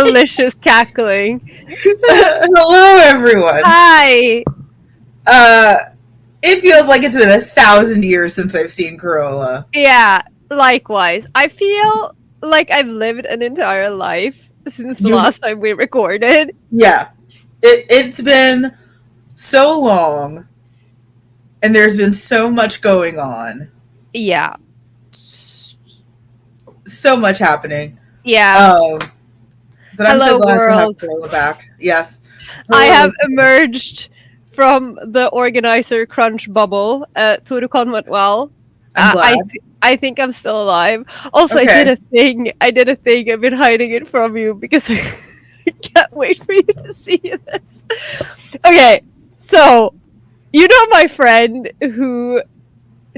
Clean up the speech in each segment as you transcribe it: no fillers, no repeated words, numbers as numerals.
malicious cackling. Hello, everyone. Hi. It feels like it's been 1,000 years since I've seen Carola. Yeah, likewise. I feel like I've lived an entire life since the last time we recorded. Yeah. It's been so long, and there's been so much going on. Yeah. So much happening. Yeah. But I'm so glad to have Carola back. Yes. Hello. I have emerged from the organizer crunch bubble. Turukon went well. I'm glad. I think I'm still alive. Also, okay. I did a thing. I've been hiding it from you because I can't wait for you to see this. Okay, so you know my friend who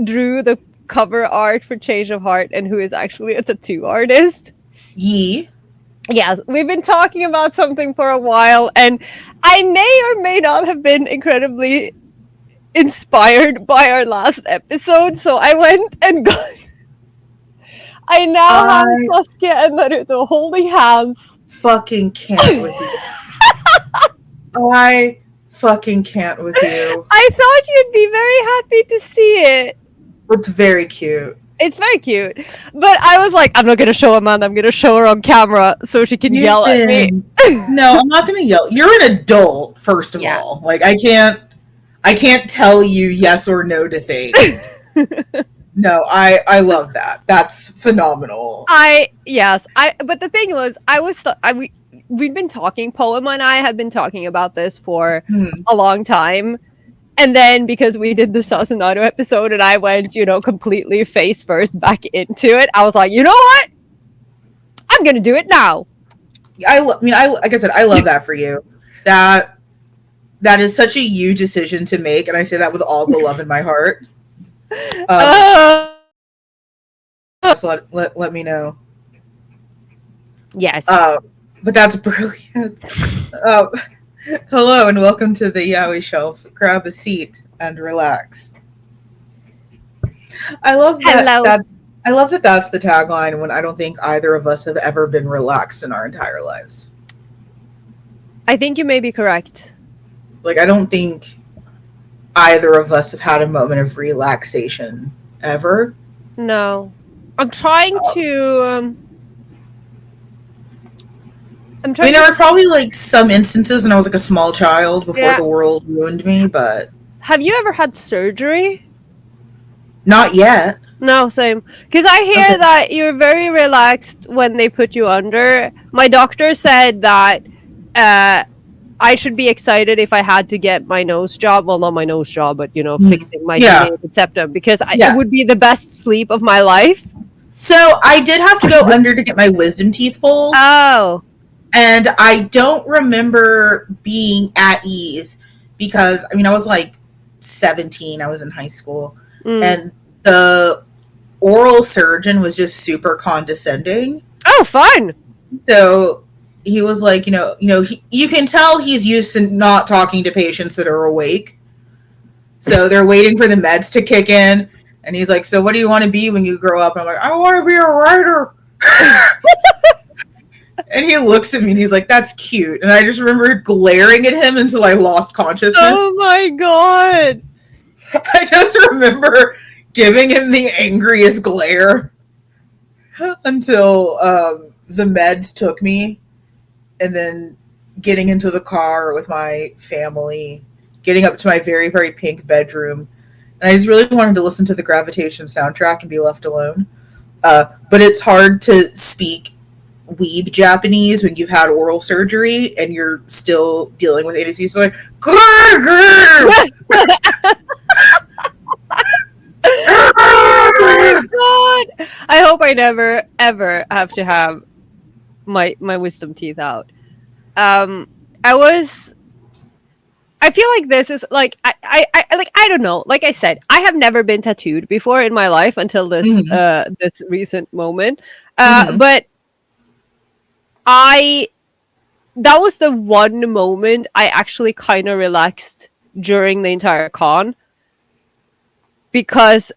drew the cover art for Change of Heart and who is actually a tattoo artist? Yee. Yes, we've been talking about something for a while, and I may or may not have been incredibly inspired by our last episode, so I went and got... I now have Saskia and Naruto holding hands. Fucking can't with you. I fucking can't with you. I thought you'd be very happy to see it. It's very cute. It's very cute. But I was like, I'm not going to show Amanda. I'm going to show her on camera so she can yell at me. No, I'm not going to yell. You're an adult, first of all. Like, I can't tell you yes or no to things. No, I love that. That's phenomenal. But the thing was, we'd been talking, Poema and I had been talking about this for a long time. And then because we did the Sasunaru episode and I went, completely face first back into it, I was like, you know what? I'm going to do it now. Like I said, I love that for you. That is such a you decision to make. And I say that with all the love in my heart. So let me know. Yes. But that's brilliant. Hello and welcome to the Yaoi Shelf. Grab a seat and relax. I love that. I love that that's the tagline when I don't think either of us have ever been relaxed in our entire lives. I think you may be correct. Like, I don't think either of us have had a moment of relaxation ever. No. I'm trying to... there were probably like some instances when I was like a small child before the world ruined me, but... Have you ever had surgery? Not yet. No, same. Because I hear that you're very relaxed when they put you under. My doctor said that I should be excited if I had to get my nose job. Well, not my nose job, but, fixing my herniated septum. Because it would be the best sleep of my life. So I did have to go under to get my wisdom teeth pulled. Oh. And I don't remember being at ease because, I was like 17. I was in high school. And the oral surgeon was just super condescending. Oh, fun. So he was like, you can tell he's used to not talking to patients that are awake. So they're waiting for the meds to kick in. And he's like, so what do you want to be when you grow up? And I'm like, I want to be a writer. And he looks at me and he's like, that's cute. And I just remember glaring at him until I lost consciousness. Oh my God. I just remember giving him the angriest glare until the meds took me, and then getting into the car with my family, getting up to my very, very pink bedroom. And I just really wanted to listen to the Gravitation soundtrack and be left alone. But it's hard to speak weeb Japanese when you've had oral surgery and you're still dealing with anesthesia. So like, oh my God. I hope I never ever have to have my wisdom teeth out. I feel like this is like I don't know. Like I said, I have never been tattooed before in my life until this this recent moment. But that was the one moment I actually kind of relaxed during the entire con. Because,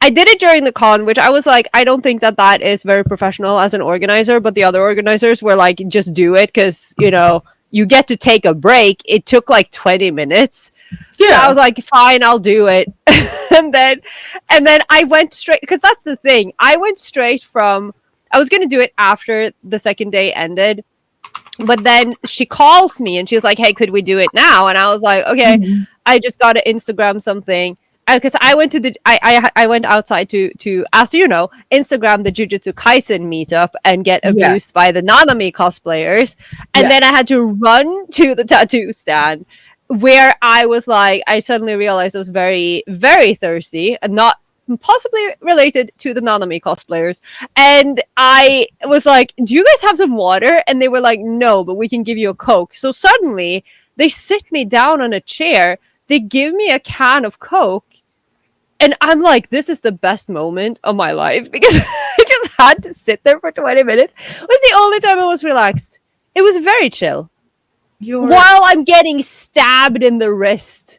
I did it during the con, which I was like, I don't think that is very professional as an organizer, but the other organizers were like, just do it because, you get to take a break. It took like 20 minutes. Yeah. So I was like, fine, I'll do it. and then I went straight, because that's the thing. I went straight from, I was going to do it after the second day ended. But then she calls me and she was like, hey, could we do it now? And I was like, okay, I just got to Instagram something. Because I went to I went outside to, as you know, Instagram the Jujutsu Kaisen meetup and get abused by the Nanami cosplayers. And then I had to run to the tattoo stand where I was like, I suddenly realized I was very, very thirsty and not possibly related to the Nanami cosplayers. And I was like, do you guys have some water? And they were like, no, but we can give you a Coke. So suddenly they sit me down on a chair. They give me a can of Coke. And I'm like, this is the best moment of my life because I just had to sit there for 20 minutes. It was the only time I was relaxed. It was very chill. While I'm getting stabbed in the wrist.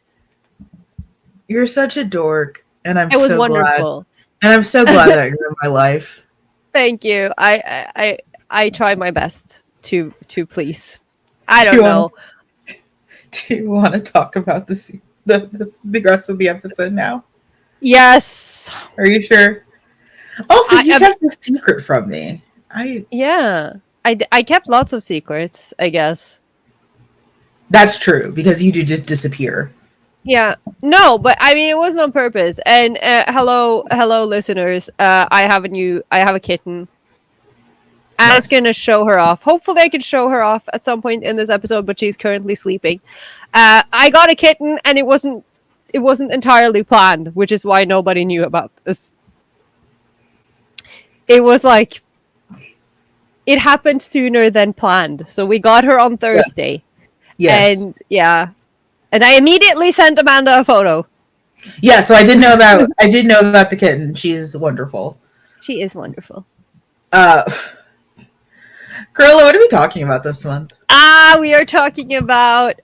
You're such a dork. And I'm it was so wonderful. glad. And I'm so glad that you're in my life. Thank you. I try my best to please. I don't know. Do you want to talk about the rest of the episode now? Yes. Are you sure? Also, you kept a secret from me. I kept lots of secrets, I guess. That's true, because you do just disappear. Yeah. No, but I mean, it wasn't on purpose. And hello, listeners. I have a kitten. I was going to show her off. Hopefully I can show her off at some point in this episode, but she's currently sleeping. I got a kitten and it wasn't entirely planned, which is why nobody knew about this. It was like, it happened sooner than planned. So we got her on Thursday. Yes. And and I immediately sent Amanda a photo. Yeah, so I did know about the kitten. She's wonderful. She is wonderful. Carola, what are we talking about this month? We are talking about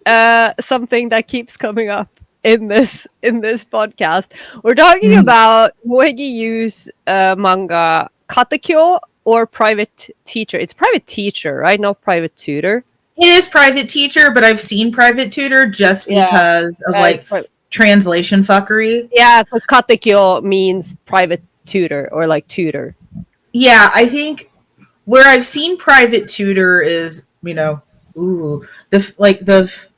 something that keeps coming up in this podcast. We're talking about Moegi Yuu's manga Katekyo, or Private Teacher. It's Private Teacher, right? Not Private Tutor. It is Private Teacher, but I've seen Private Tutor just because of translation fuckery. Yeah, because Katekyo means private tutor or like tutor. Yeah, I think where I've seen Private Tutor is, the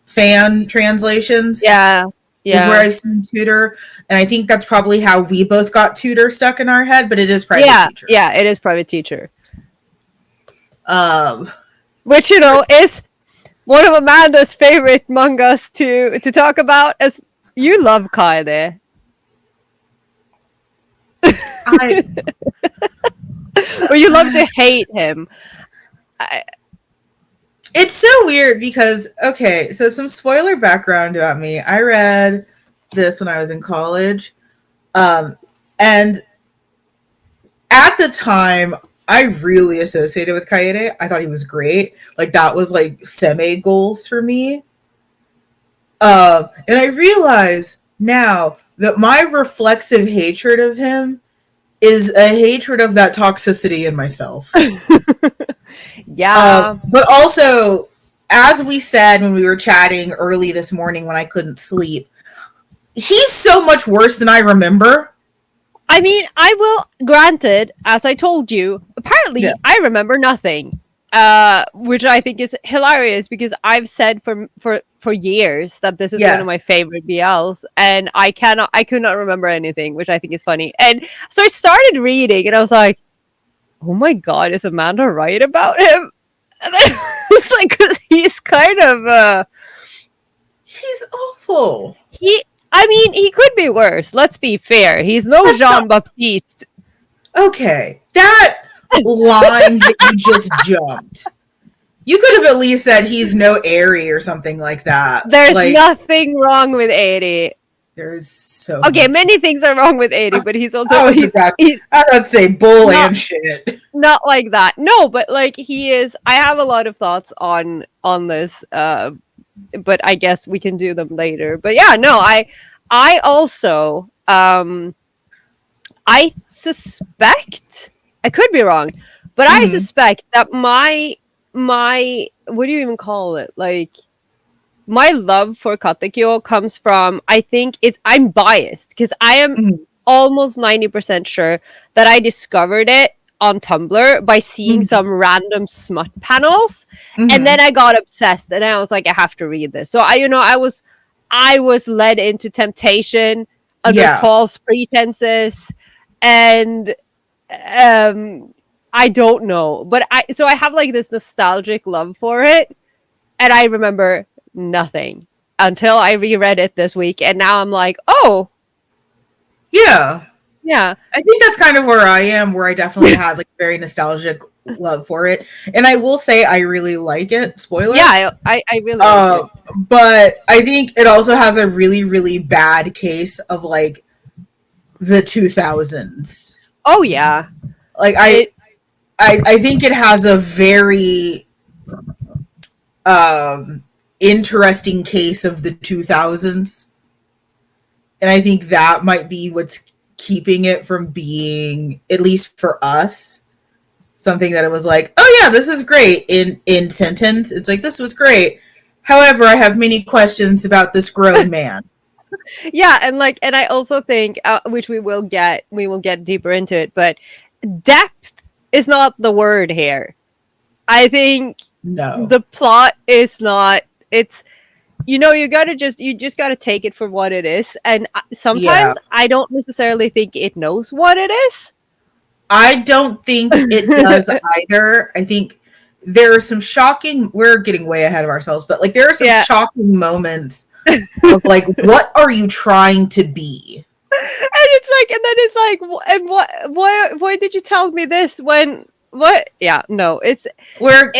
fan translations. Yeah. Is where I've seen Tutor, and I think that's probably how we both got Tutor stuck in our head, but it is Private Teacher. Yeah, it is Private Teacher. Which, is one of Amanda's favorite mangas to talk about, as you love Kaede. Or you love to hate him. It's so weird because, so some spoiler background about me. I read this when I was in college. And at the time, I really associated with Kaede. I thought he was great. Like, that was like semi goals for me. And I realize now that my reflexive hatred of him is a hatred of that toxicity in myself. Yeah. But also, as we said when we were chatting early this morning when I couldn't sleep, he's so much worse than I remember. I mean, I will, granted, as I told you, apparently I remember nothing, which I think is hilarious because I've said for years that this is one of my favorite BLs, and I could not remember anything, which I think is funny. And so I started reading, and I was like, oh my god, is Amanda right about him? And then it's like, because he's kind of he's awful. He could be worse. Let's be fair. He's no Jean-Baptiste. Okay, that line that you just jumped. You could have at least said he's no Eri or something like that. There's nothing wrong with Eri. There's so many things are wrong with Eri, but he's also I'd say bull and shit. Not like that. No, but like he is. I have a lot of thoughts on this, but I guess we can do them later. But yeah, no, I also I suspect, I could be wrong, but I suspect that my what do you even call it? Like, my love for Katekyo comes from, I think I'm biased because I am almost 90% sure that I discovered it on Tumblr by seeing some random smut panels, and then I got obsessed, and I was like, I have to read this. So I was led into temptation under false pretenses, and I don't know, but I have like this nostalgic love for it, and I remember nothing until I reread it this week, and now I'm like, oh, yeah. I think that's kind of where I am, where I definitely had like very nostalgic love for it, and I will say I really like it. Spoiler. Yeah, I really like it. But I think it also has a really, really bad case of like the 2000s. Oh yeah, like I think it has a very interesting case of the 2000s, and I think that might be what's keeping it from being, at least for us, something that it was like, oh yeah, this is great in sentence. It's like, this was great. However, I have many questions about this grown man. Yeah, and I also think, which we will get deeper into it, but depth is not the word here. I think the plot is not. It's, you just gotta take it for what it is, and sometimes I don't necessarily think it knows what it is. I don't think it does either. I think there are some shocking. We're getting way ahead of ourselves, but like there are some shocking moments of like, what are you trying to be? And it's like, and then it's like, and why did you tell me this when? What? Yeah, no, we are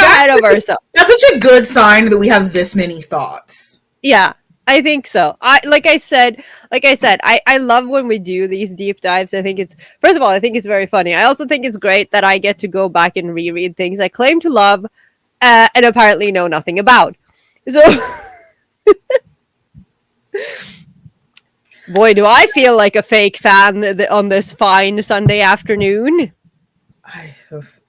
ahead of ourselves. That's such a good sign that we have this many thoughts. Yeah, I think so. Like I said, I love when we do these deep dives. I think first of all, I think it's very funny. I also think it's great that I get to go back and reread things I claim to love, and apparently know nothing about. So, boy, do I feel like a fake fan on this fine Sunday afternoon.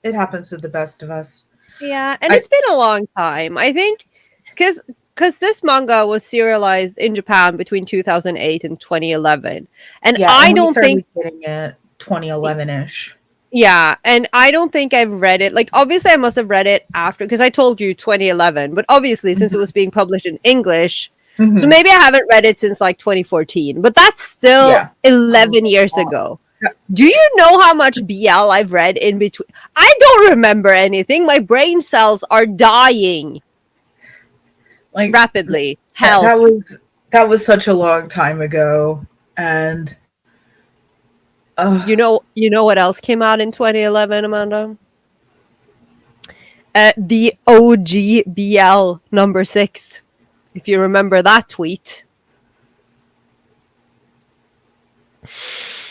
It happens to the best of us. Yeah, and it's been a long time. I think because this manga was serialized in Japan between 2008 and 2011, and I don't think getting it 2011-ish. Yeah, and I don't think I've read it. Like, obviously, I must have read it after, because I told you 2011. But obviously, since it was being published in English. So maybe I haven't read it since like 2014, but that's still 11 years ago. Do you know how much BL I've read in between? I don't remember anything. My brain cells are dying like rapidly. Hell, that was such a long time ago, and you know what else came out in 2011, Amanda? The OG BL number 6. If you remember that tweet.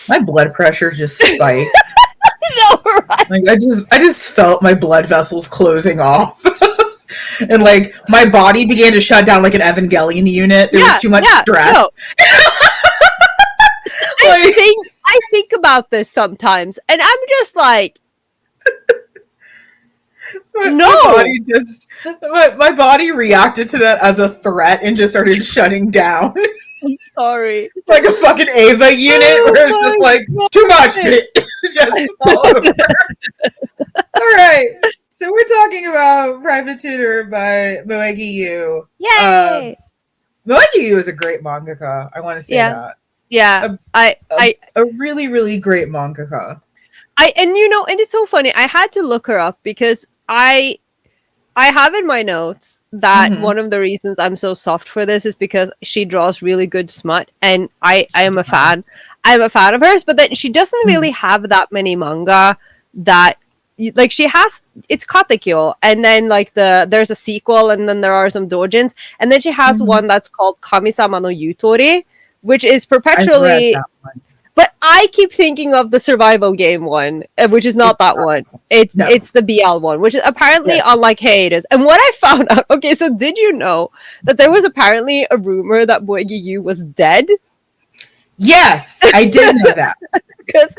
My blood pressure just spiked. No, right? Like I just felt my blood vessels closing off. And like my body began to shut down like an Evangelion unit. There was too much stress. No. I think about this sometimes, and I'm just like, my body reacted to that as a threat and just started shutting down. I'm sorry. Like a fucking Ava unit where it's just like, too much, just fall over. All right. So we're talking about Private Tutor by Moegi Yuu. Yay! Moegi Yuu is a great mangaka. I want to say that. Yeah. A really, really great mangaka. And it's so funny. I had to look her up because I have in my notes that one of the reasons I'm so soft for this is because she draws really good smut, and I am a fan. I'm a fan of hers, but then she doesn't really have that many manga that, like, she has. It's Katekyo, and then like there's a sequel, and then there are some doujins, and then she has one that's called Kamisama no Yutori, which is perpetually. But I keep thinking of the survival game one, which is not that one. It's the BL one, which is apparently on like hiatus. And what I found out, okay, so did you know that there was apparently a rumor that Moegi Yuu was dead? Yes, I did know that. Because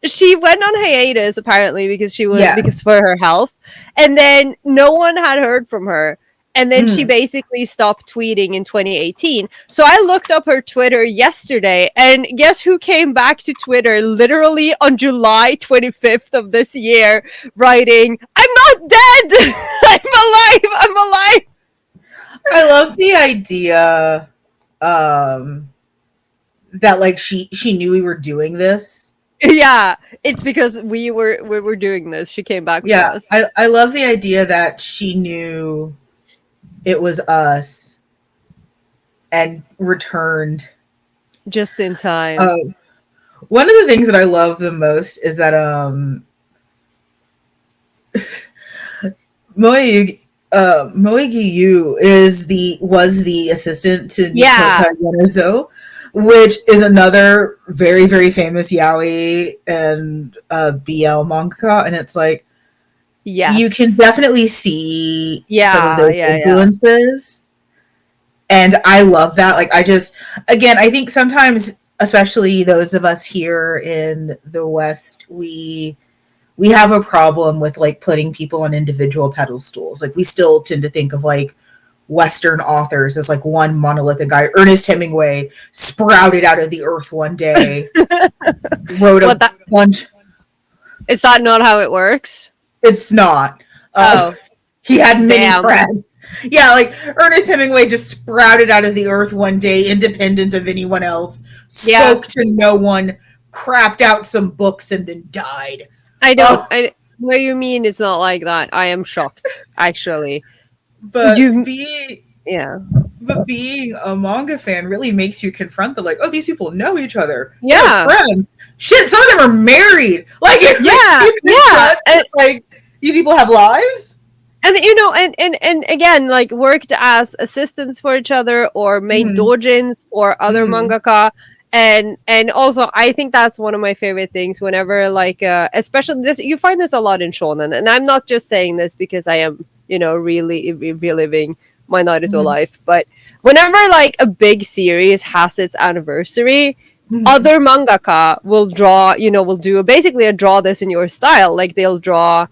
she went on hiatus apparently because because for her health, and then no one had heard from her, and then she basically stopped tweeting in 2018. So I looked up her Twitter yesterday, and guess who came back to Twitter literally on July 25th of this year, writing, "I'm not dead. I'm alive." I love the idea that like she knew we were doing this. Yeah, it's because we were doing this. She came back to us. I love the idea that she knew it was us and returned just in time. One of the things that I love the most is that Moegi Yuu was the assistant to Nikota Yonezo, which is another very, very famous yaoi and BL mangaka, and it's like, you can definitely see some of those influences. And I love that. Like, I think sometimes, especially those of us here in the West, we have a problem with like putting people on individual pedestals. Like, we still tend to think of like Western authors as like one monolithic guy. Ernest Hemingway sprouted out of the earth one day, wrote a bunch. Is that not how it works? It's not. He had many friends. Yeah, like Ernest Hemingway just sprouted out of the earth one day, independent of anyone else, spoke to no one, crapped out some books, and then died. What you mean it's not like that? I am shocked, actually. But being a manga fan really makes you confront the like, oh, these people know each other. Yeah, they're friends. Shit, some of them are married. Like, like these people have lives. And and again, like worked as assistants for each other or made dojins for other mangaka. And also, I think that's one of my favorite things whenever, like, especially this, you find this a lot in shonen. And I'm not just saying this because I am, really reliving my Naruto life. But whenever, like, a big series has its anniversary, other mangaka will draw, basically a draw this in your style. Like, they'll draw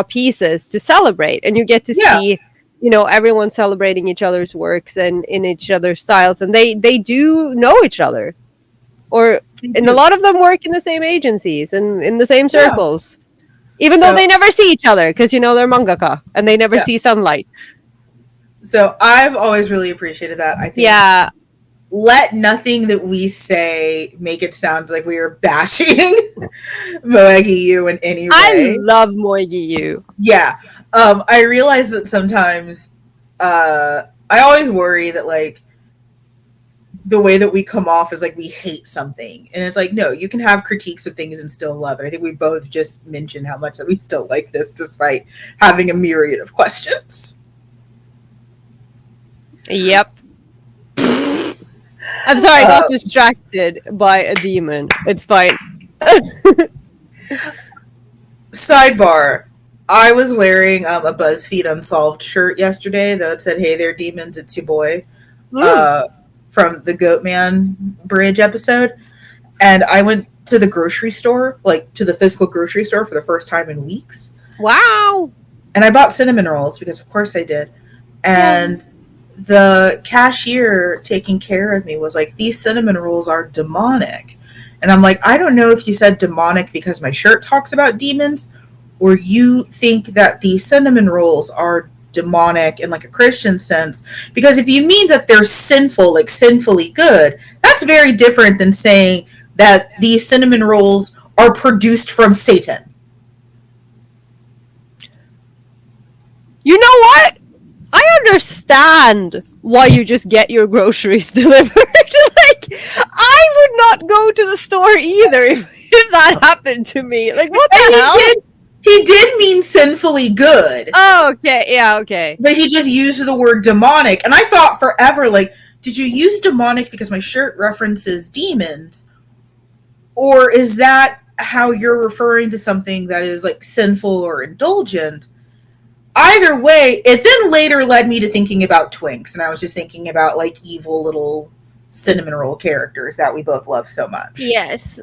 pieces to celebrate. And you get to see, everyone celebrating each other's works and in each other's styles. And they do know each other. And a lot of them work in the same agencies and in the same circles, even though they never see each other because they're mangaka and they never see sunlight. So I've always really appreciated that. I think let nothing that we say make it sound like we are bashing Moegi Yuu in any way. I love Moegi Yuu. Yeah, I realize that sometimes I always worry that like the way that we come off is like we hate something, and it's like, no, you can have critiques of things and still love it. I think we both just mentioned how much that we still like this despite having a myriad of questions. Yep. I'm sorry, I got distracted by a demon. It's fine. Sidebar. I was wearing a BuzzFeed Unsolved shirt yesterday that said, "Hey there, demons, it's your boy." From the Goatman Bridge episode. And I went to the grocery store, like to the physical grocery store for the first time in weeks. Wow. And I bought cinnamon rolls because of course I did. And the cashier taking care of me was like, these cinnamon rolls are demonic. And I'm like, I don't know if you said demonic because my shirt talks about demons, or you think that the cinnamon rolls are demonic in like a Christian sense, because if you mean that they're sinful, like sinfully good, that's very different than saying that these cinnamon rolls are produced from Satan. You know what? I understand why you just get your groceries delivered. Like, I would not go to the store either if that happened to me. Like, what the hell? He did mean sinfully good. Oh, okay. Yeah, okay. But he just used the word demonic. And I thought forever, like, did you use demonic because my shirt references demons? Or is that how you're referring to something that is, like, sinful or indulgent? Either way, it then later led me to thinking about twinks. And I was just thinking about, like, evil little cinnamon roll characters that we both love so much. Yes.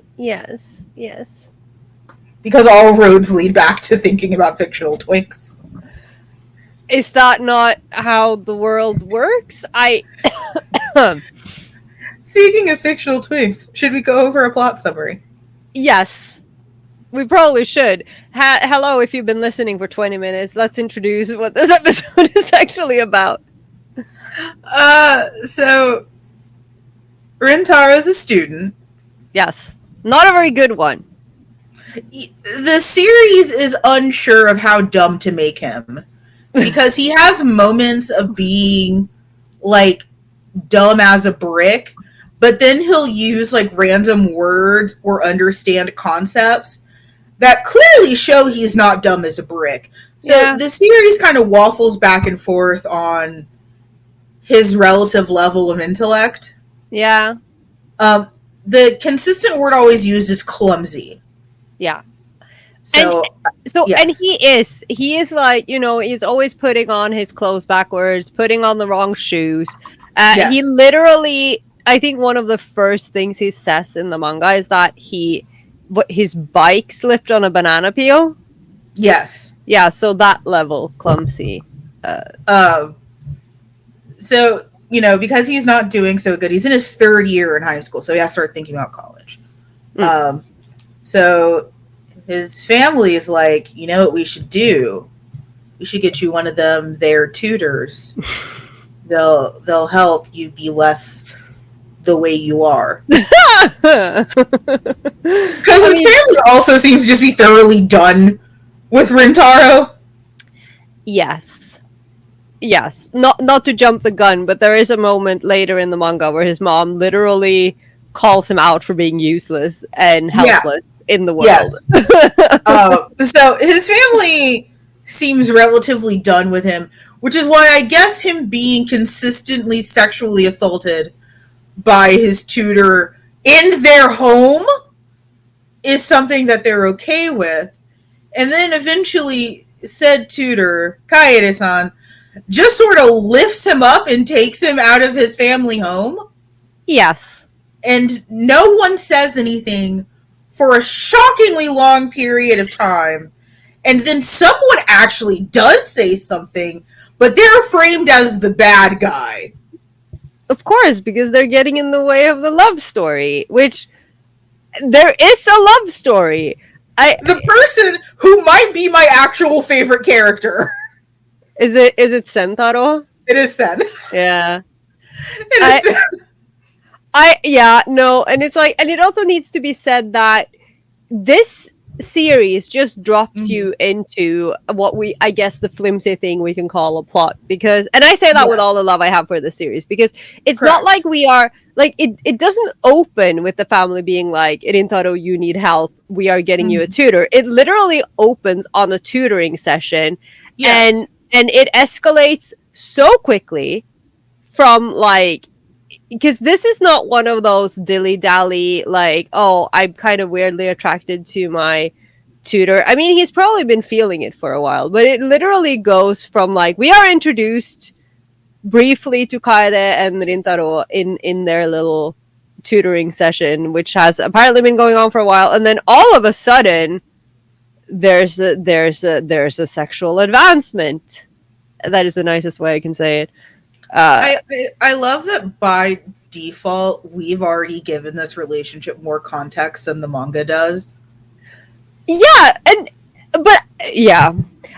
Because all roads lead back to thinking about fictional twinks. Is that not how the world works? Speaking of fictional twinks, should we go over a plot summary? Yes. We probably should. Hello, if you've been listening for 20 minutes, let's introduce what this episode is actually about. So Rintaro's a student. Yes. Not a very good one. The series is unsure of how dumb to make him. Because he has moments of being, like, dumb as a brick, but then he'll use, like, random words or understand concepts that clearly show he's not dumb as a brick. So the series kind of waffles back and forth on his relative level of intellect. Yeah. The consistent word always used is clumsy. Yeah. So yes. And he is like, you know, he's always putting on his clothes backwards, putting on the wrong shoes. Yes. He literally, I think one of the first things he says in the manga is that his bike slipped on a banana peel. Yes. Yeah, so that level clumsy. So, you know, because he's not doing so good, he's in his third year in high school, so he has to start thinking about college. So his family is like, you know what we should do? We should get you one of them their tutors. They'll help you be less the way you are. Because his family also seems to just be thoroughly done with Rintaro. Yes. Not to jump the gun, but there is a moment later in the manga where his mom literally calls him out for being useless and helpless in the world. Yes. So his family seems relatively done with him, which is why I guess him being consistently sexually assaulted by his tutor in their home is something that they're okay with. And then eventually said tutor, Kaede-san, just sort of lifts him up and takes him out of his family home. Yes. And no one says anything for a shockingly long period of time. And then someone actually does say something, but they're framed as the bad guy. Of course, because they're getting in the way of the love story, which there is a love story. The person who might be my actual favorite character. Is it Sentaro? It is Sen. Yeah. It is Sen. And it's like, and it also needs to be said that this series just drops you into what I guess the flimsy thing we can call a plot, because, and I say that with all the love I have for the series, because it's not like we are like, it doesn't open with the family being like, Rintaro, you need help, we are getting you a tutor. It literally opens on a tutoring session. And it escalates so quickly from like, because this is not one of those dilly-dally, like, oh, I'm kind of weirdly attracted to my tutor. I mean, he's probably been feeling it for a while, but it literally goes from, like, we are introduced briefly to Kaede and Rintaro in their little tutoring session, which has apparently been going on for a while, and then all of a sudden, there's a sexual advancement. That is the nicest way I can say it. I love that by default we've already given this relationship more context than the manga does. Yeah,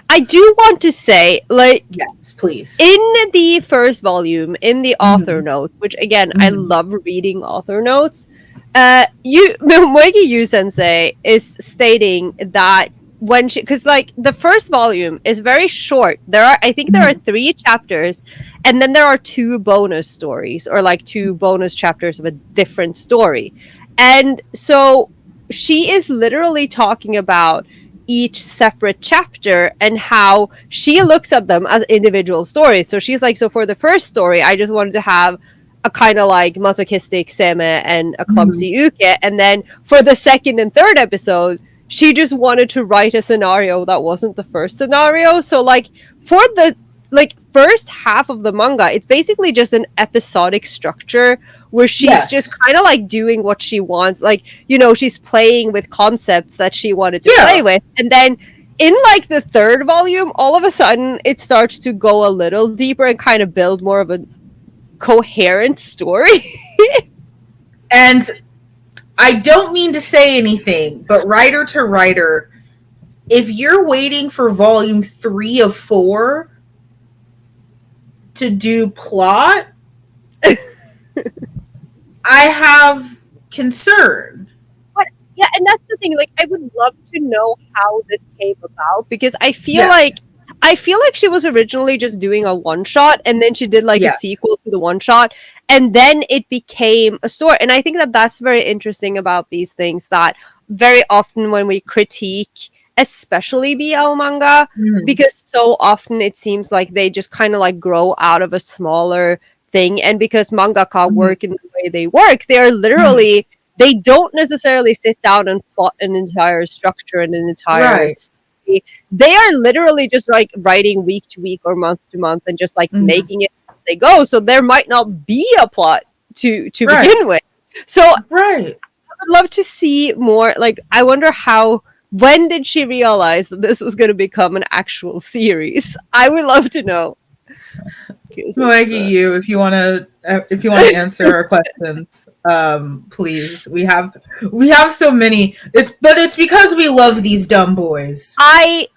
I do want to say, like, yes, please. In the first volume, in the author notes, which again I love reading author notes, Moegi Yuu sensei is stating that when she, because like the first volume is very short, there are 3 chapters, and then there are 2 bonus stories, or like 2 bonus chapters of a different story, and so she is literally talking about each separate chapter and how she looks at them as individual stories. So she's like, so for the first story, I just wanted to have a kind of like masochistic Seme and a clumsy Uke, and then for the second and third episode, she just wanted to write a scenario that wasn't the first scenario. So like for the like first half of the manga, it's basically just an episodic structure where she's just kind of like doing what she wants. Like, you know, she's playing with concepts that she wanted to play with. And then in like the third volume, all of a sudden it starts to go a little deeper and kind of build more of a coherent story. And I don't mean to say anything, but writer to writer, if you're waiting for volume 3 of 4 to do plot, I have concern. But yeah, and that's the thing. Like, I would love to know how this came about, because I feel like she was originally just doing a one shot, and then she did like a sequel to the one shot, and then it became a story. And I think that that's very interesting about these things, that very often when we critique especially BL manga, because so often it seems like they just kind of like grow out of a smaller thing, and because mangaka work in the way they work, they're literally they don't necessarily sit down and plot an entire structure and an entire story. They are literally just like writing week to week or month to month and just like making it as they go, so there might not be a plot to begin with. So I would love to see more. Like, I wonder when did she realize that this was going to become an actual series? I would love to know. Moegi Yuu, if you want to answer our questions, please. We have so many. It's because we love these dumb boys. I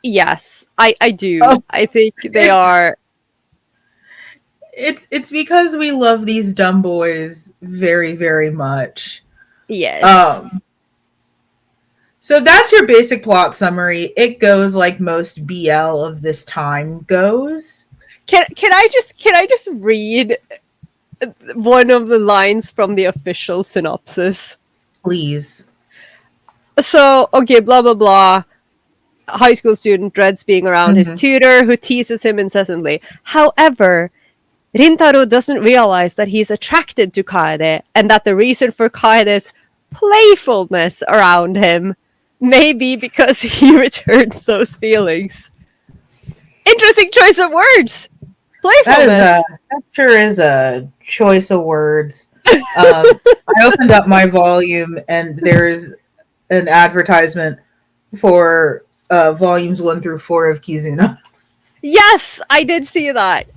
do. I think they are. It's because we love these dumb boys very, very much. Yes. So that's your basic plot summary. It goes like most BL of this time goes. Can I just read one of the lines from the official synopsis? Please. So, okay, blah blah blah. High school student dreads being around his tutor, who teases him incessantly. However, Rintaro doesn't realize that he's attracted to Kaede, and that the reason for Kaede's playfulness around him may be because he returns those feelings. Interesting choice of words. Playfulness. That sure is a choice of words. I opened up my volume and there's an advertisement for volumes 1 through 4 of Kizuna. Yes, I did see that.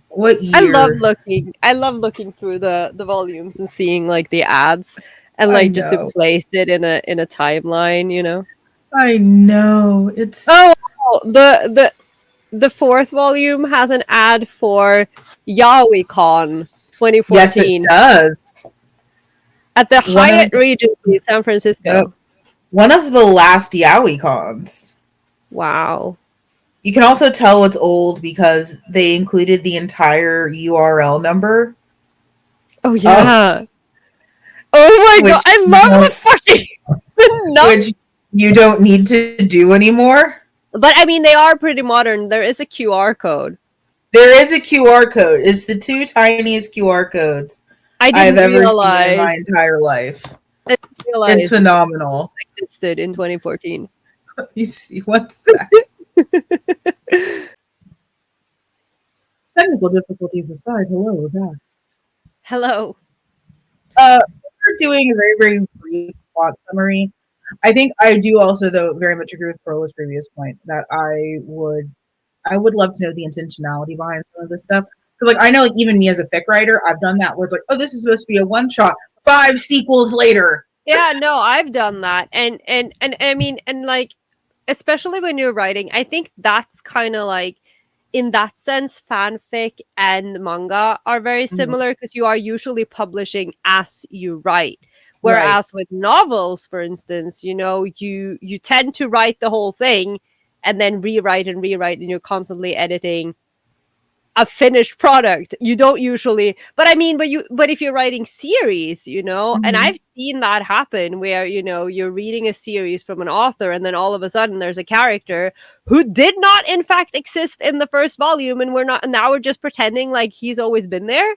What year? I love looking through the volumes and seeing like the ads and like just to place it in a timeline, you know. I know. It's the fourth volume has an ad for Yaoi Con 2014. Yes, it does. At the Hyatt Regency, San Francisco. One of the last Yaoi Cons. Wow. You can also tell it's old because they included the entire URL number. Oh, yeah. Oh my god, I love that fucking which you don't need to do anymore. But I mean, they are pretty modern. There is a QR code. There is a QR code. It's the 2 tiniest QR codes I've ever seen in my entire life. It's phenomenal. It existed in 2014. You see, what's that? Technical difficulties aside, hello, we're back. Hello. We're doing a very, very brief plot summary. I think I do also, though, very much agree with Carola's previous point that I would love to know the intentionality behind some of this stuff. Because, like, I know, like, even me as a fic writer, I've done that where it's like, oh, this is supposed to be a one shot, 5 sequels later. Yeah, no, I've done that, and I mean, and like, especially when you're writing, I think that's kind of like, in that sense, fanfic and manga are very similar because you are usually publishing as you write. Whereas with novels, for instance, you know, you tend to write the whole thing and then rewrite, and you're constantly editing a finished product. You don't usually, but I mean, but if you're writing series, you know, and I've seen that happen where, you know, you're reading a series from an author and then all of a sudden there's a character who did not in fact exist in the first volume, and now we're just pretending like he's always been there.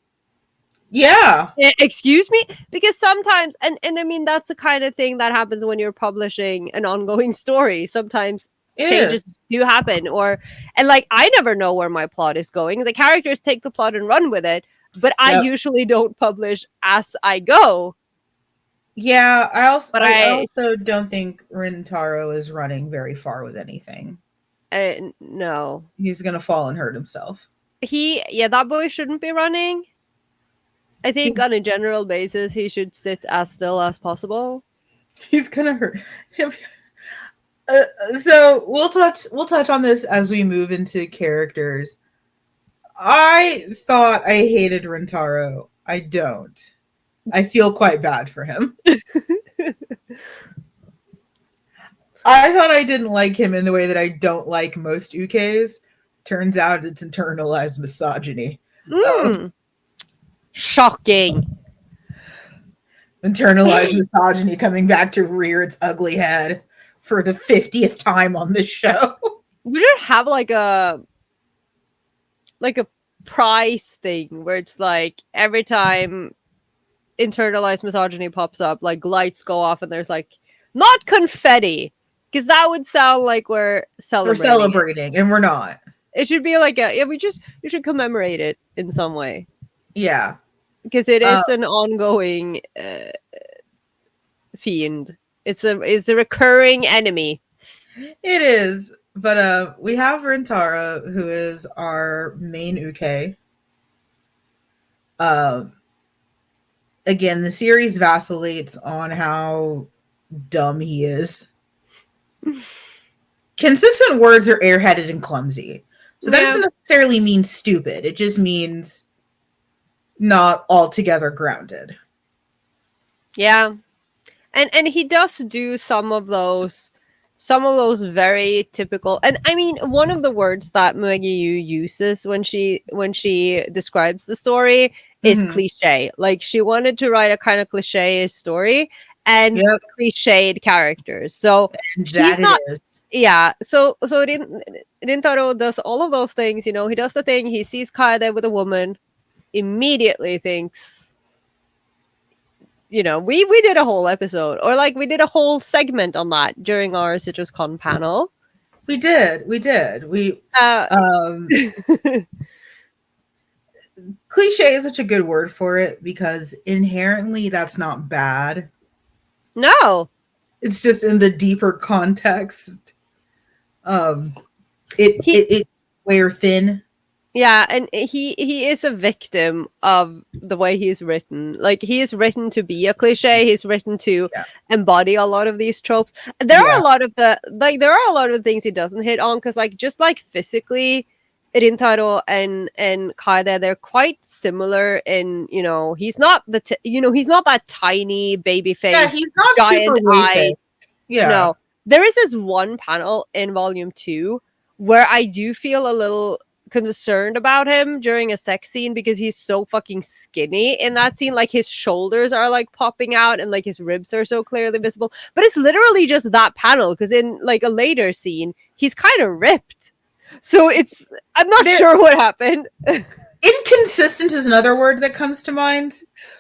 Yeah. Excuse me? Because sometimes, and I mean, that's the kind of thing that happens when you're publishing an ongoing story. Sometimes changes do happen, and like, I never know where my plot is going. The characters take the plot and run with it, But I usually don't publish as I go. Yeah, I also don't think Rintaro is running very far with anything. No. He's gonna fall and hurt himself. That boy shouldn't be running. I think on a general basis, he should sit as still as possible. He's gonna hurt him. So we'll touch on this as we move into characters. I thought I hated Rintaro. I don't. I feel quite bad for him. I thought I didn't like him in the way that I don't like most ukes. Turns out it's internalized misogyny. Shocking. Internalized misogyny coming back to rear its ugly head for the 50th time on this show. We should have like a prize thing where it's like every time internalized misogyny pops up, like lights go off and there's like not confetti, because that would sound like we're celebrating and we're not. It should be like you should commemorate it in some way. Yeah, because it is an ongoing fiend. It's a recurring enemy. It is. But we have Rintaro, who is our main uke. Again, the series vacillates on how dumb he is. Consistent words are airheaded and clumsy. So that doesn't necessarily mean stupid. It just means not altogether grounded. Yeah. And he does do some of those very typical, and I mean, one of the words that Moegi Yuu uses when she describes the story is cliche. Like, she wanted to write a kind of cliche story and cliched characters. So she's not. Yeah. So Rintaro does all of those things. He does the thing. He sees Kaede with a woman, immediately thinks. We did a whole episode, or like we did a whole segment on that during our CitrusCon panel. We did. Cliche is such a good word for it because inherently that's not bad. No. It's just in the deeper context. It wear thin. Yeah, and he is a victim of the way he's written. Like, he is written to be a cliche. He's written to embody a lot of these tropes. There are a lot of the things he doesn't hit on, because just physically, Rintaro and Kaede, they're quite similar in, he's not he's not that tiny baby face. Yeah, he's not giant super eye. Yeah. No. There is this one panel in volume 2 where I do feel a little concerned about him during a sex scene, because he's so fucking skinny in that scene. Like, his shoulders are like popping out and like his ribs are so clearly visible, but it's literally just that panel, because in like a later scene he's kind of ripped, so I'm not sure what happened. Inconsistent is another word that comes to mind,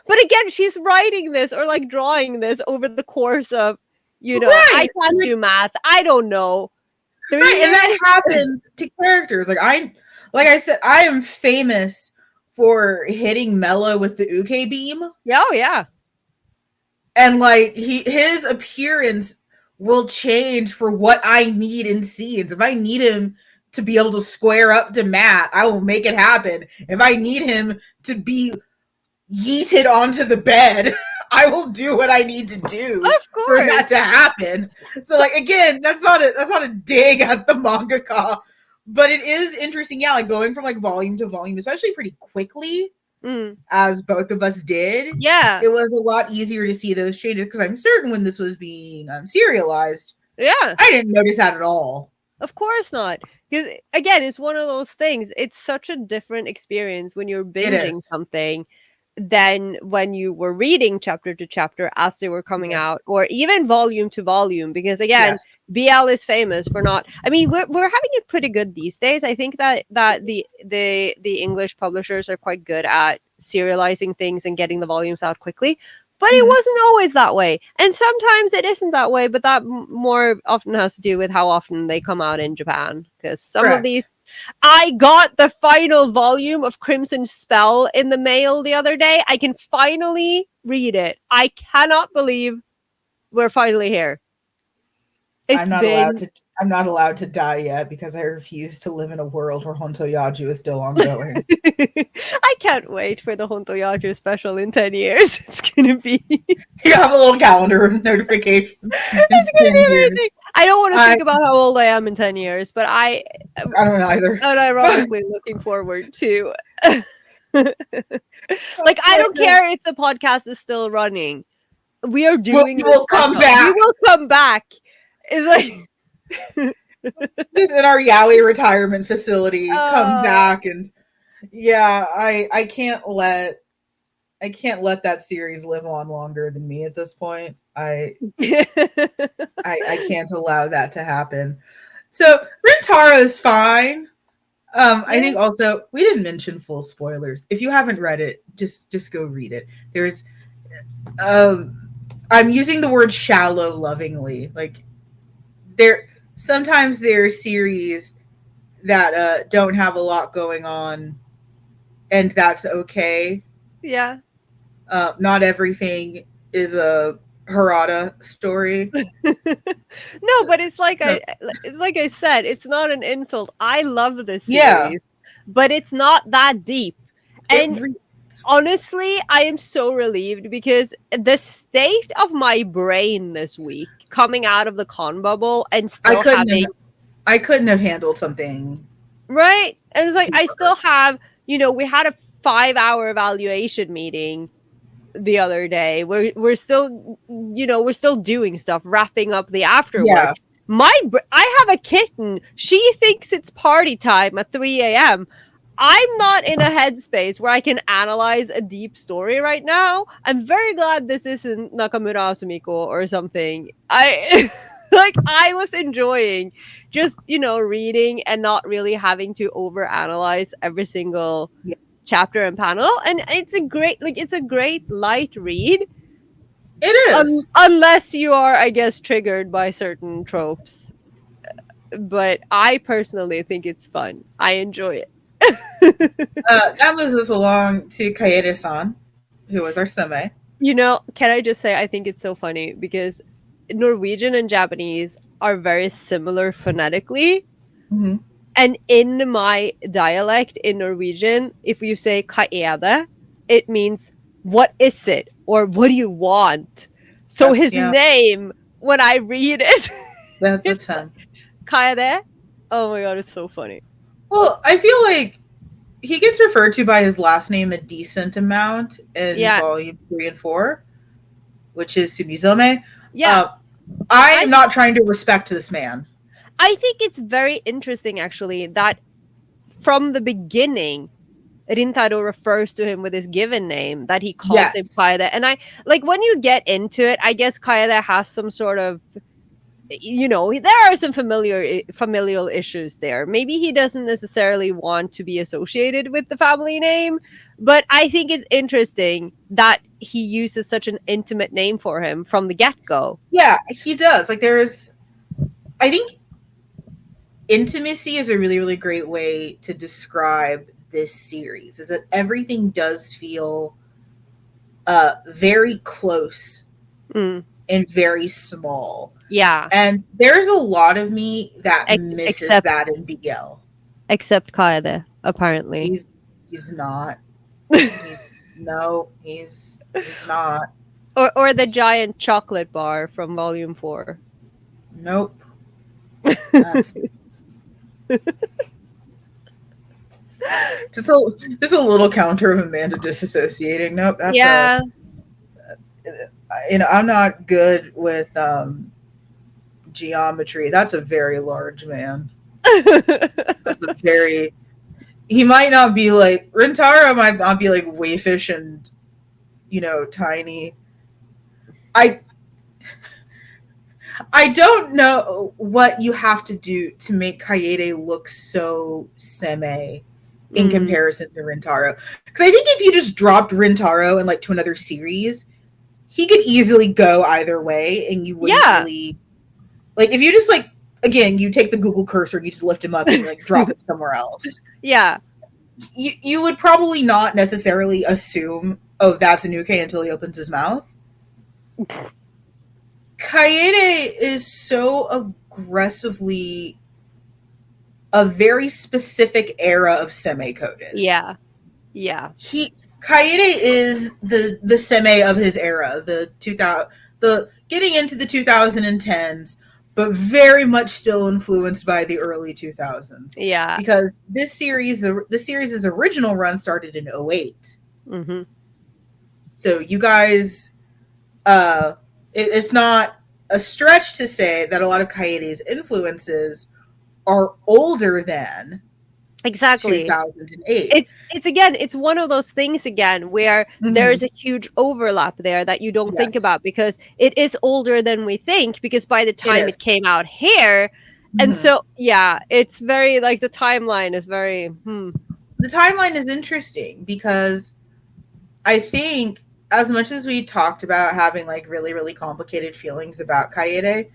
but again, she's writing this or like drawing this over the course of I can't do math, I don't know, 3 years. And that happens to characters. Like I said, I am famous for hitting Mela with the uke beam. Oh, yeah. And like his appearance will change for what I need in scenes. If I need him to be able to square up to Matt, I will make it happen. If I need him to be yeeted onto the bed, I will do what I need to do for that to happen. So like, again, that's not a dig at the mangaka. But it is interesting, like going from like volume to volume, especially pretty quickly, as both of us did. Yeah. It was a lot easier to see those changes, because I'm certain when this was being serialized, I didn't notice that at all. Of course not. Because, again, it's one of those things. It's such a different experience when you're binging something than when you were reading chapter to chapter as they were coming out, or even volume to volume, because again, BL is famous for not, I mean, we're having it pretty good these days. I think that the English publishers are quite good at serializing things and getting the volumes out quickly, but it wasn't always that way, and sometimes it isn't that way, but that more often has to do with how often they come out in Japan, because some of these I got the final volume of Crimson Spell in the mail the other day. I can finally read it. I cannot believe we're finally here. I'm not allowed to die yet because I refuse to live in a world where Hontoyaju is still ongoing. I can't wait for the Hontoyaju special in 10 years. It's gonna be You have a little calendar notification. It's gonna be amazing. I don't want to think about how old I am in 10 years, but I don't either. Unironically looking forward to like, I don't care if the podcast is still running. We are doing We will come back. We will come back. It's like just in our Yaoi retirement facility, come back. And yeah, I can't let that series live on longer than me at this point. I can't allow that to happen. So Rintaro is fine. I think also we didn't mention full spoilers. If you haven't read it, just go read it. There's I'm using the word shallow lovingly. Like sometimes there are series that don't have a lot going on, and that's okay. Yeah. Not everything is a Harada story. No, but it's like I said, it's not an insult. I love this series, but it's not that deep. And honestly, I am so relieved because the state of my brain this week, coming out of the con bubble and still I couldn't have handled something. Right? And it's like, I still have, we had a 5-hour evaluation meeting the other day. We're still, we're still doing stuff, wrapping up the after work. I have a kitten. She thinks it's party time at 3 a.m. I'm not in a headspace where I can analyze a deep story right now. I'm very glad this isn't Nakamura Asumiko or something. I was enjoying just, reading and not really having to overanalyze every single chapter and panel. And it's a great light read. It is. Unless you are, I guess, triggered by certain tropes. But I personally think it's fun. I enjoy it. That moves us along to Kaede-san, who was our seme. Can I just say, I think it's so funny because Norwegian and Japanese are very similar phonetically. Mm-hmm. And in my dialect in Norwegian, if you say kaede, it means what is it or what do you want? So his name, when I read it, that's him. Kaede. Oh my god, it's so funny. Well, I feel like he gets referred to by his last name a decent amount in volume 3 and 4, which is Sumizome. Yeah. I am not trying to respect this man. I think it's very interesting, actually, that from the beginning, Rintaro refers to him with his given name, that he calls him Kaede. And when you get into it, I guess Kaede has some sort of, there are some familial issues there. Maybe he doesn't necessarily want to be associated with the family name, but I think it's interesting that he uses such an intimate name for him from the get-go. Yeah, he does. I think intimacy is a really, really great way to describe this series, is that everything does feel very close and very small. Yeah. And there's a lot of me that misses that in BL. Except Kaede, apparently. He's not. He's not. Or the giant chocolate bar from volume 4. Nope. Just a little counter of Amanda disassociating. Nope. That's I'm not good with geometry. That's a very large man. He might not be like Rintaro, might not be like waifish and tiny. I don't know what you have to do to make Kaede look so seme in comparison to Rintaro. Because I think if you just dropped Rintaro and to another series, he could easily go either way, and you wouldn't really if you just again, you take the Google cursor and you just lift him up and you like drop him somewhere else. Yeah. You would probably not necessarily assume, oh, that's Anuke until he opens his mouth. Kaede is so aggressively a very specific era of semi-coded. Yeah. Yeah. Kaede is the semi of his era, the getting into the 2010s, but very much still influenced by the early 2000s. Yeah. Because the series' original run started in 2008. Mm-hmm. So you guys, it's not a stretch to say that a lot of Kaede's influences are older than exactly 2008. It's one of those things again where there's a huge overlap there that you don't think about, because it is older than we think, because by the time it came out here, and so it's very like the timeline is very the timeline is interesting, because I think as much as we talked about having like really, really complicated feelings about Kaede,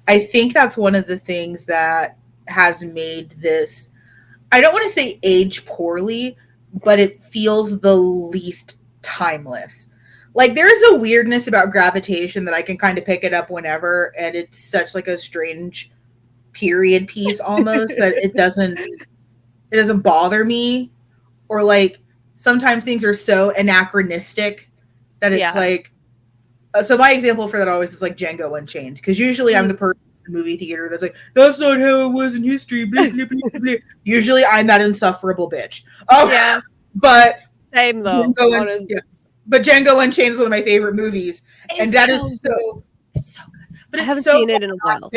I think that's one of the things that has made this, I don't want to say age poorly, but it feels the least timeless. Like there's a weirdness about gravitation that I can kind of pick it up whenever, and it's such like a strange period piece almost that it doesn't bother me. Or like sometimes things are so anachronistic that it's like, so my example for that always is like Django Unchained, because usually I'm the person in the movie theater that's like, that's not how it was in history, blah, blah, blah, blah. Usually I'm that insufferable bitch. Oh yeah, but same though. But Django Unchained is one of my favorite movies, and that is so it's so good. But I haven't seen it in a while.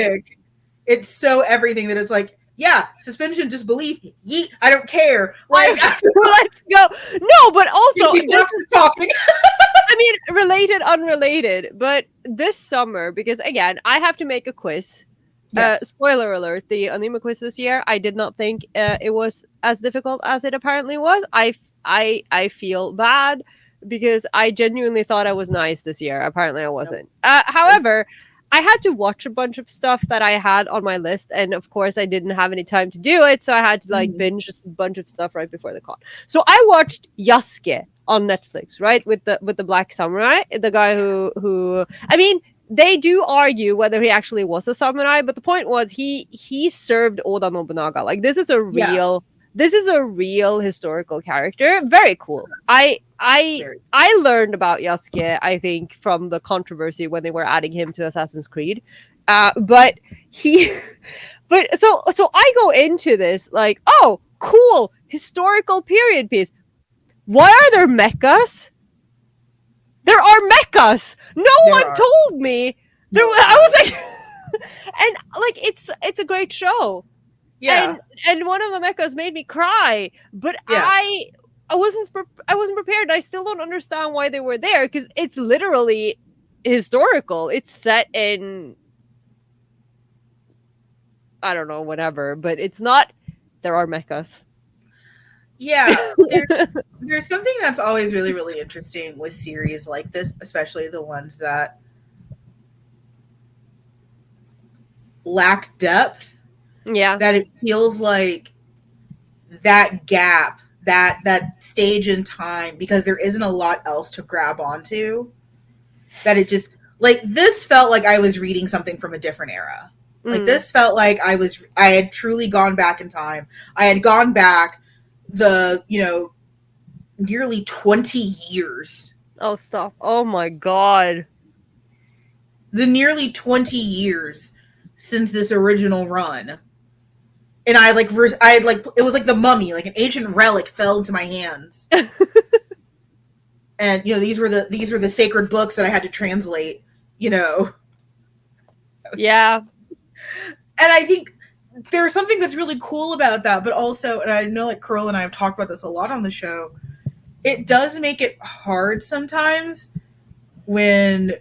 It's so everything that it's like, yeah, suspension of disbelief. Yeet, I don't care. Like, let's go. No, but also this is talking. I mean, related, unrelated, but this summer, because again, I have to make a quiz. Spoiler alert: the anime quiz this year, I did not think it was as difficult as it apparently was. I feel bad because I genuinely thought I was nice this year. Apparently, I wasn't. However, I had to watch a bunch of stuff that I had on my list, and of course, I didn't have any time to do it, so I had to like binge just a bunch of stuff right before the con. So I watched Yasuke on Netflix, right, with the Black Samurai, the guy who I mean, they do argue whether he actually was a samurai, but the point was he served Oda Nobunaga. Like this is a real historical character. Very cool. I learned about Yasuke, I think, from the controversy when they were adding him to Assassin's Creed. But so I go into this like, oh, cool, historical period piece. Why are there mechas? There are mechas. No one told me. I was like, and like it's a great show. Yeah. And one of the mechas made me cry, but I wasn't prepared. I still don't understand why they were there, because it's literally historical. It's set in, I don't know, whatever, but it's not. There are mechas. Yeah, there's something that's always really, really interesting with series like this, especially the ones that lack depth. Yeah, that it feels like that gap, that stage in time, because there isn't a lot else to grab onto, that it just, like, this felt like I was reading something from a different era. Like, this felt like I had truly gone back in time. I had gone back nearly 20 years. Oh, stop. Oh my God. The nearly 20 years since this original run. And it was like the mummy, like an ancient relic fell into my hands. And these were the sacred books that I had to translate, Yeah. And I think there's something that's really cool about that, but also, and I know like Carola and I have talked about this a lot on the show, it does make it hard sometimes when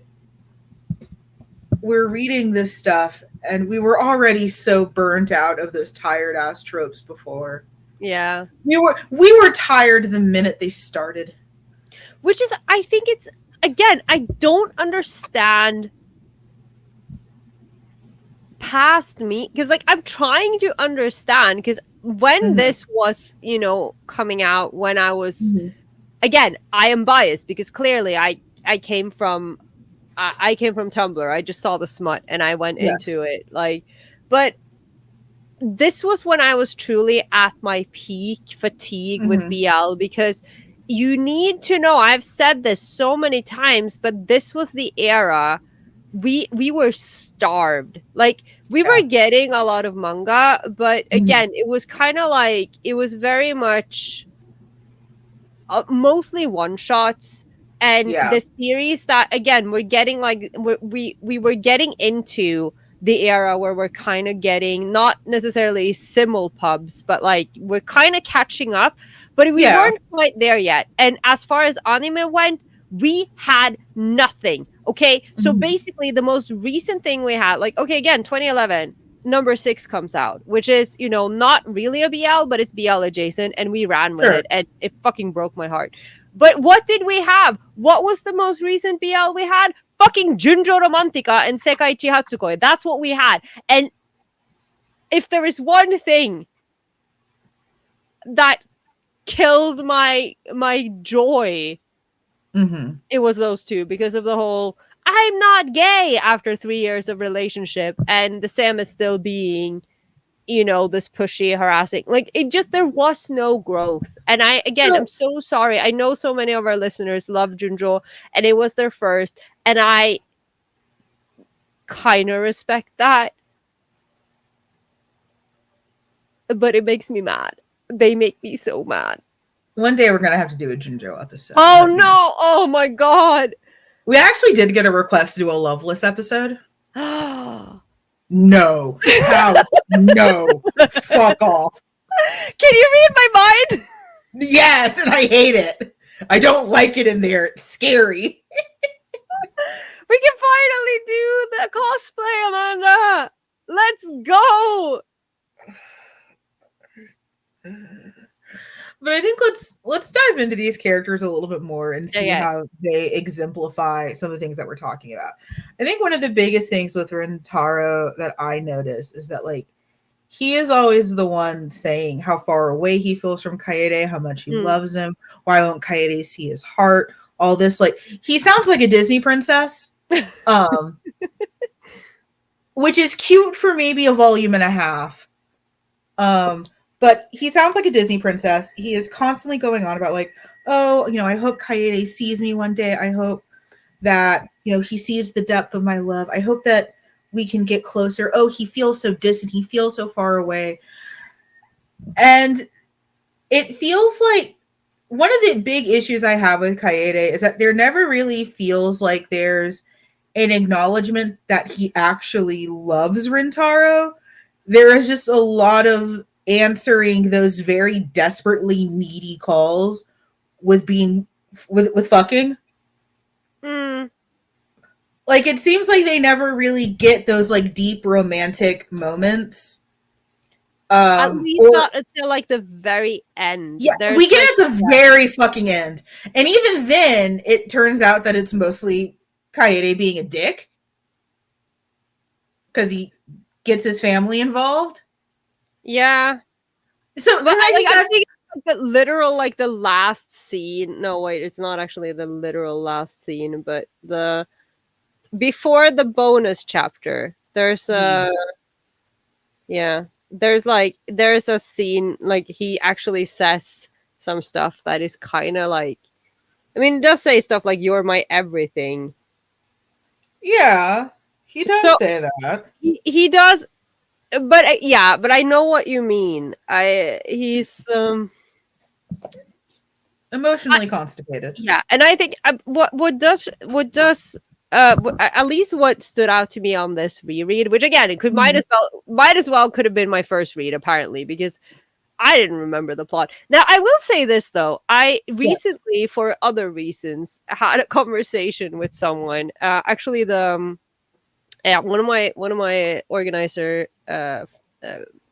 we're reading this stuff and we were already so burnt out of those tired ass tropes before. Yeah. We were tired the minute they started. Which is, I think it's, again, I don't understand past me, because like I'm trying to understand, because when this was, you know, coming out, when I was, again, I am biased because clearly I came from I came from Tumblr. I just saw the smut and I went into it, like, but this was when I was truly at my peak fatigue with BL, because you need to know, I've said this so many times, but this was the era we were starved. Like, we were getting a lot of manga, but again, it was kind of like, it was very much mostly one shots, and the series that, again, we're getting, like, we were getting into the era where we're kind of getting, not necessarily simul pubs, but like we're kind of catching up, but we weren't quite there yet. And as far as anime went, we had nothing. Okay, so basically the most recent thing we had, like, okay, again, 2011, number 6 comes out, which is, you know, not really a BL, but it's BL adjacent, and we ran with it, and it fucking broke my heart. But what did we have? What was the most recent BL we had? Fucking Junjo Romantica and Sekaiichi Hatsukoi. That's what we had. And if there is one thing that killed my joy, it was those two, because of the whole I'm not gay after 3 years of relationship, and the Sam is still being, you know, this pushy, harassing. Like, it just, there was no growth. And I'm so sorry. I know so many of our listeners love Junjo, and it was their first, and I kind of respect that. But it makes me mad. They make me so mad. One day we're going to have to do a Junjo episode. Oh, no. Oh, my God. We actually did get a request to do a Loveless episode. No. How? No. Fuck off. Can you read my mind? Yes, and I hate it. I don't like it in there. It's scary. We can finally do the cosplay, Amanda. Let's go. But I think let's dive into these characters a little bit more and see how they exemplify some of the things that we're talking about. I think one of the biggest things with Rintaro that I notice is that, like, he is always the one saying how far away he feels from Kaede, how much he loves him, why won't Kaede see his heart, all this. Like, he sounds like a Disney princess, which is cute for maybe a volume and a half. But he sounds like a Disney princess. He is constantly going on about, like, oh, you know, I hope Kaede sees me one day. I hope that, you know, he sees the depth of my love. I hope that we can get closer. Oh, he feels so distant. He feels so far away. And it feels like one of the big issues I have with Kaede is that there never really feels like there's an acknowledgement that he actually loves Rintaro. There is just a lot of answering those very desperately needy calls with being with fucking. Like, it seems like they never really get those, like, deep romantic moments. At least not until, like, the very end. Yeah, we get at the very fucking end. And even then, it turns out that it's mostly Kaede being a dick. Because he gets his family involved. Yeah. So, but I'm thinking the literal, like, the last scene. No, wait, it's not actually the literal last scene, but before the bonus chapter, there's there's a scene, like, he actually says some stuff that is kind of like, I mean, it does say stuff like, you're my everything. Yeah, he does say that. He does. But but I know what you mean. He's emotionally constipated. Yeah, and I think what does at least what stood out to me on this reread, which again, it might as well could have been my first read, apparently, because I didn't remember the plot. Now, I will say this though: I recently, for other reasons, had a conversation with someone. Actually, one of my organizer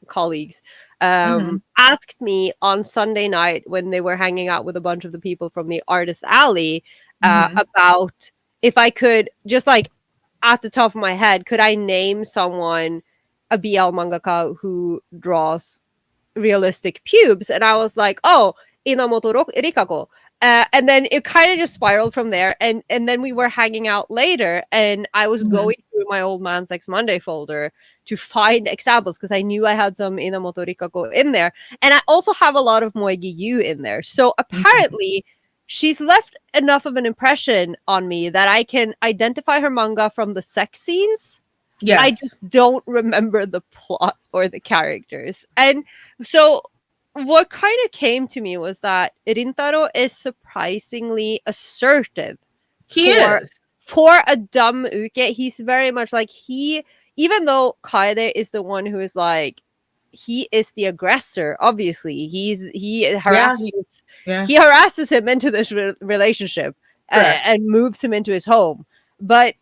colleagues asked me on Sunday night, when they were hanging out with a bunch of the people from the Artist Alley, about if I could, just like at the top of my head, could I name someone a BL mangaka who draws realistic pubes, and I was like, oh, Inamoto Rikako. And then it kind of just spiraled from there, and then we were hanging out later, and I was going through my old Man's Next Monday folder to find examples because I knew I had some Inamoto Rikako in there, and I also have a lot of Moegi Yuu in there. So apparently, she's left enough of an impression on me that I can identify her manga from the sex scenes. Yes. I just don't remember the plot or the characters. And so what kind of came to me was that Rintaro is surprisingly assertive. He is. For a dumb uke, he's very much like even though Kaede is the one who is like, he is the aggressor, obviously. He harasses him into this relationship and moves him into his home. But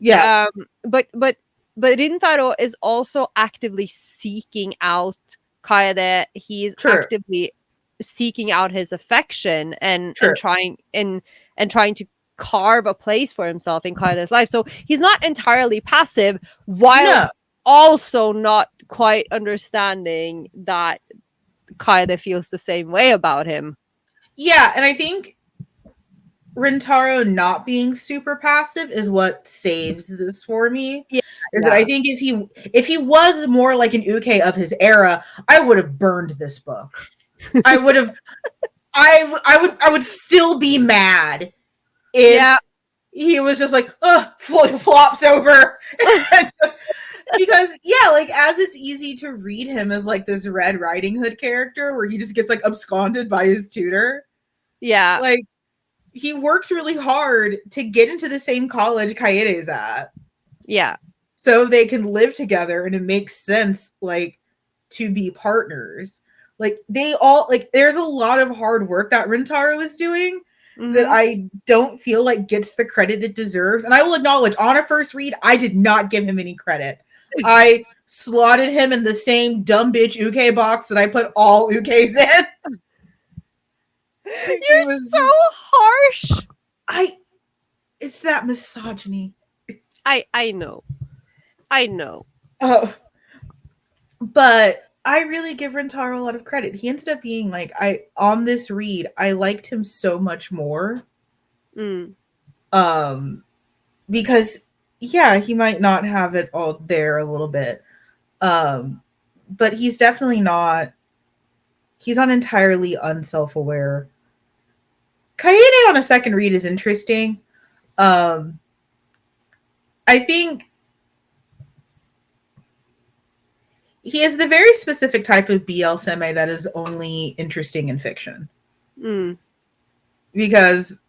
but Rintaro is also actively seeking out Kaede. He's actively seeking out his affection and trying to carve a place for himself in Kaede's life. So he's not entirely passive, while also not quite understanding that Kaede feels the same way about him. Yeah, and I think Rintaro not being super passive is what saves this for me. That I think if he was more like an uke of his era, I would have burned this book. I would still be mad if he was just like, flops over. Because like, as it's easy to read him as like this Red Riding Hood character where he just gets like absconded by his tutor. Yeah. Like, he works really hard to get into the same college Kaede's at. Yeah. So they can live together, and it makes sense, like, to be partners. Like, there's a lot of hard work that Rintaro is doing that I don't feel like gets the credit it deserves. And I will acknowledge, on a first read, I did not give him any credit. I slotted him in the same dumb bitch uke box that I put all ukes in. You're so harsh. It's that misogyny. I know. Oh, but I really give Rintaro a lot of credit. He ended up being like, on this read, I liked him so much more. Because he might not have it all there a little bit. But he's definitely not. He's not entirely unself-aware. Kaede on a second read is interesting. I think he is the very specific type of BL seme that is only interesting in fiction. Because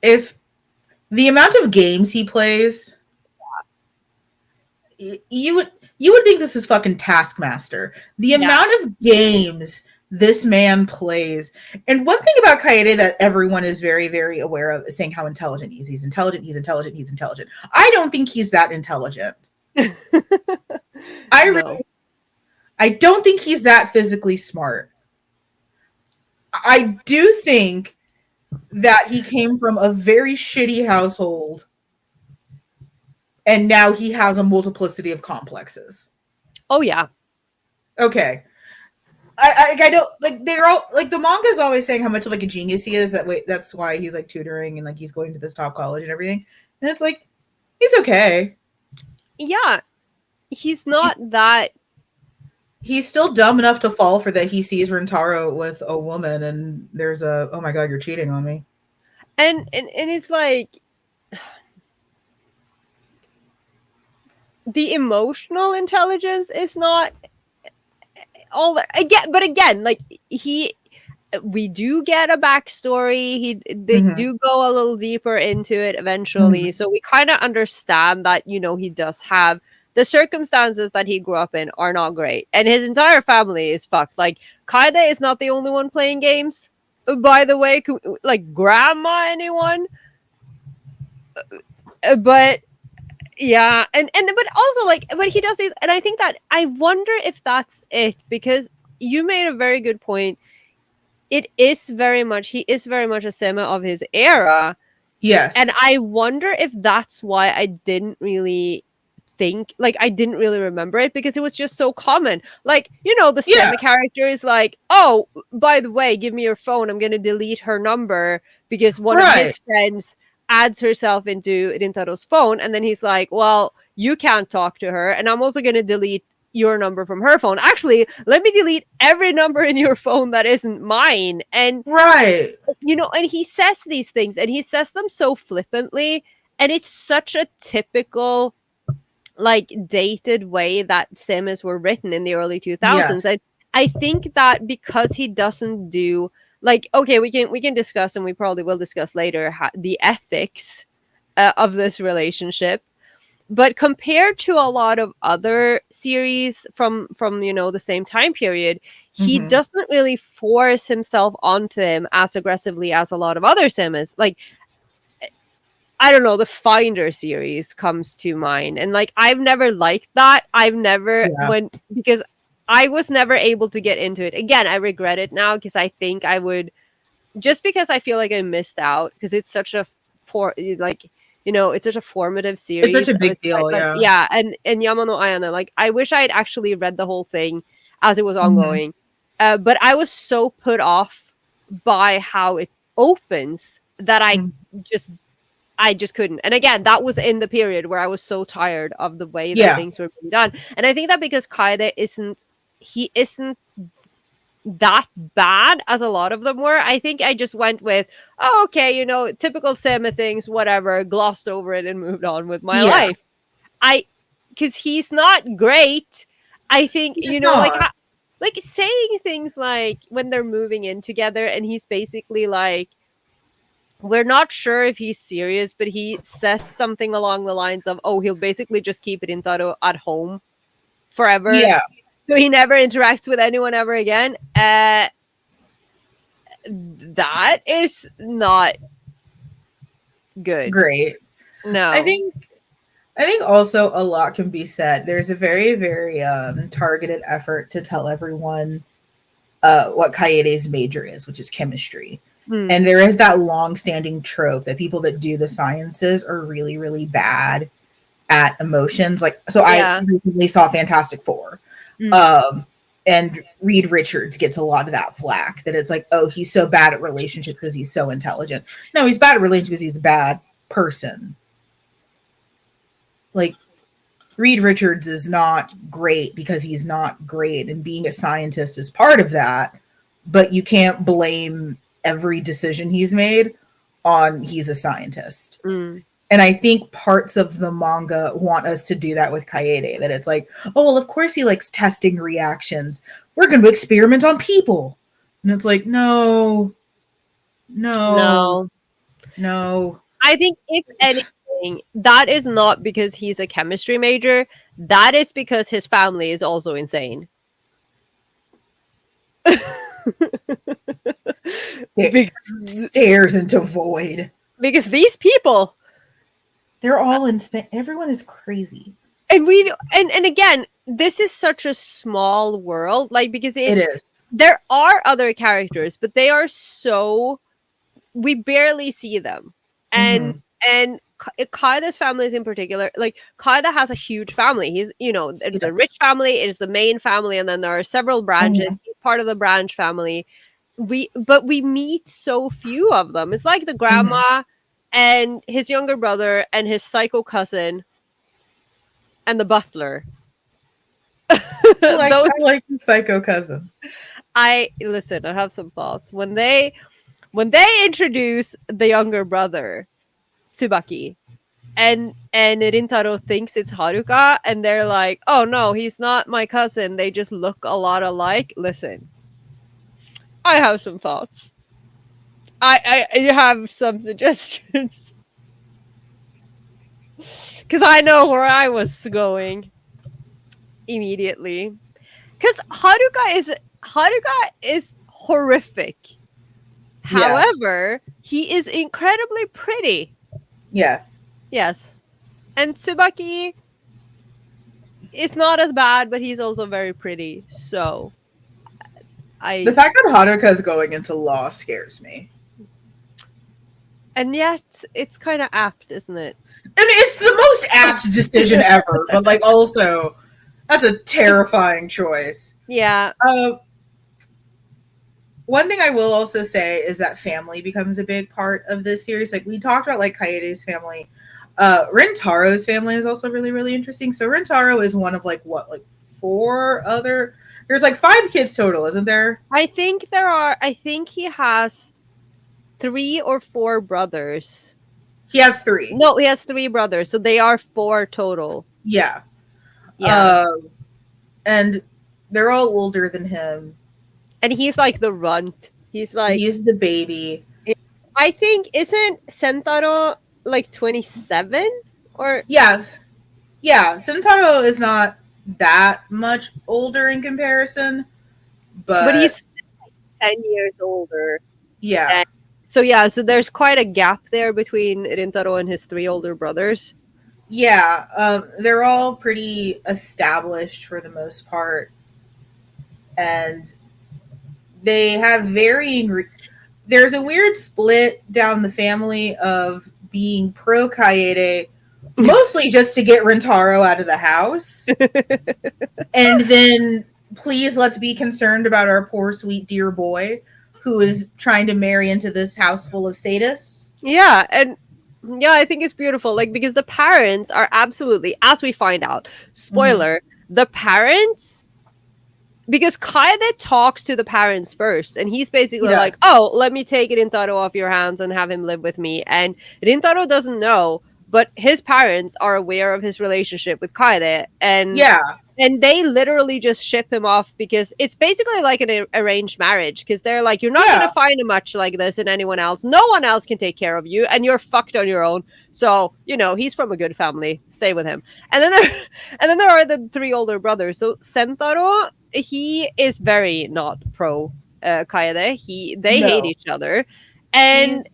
if the amount of games he plays, you would think this is fucking Taskmaster. The amount of games this man plays. And one thing about Kaede that everyone is very, very aware of is saying how intelligent he is. He's intelligent. I don't think he's that intelligent. I don't think he's that physically smart. I do think that he came from a very shitty household, and now he has a multiplicity of complexes. Oh yeah. Okay. I don't like, they're all like, the manga is always saying how much of like a genius he is. That's why he's like tutoring and like he's going to this top college and everything. And it's like, he's okay. Yeah. He's not that. He's still dumb enough to fall for that. He sees Rintaro with a woman and there's oh my god, you're cheating on me. And it's like, the emotional intelligence is not all that. Again, like, we do get a backstory. They do go a little deeper into it eventually. So we kind of understand that, he does have the circumstances that he grew up in are not great. And his entire family is fucked. Like, Kaede is not the only one playing games, by the way. Like, grandma, anyone? But yeah, but also, like, but he does these, and I think that, I wonder if that's it, because you made a very good point. He is very much a sema of his era. Yes. And I wonder if that's why I didn't really think, like, I didn't really remember it because it was just so common. Like, you know, the semi character is like, oh, by the way, give me your phone. I'm going to delete her number because one of his friends adds herself into Rintaro's phone. And then he's like, well, you can't talk to her. And I'm also going to delete your number from her phone. Actually, let me delete every number in your phone that isn't mine. And, you know, and he says these things and he says them so flippantly. And it's such a typical, like, dated way that semis were written in the early 2000s. And I think that because he doesn't do, like, okay, we can discuss, and we probably will discuss later, the ethics of this relationship. But compared to a lot of other series from you know, the same time period, he doesn't really force himself onto him as aggressively as a lot of other semis. Like, I don't know, the Finder series comes to mind. And, like, I've never liked that. I've never because I was never able to get into it. Again, I regret it now because I think I would, just because I feel like I missed out, because it's such a you know, it's such a formative series. It's such a big deal, yeah. And Yamano Ayano, like, I wish I had actually read the whole thing as it was ongoing. But I was so put off by how it opens that I just couldn't. And again, that was in the period where I was so tired of the way that things were being done. And I think that because Kaede isn't that bad as a lot of them were, I think I just went with, oh, okay, you know, typical Sema things, whatever, glossed over it and moved on with my life. Because he's not great. I think, you know, like saying things like when they're moving in together and he's basically like, we're not sure if he's serious, but he says something along the lines of, oh, he'll basically just keep it in Taro at home forever. Yeah. So he never interacts with anyone ever again. That is not good. Great. No. I think also a lot can be said. There's a very, very targeted effort to tell everyone what Kaede's major is, which is chemistry. And there is that long-standing trope that people that do the sciences are really, really bad at emotions. Like, so I recently saw Fantastic Four. And Reed Richards gets a lot of that flack, that it's like, oh, he's so bad at relationships because he's so intelligent. No, he's bad at relationships because he's a bad person. Like, Reed Richards is not great because he's not great, and being a scientist is part of that, but you can't blame every decision he's made on he's a scientist. And I think parts of the manga want us to do that with Kaede, that it's like, oh, well, of course he likes testing reactions. We're going to experiment on people. And it's like, no. I think if anything, that is not because he's a chemistry major. That is because his family is also insane. Stares into void. Because these people, they're all insane. Everyone is crazy. And and again, this is such a small world, like, because it is. There are other characters, but they are so, we barely see them. And Kaeda's families in particular, like, Kaeda has a huge family. He's, you know, it's a rich family, it is the main family, and then there are several branches. He's part of the branch family. But we meet so few of them. It's like the grandma and his younger brother and his psycho cousin and the butler. I like the psycho cousin. I have some thoughts. When they introduce the younger brother, Tsubaki, and Rintaro thinks it's Haruka, and they're like, oh no, he's not my cousin, they just look a lot alike. Listen, I have some thoughts. I have some suggestions. Because I know where I was going immediately. Because Haruka is horrific. However, he is incredibly pretty. Yes. And Tsubaki is not as bad, but he's also very pretty. So, the fact that Haruka is going into law scares me. And yet, it's kind of apt, isn't it? And it's the most apt decision ever, but like also, that's a terrifying choice. Yeah. One thing I will also say is that family becomes a big part of this series. Like we talked about, like Kaede's family. Rintaro's family is also really, really interesting. So Rintaro is one of like four other. There's like 5 kids total, isn't there? I think there are. I think he has 3 or 4 brothers. He has 3. No, he has 3 brothers, so they are 4 total. Yeah. Yeah. And they're all older than him. And he's like the runt. He's the baby. I think, isn't Sentaro like 27? Or Yes. Yeah, Sentaro is not that much older in comparison, but he's 10 years older. Yeah. So there's quite a gap there between Rintaro and his 3 older brothers. Yeah, they're all pretty established for the most part, and they have varying. There's a weird split down the family of being pro Kaede, mostly just to get Rintaro out of the house, and then please let's be concerned about our poor sweet dear boy who is trying to marry into this house full of sadists. Yeah, and yeah, I think it's beautiful. Like, because the parents are absolutely, as we find out, spoiler, the parents, because Kaede talks to the parents first, and he's basically like, oh, let me take Rintaro off your hands and have him live with me. And Rintaro doesn't know, but his parents are aware of his relationship with Kaede. And and they literally just ship him off because it's basically like an arranged marriage, because they're like, you're not going to find a much like this in anyone else. No one else can take care of you, and you're fucked on your own. So, he's from a good family. Stay with him. And then there are the 3 older brothers. So Sentaro, he is very not pro Kaede. They hate each other. And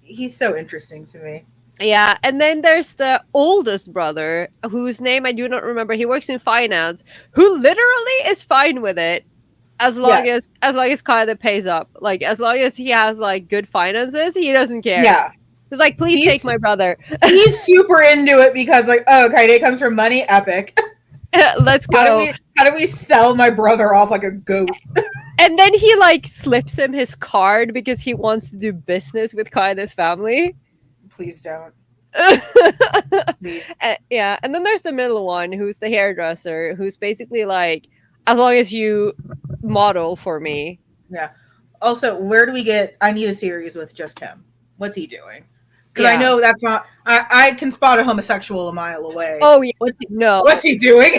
he's so interesting to me. Yeah, and then there's the oldest brother, whose name I do not remember. He works in finance, who literally is fine with it as long as Kaede pays up. Like, as long as he has like good finances, he doesn't care. Yeah. He's like, please take my brother. He's super into it because like, oh, Kaede comes from money, epic. Let's go. How do we sell my brother off like a goat? And then he like slips him his card because he wants to do business with Kaede's family. Please don't. Please. Yeah, and then there's the middle one, who's the hairdresser, who's basically like, as long as you model for me. Yeah. Also, where do we get? I need a series with just him. What's he doing? Because I know that's not. I can spot a homosexual a mile away. Oh yeah, what's he doing?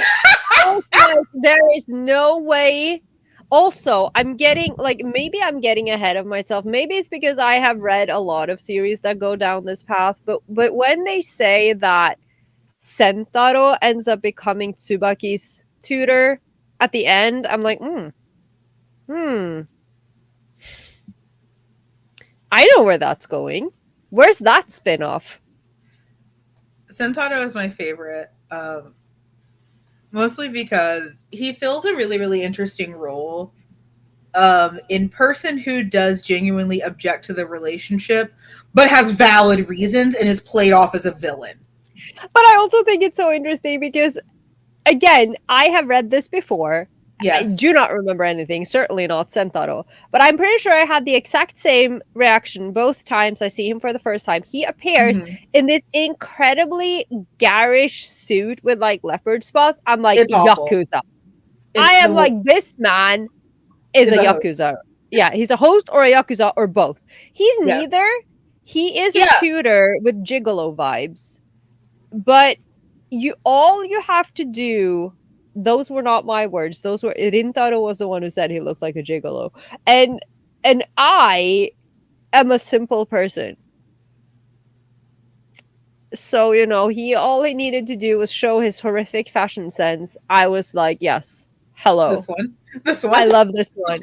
There is no way. Also, maybe I'm getting ahead of myself. Maybe it's because I have read a lot of series that go down this path. But when they say that Sentaro ends up becoming Tsubaki's tutor at the end, I'm like, I know where that's going. Where's that spin-off? Sentaro is my favorite. Mostly because he fills a really, really interesting role in person who does genuinely object to the relationship, but has valid reasons and is played off as a villain. But I also think it's so interesting because, again, I have read this before. Yes. I do not remember anything, certainly not Sentaro. But I'm pretty sure I had the exact same reaction both times I see him for the first time. He appears in this incredibly garish suit with like leopard spots. I'm like, Yakuza. I am like, this man is a Yakuza. Yeah, he's a host or a Yakuza or both. He's neither. He is a tutor with gigolo vibes. But all you have to do... Those were not my words. Those were Rintaro was the one who said he looked like a gigolo. And I am a simple person. So, all he needed to do was show his horrific fashion sense. I was like, yes, hello. This one. I love this one.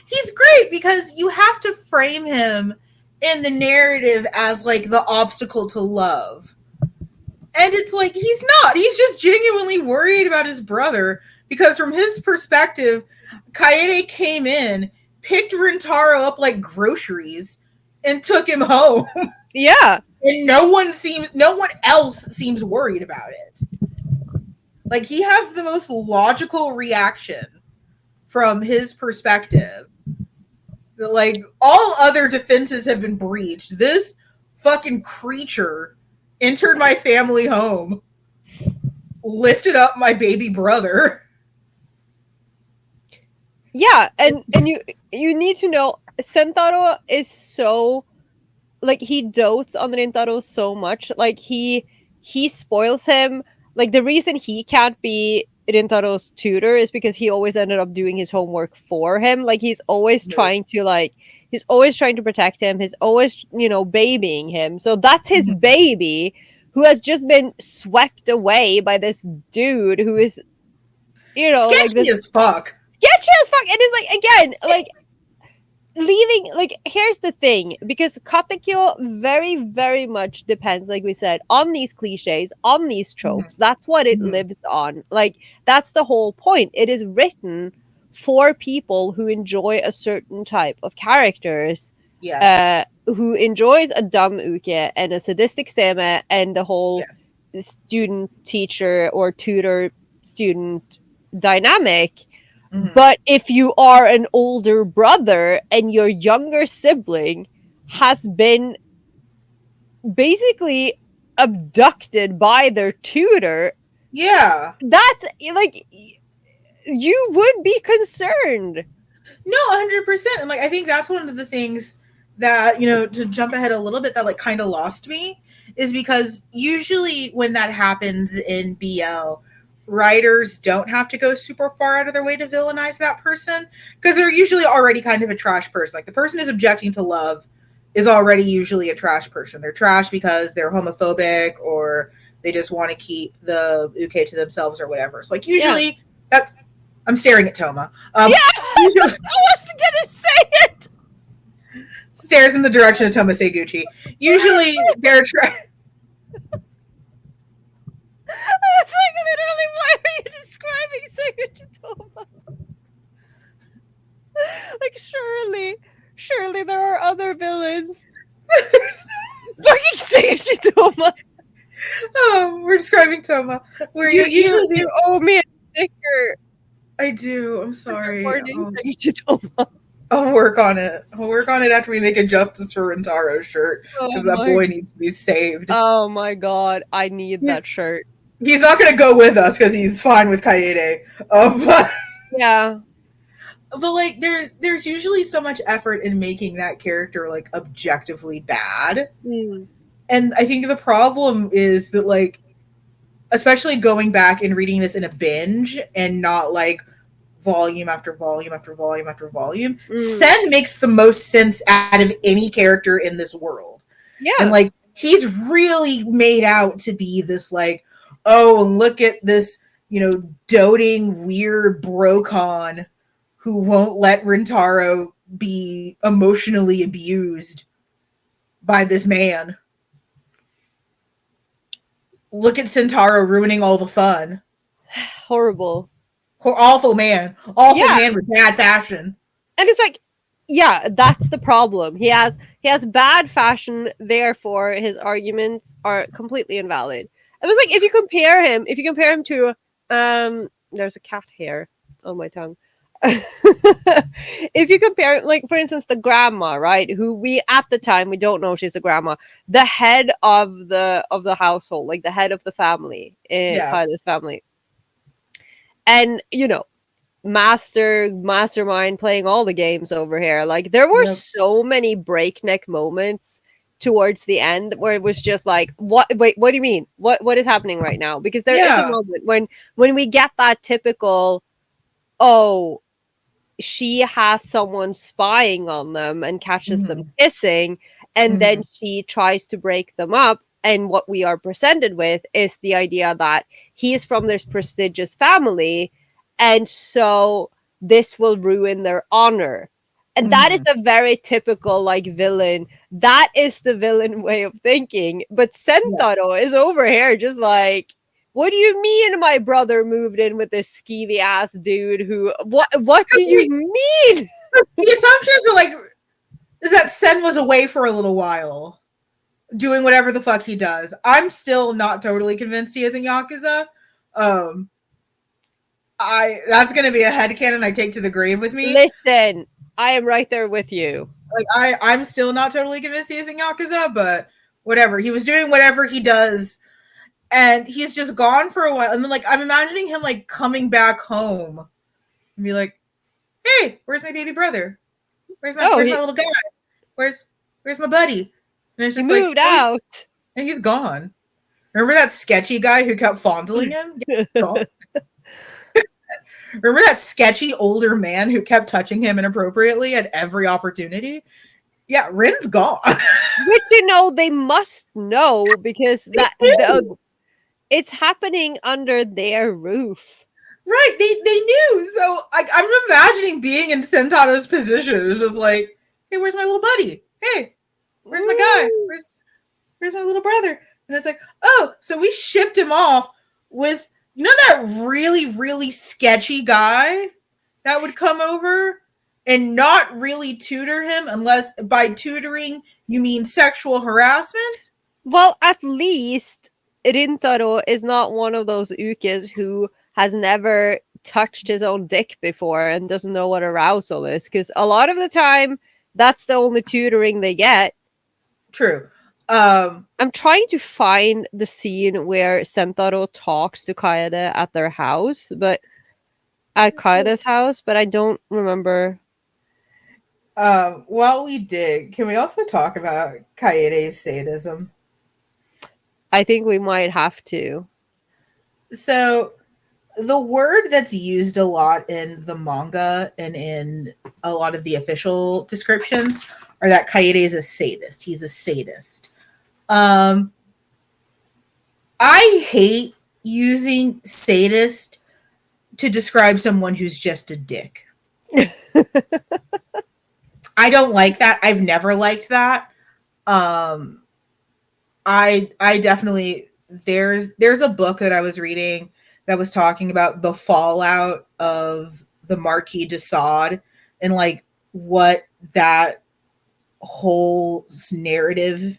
He's great because you have to frame him in the narrative as like the obstacle to love. And it's like, he's not. He's just genuinely worried about his brother because from his perspective, Kaede came in, picked Rintaro up like groceries and took him home. Yeah. And no one else seems worried about it. Like, he has the most logical reaction from his perspective. Like, all other defenses have been breached. This fucking creature entered my family home, lifted up my baby brother. Yeah, and you need to know, Sentaro is so, like, he dotes on Rintaro so much. Like, he spoils him. Like, the reason he can't be Rintaro's tutor is because he always ended up doing his homework for him. Like, he's always trying to protect him. He's always, babying him. So that's his baby, who has just been swept away by this dude who is, sketchy like this as fuck. sketchy as fuck. It is like, again, like, leaving, like, here's the thing, because Katekyo very, very much depends, like we said, on these cliches, on these tropes. That's what it lives on. Like, that's the whole point. It is written for people who enjoy a certain type of characters. Yes. Who enjoys a dumb uke and a sadistic seme and the whole student teacher or tutor student dynamic. But if you are an older brother and your younger sibling has been basically abducted by their tutor, that's like, you would be concerned. No, 100%. And like, I think that's one of the things that, to jump ahead a little bit, that like kind of lost me, is because usually when that happens in BL, writers don't have to go super far out of their way to villainize that person, because they're usually already kind of a trash person. Like, the person who's objecting to love is already usually a trash person. They're trash because they're homophobic, or they just want to keep the uke to themselves or whatever. So like, usually that's, I'm staring at Toma. Usually, I was gonna say it. Stares in the direction of Toma Seguchi. Usually they're It's like, literally, why are you describing Seguchi Toma? Like, surely there are other villains. Fucking Seguchi Toma. Oh, we're describing Toma. Where you owe me a sticker. I do. I'm sorry. Seguchi Toma. I'll work on it. I'll work on it after we make a Justice for Rintaro's shirt, because that boy needs to be saved. Oh my god, I need that shirt. He's not going to go with us because he's fine with Kaede. But yeah. But like, there's usually so much effort in making that character like objectively bad. And I think the problem is that, like, especially going back and reading this in a binge and not like volume after volume after volume after volume, Sen makes the most sense out of any character in this world. Yeah. And like, he's really made out to be this like, oh, look at this, doting weird brocon who won't let Rintaro be emotionally abused by this man. Look at Sentaro ruining all the fun. Horrible. Awful man. Awful man with bad fashion. And it's like, yeah, that's the problem. He has bad fashion, therefore his arguments are completely invalid. It was like, if you compare him to there's a cat hair on my tongue. If you compare, like, for instance, the grandma, right, who we at the time, we don't know she's a grandma, the head of the household, like the head of the family in Tyler's family, and mastermind playing all the games over here. Like, there were so many breakneck moments towards the end where it was just like, what do you mean, what is happening right now? Because there is a moment when we get that typical, oh, she has someone spying on them and catches them kissing, and then she tries to break them up, and what we are presented with is the idea that he is from this prestigious family, and so this will ruin their honor. And that is a very typical, like, villain. That is the villain way of thinking. But Sentaro is over here just like, what do you mean my brother moved in with this skeevy ass dude who, what do you mean? The assumptions are like, is that Sen was away for a little while, doing whatever the fuck he does. I'm still not totally convinced he is in Yakuza. That's gonna be a headcanon I take to the grave with me. Listen, I am right there with you. Like I'm still not totally convinced he is in Yakuza, but whatever. He was doing whatever he does, and he's just gone for a while. And then like I'm imagining him like coming back home and be like, "Hey, where's my baby brother? Where's my little guy? Where's my buddy?" And it's just he moved out, and he's gone. Remember that sketchy guy who kept fondling him? Remember that sketchy older man who kept touching him inappropriately at every opportunity? Yeah, Rin's gone. Which, they must know because it's happening under their roof. Right, they knew. So I'm imagining being in Sentaro's position. It's just like, hey, where's my little buddy? Hey, where's my guy? Where's my little brother? And it's like, oh, so we shipped him off with, that really, really sketchy guy that would come over and not really tutor him, unless by tutoring you mean sexual harassment? Well, at least Rintaro is not one of those ukes who has never touched his own dick before and doesn't know what arousal is, because a lot of the time that's the only tutoring they get. True. I'm trying to find the scene where Sentaro talks to Kaede at their house, but at Kaede's house, but I don't remember. While we dig, can we also talk about Kaede's sadism? I think we might have to. So, the word that's used a lot in the manga and in a lot of the official descriptions are that Kaede is a sadist. He's a sadist. I hate using sadist to describe someone who's just a dick. I don't like that. I've never liked that. I definitely, there's a book that I was reading that was talking about the fallout of the Marquis de Sade and like what that whole narrative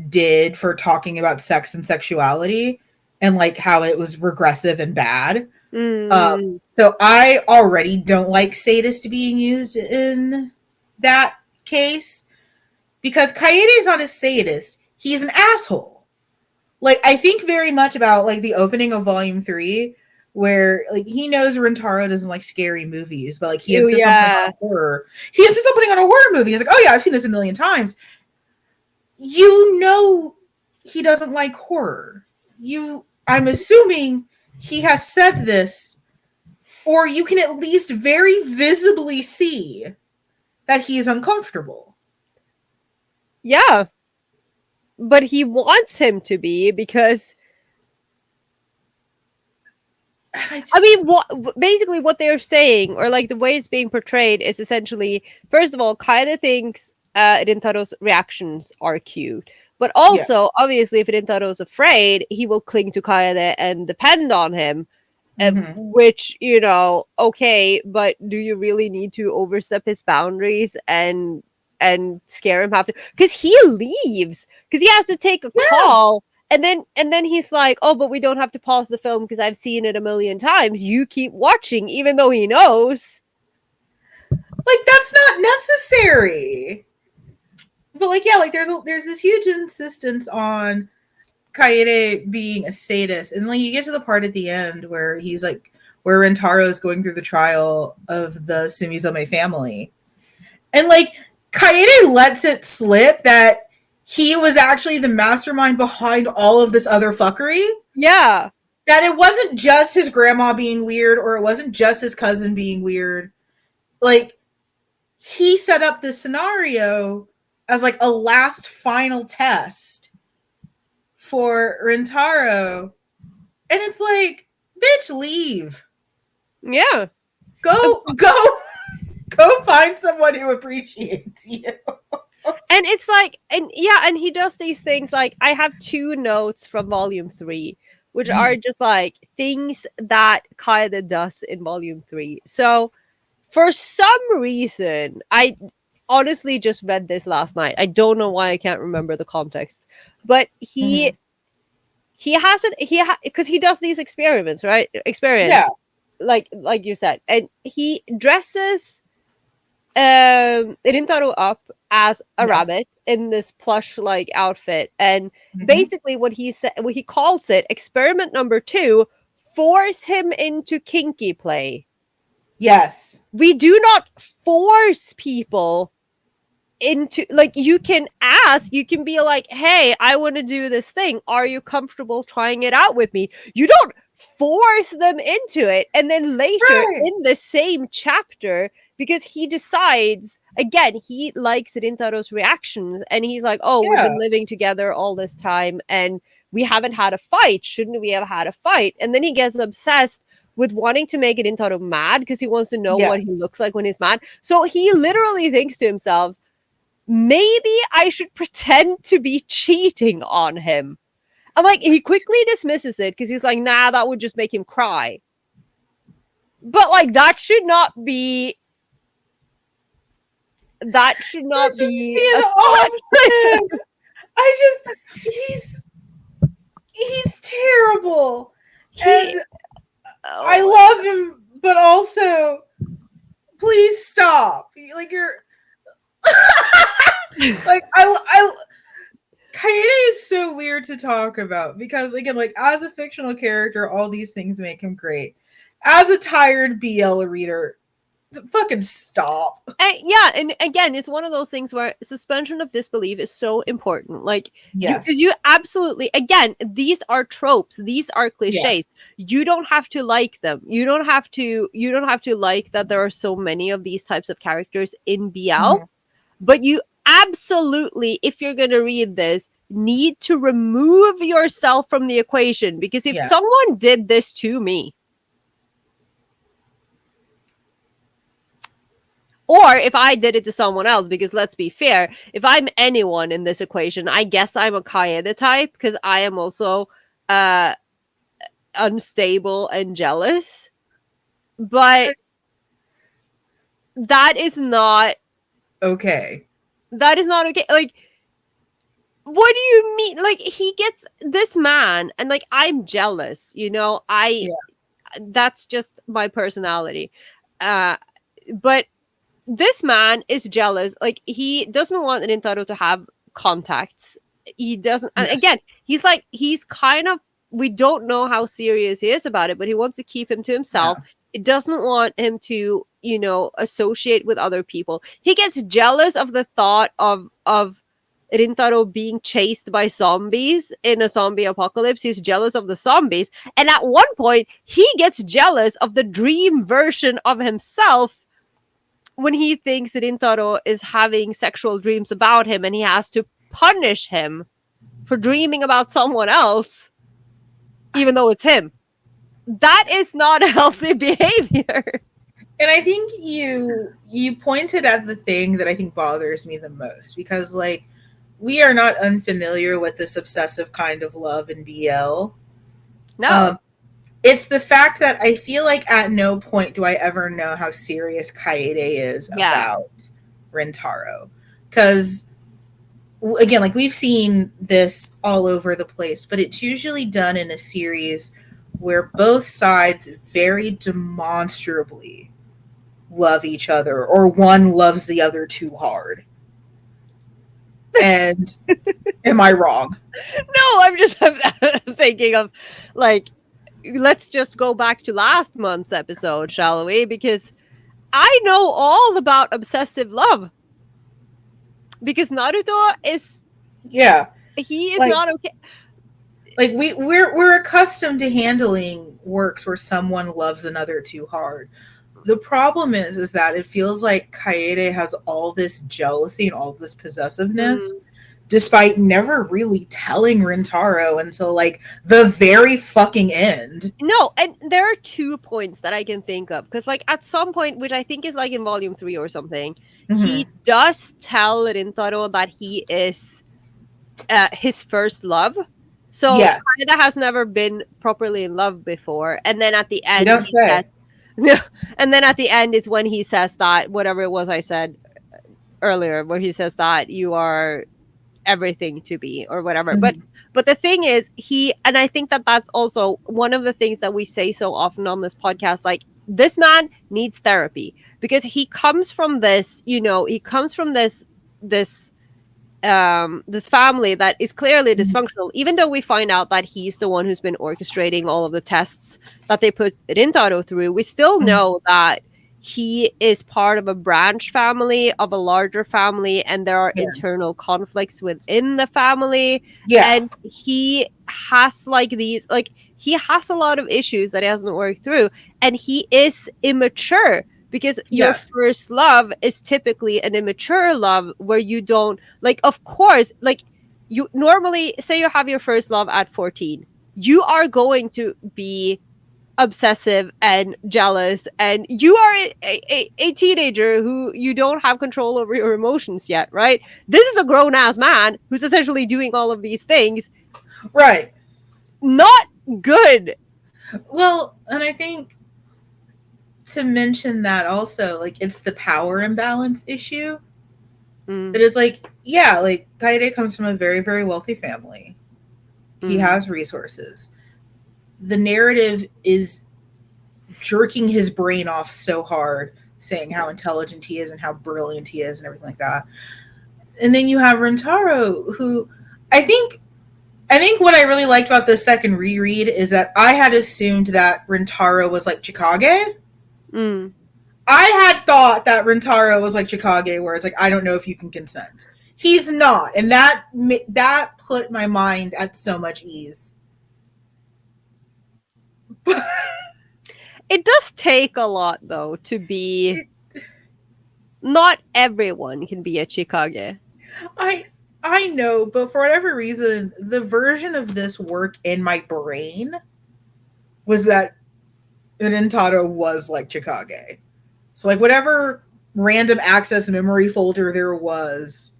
did for talking about sex and sexuality and like how it was regressive and bad. So I already don't like sadist being used in that case because Kaede is not a sadist. He's an asshole. Like, I think very much about like the opening of volume 3 where like he knows Rintaro doesn't like scary movies, but like he insists on putting on a horror. He insists on putting on a horror movie. He's like, oh yeah, I've seen this a million times. He doesn't like horror. I'm assuming he has said this, or you can at least very visibly see that he's uncomfortable. Yeah. But he wants him to be because basically what they're saying, or like the way it's being portrayed, is essentially, first of all, Kaede thinks Rintaro's reactions are cute. But also, obviously, if Rintaro's afraid, he will cling to Kaede and depend on him. Which, okay, but do you really need to overstep his boundaries and scare him half? Because he leaves. Because he has to take a call. And then he's like, oh, but we don't have to pause the film because I've seen it a million times. You keep watching, even though he knows. Like, that's not necessary. But like, yeah, like there's this huge insistence on Kaede being a sadist, and like you get to the part at the end where he's like, where Rintaro is going through the trial of the Sumizome family, and like Kaede lets it slip that he was actually the mastermind behind all of this other fuckery. Yeah, that it wasn't just his grandma being weird, or it wasn't just his cousin being weird. Like, he set up this scenario as like a last final test for Rintaro. And it's like, bitch, leave. Yeah. Go find someone who appreciates you. And it's like, and he does these things like, I have 2 notes from volume 3. which are just like things that Kaede does in volume 3. So for some reason, I honestly just read this last night. I don't know why, I can't remember the context, but he hasn't because he does these experiments, right? Yeah. Like you said, and he dresses Rintaro up as a rabbit in this plush like outfit, and basically what he calls it, experiment number 2, force him into kinky play. Yes. We do not force people into, like, you can ask, you can be like, hey, I want to do this thing, are you comfortable trying it out with me? You don't force them into it. And then later in the same chapter, because he decides, again, he likes Rintaro's reactions, and he's like, oh, we've been living together all this time and we haven't had a fight, shouldn't we have had a fight? And then he gets obsessed with wanting to make Rintaro mad because he wants to know what he looks like when he's mad. So he literally thinks to himself, maybe I should pretend to be cheating on him. I'm like, he quickly dismisses it because he's like, nah, that would just make him cry. But like, that should not be an option. He's terrible. I love him, but also, please stop. Like, you're like, Kaede is so weird to talk about because, again, like, as a fictional character, all these things make him great. As a tired BL reader, fucking stop. And again, it's one of those things where suspension of disbelief is so important. Like, you absolutely, again, these are tropes, these are cliches. You don't have to like them. You don't have to like that there are so many of these types of characters in BL. But you absolutely, if you're going to read this, need to remove yourself from the equation, because if someone did this to me, or if I did it to someone else, because let's be fair, if I'm anyone in this equation, I guess I'm a Kaede type, because I am also unstable and jealous. But that is not okay. That is not okay. Like, what do you mean? Like, he gets this man, and like, I'm jealous, you know? That's just my personality. But this man is jealous. Like, he doesn't want Rintaro to have contacts. He doesn't. And again, he's kind of, we don't know how serious he is about it, but he wants to keep him to himself. He doesn't want him to, you know, associate with other people. He gets jealous of the thought of Rintaro being chased by zombies in a zombie apocalypse. He's jealous of the zombies. And at one point, he gets jealous of the dream version of himself when he thinks Rintaro is having sexual dreams about him, and he has to punish him for dreaming about someone else, even though it's him. That is not a healthy behavior. And I think you pointed at the thing that I think bothers me the most, because, like, we are not unfamiliar with this obsessive kind of love in BL. No. It's the fact that I feel like at no point do I ever know how serious Kaede is about Rintaro. Because, again, like, we've seen this all over the place, but it's usually done in a series where both sides very demonstrably love each other, or one loves the other too hard. And am I wrong? No, I'm thinking of, like, let's just go back to last month's episode, shall we? Because I know all about obsessive love. Because Naruto is... he is, like, not okay. Like, we're accustomed to handling works where someone loves another too hard. The problem is that it feels like Kaede has all this jealousy and all this possessiveness, despite never really telling Rintaro until, like, the very fucking end. No, and there are 2 points that I can think of. Because, like, at some point, which I think is, like, in volume 3 or something, he does tell Rintaro that he is his first love. So Yes. Kaneda has never been properly in love before, and then at the end, You don't say. and then at the end is when he says that whatever it was I said earlier, where he says that you are everything to be or whatever. Mhm. But the thing is, and I think that that's also one of the things that we say so often on this podcast. Like, this man needs therapy because he comes from this, he comes from this this family that is clearly dysfunctional, even though we find out that he's the one who's been orchestrating all of the tests that they put Rintaro through. We still know that he is part of a branch family of a larger family, and there are internal conflicts within the family. Yeah. And he has he has a lot of issues that he hasn't worked through, and he is immature because your first love is typically an immature love where you don't, of course, you normally say you have your first love at 14, you are going to be obsessive and jealous, and you are a teenager who you don't have control over your emotions yet, right? This is a grown-ass man who's essentially doing all of these things. Right. Not good. Well, and I think to mention that also, like, it's the power imbalance issue. That is Kaede comes from a very, very wealthy family. He has resources. The narrative is jerking his brain off so hard, saying how intelligent he is and how brilliant he is and everything like that. And then you have Rintaro, who I think what I really liked about the second reread is that I had assumed that Rintaro was like Chikage. I had thought that Rintaro was like Chikage, where it's like, I don't know if you can consent. He's not, and that put my mind at so much ease. It does take a lot, though, to be. Not everyone can be a Chikage. I know, but for whatever reason, the version of this work in my brain was that Rintaro was like Chikage. So, like, whatever random access memory folder there was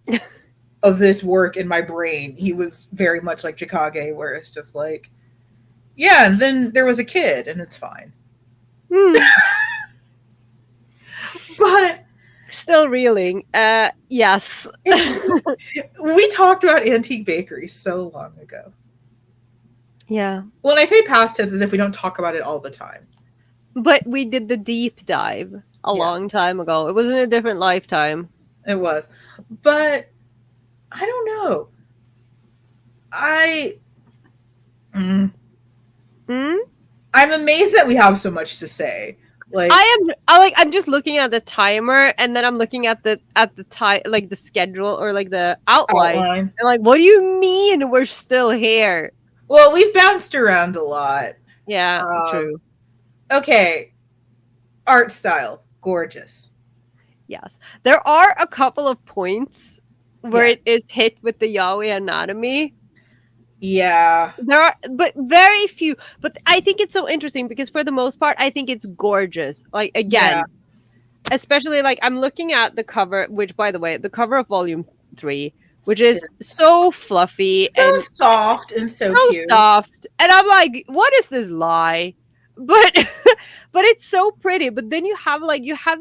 of this work in my brain, he was very much like Chikage, where it's just like, yeah, and then there was a kid, and it's fine. But still reeling. Yes. We talked about Antique Bakery so long ago. Yeah. When I say past tense, as if we don't talk about it all the time. But we did the deep dive a long time ago. It was in a different lifetime. It was. But I don't know. I'm amazed that we have so much to say. I'm just looking at the timer, and then I'm looking at the time, like the schedule or like the outline. And like, what do you mean we're still here? Well, we've bounced around a lot. Yeah, true. Okay. Art style, gorgeous. Yes. There are a couple of points where it is hit with the yaoi anatomy. Yeah. There are, but very few. But I think it's so interesting because for the most part, I think it's gorgeous. Like, again, especially like I'm looking at the cover, which, by the way, the cover of volume 3, which is so fluffy so and soft and so cute. Soft. And I'm like, what is this lie? But it's so pretty. But then you have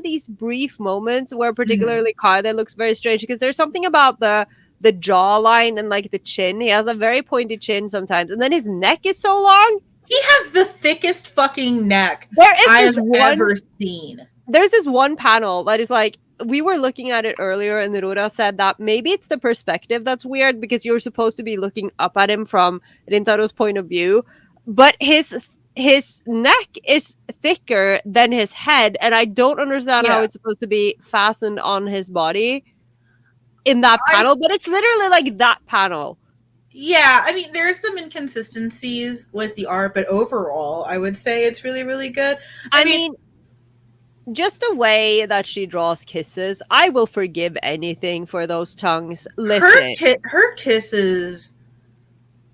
these brief moments where particularly Kaede looks very strange because there's something about the jawline and like the chin. He has a very pointy chin sometimes, and then his neck is so long. He has the thickest fucking neck I've ever seen. There's this one panel that is like, we were looking at it earlier, and Nerura said that maybe it's the perspective that's weird because you're supposed to be looking up at him from Rintaro's point of view, but his neck is thicker than his head, and I don't understand how it's supposed to be fastened on his body in that panel, but it's literally like that panel. Yeah, I mean, there's some inconsistencies with the art, but overall, I would say it's really, really good. I mean, just the way that she draws kisses, I will forgive anything for those tongues. Listen. Her kisses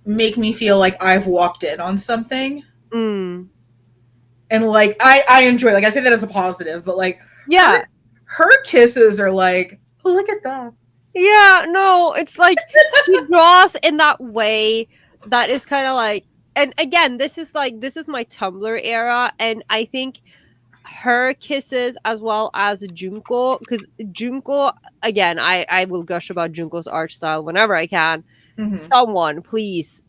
make me feel like I've walked in on something. And like, I enjoy, like, I say that as a positive, but like, her kisses are like, oh, look at that. Yeah, no, it's like she draws in that way that is kind of like, and again, this is my Tumblr era, and I think her kisses as well as Junko, because Junko, again, I will gush about Junko's art style whenever I can. Someone please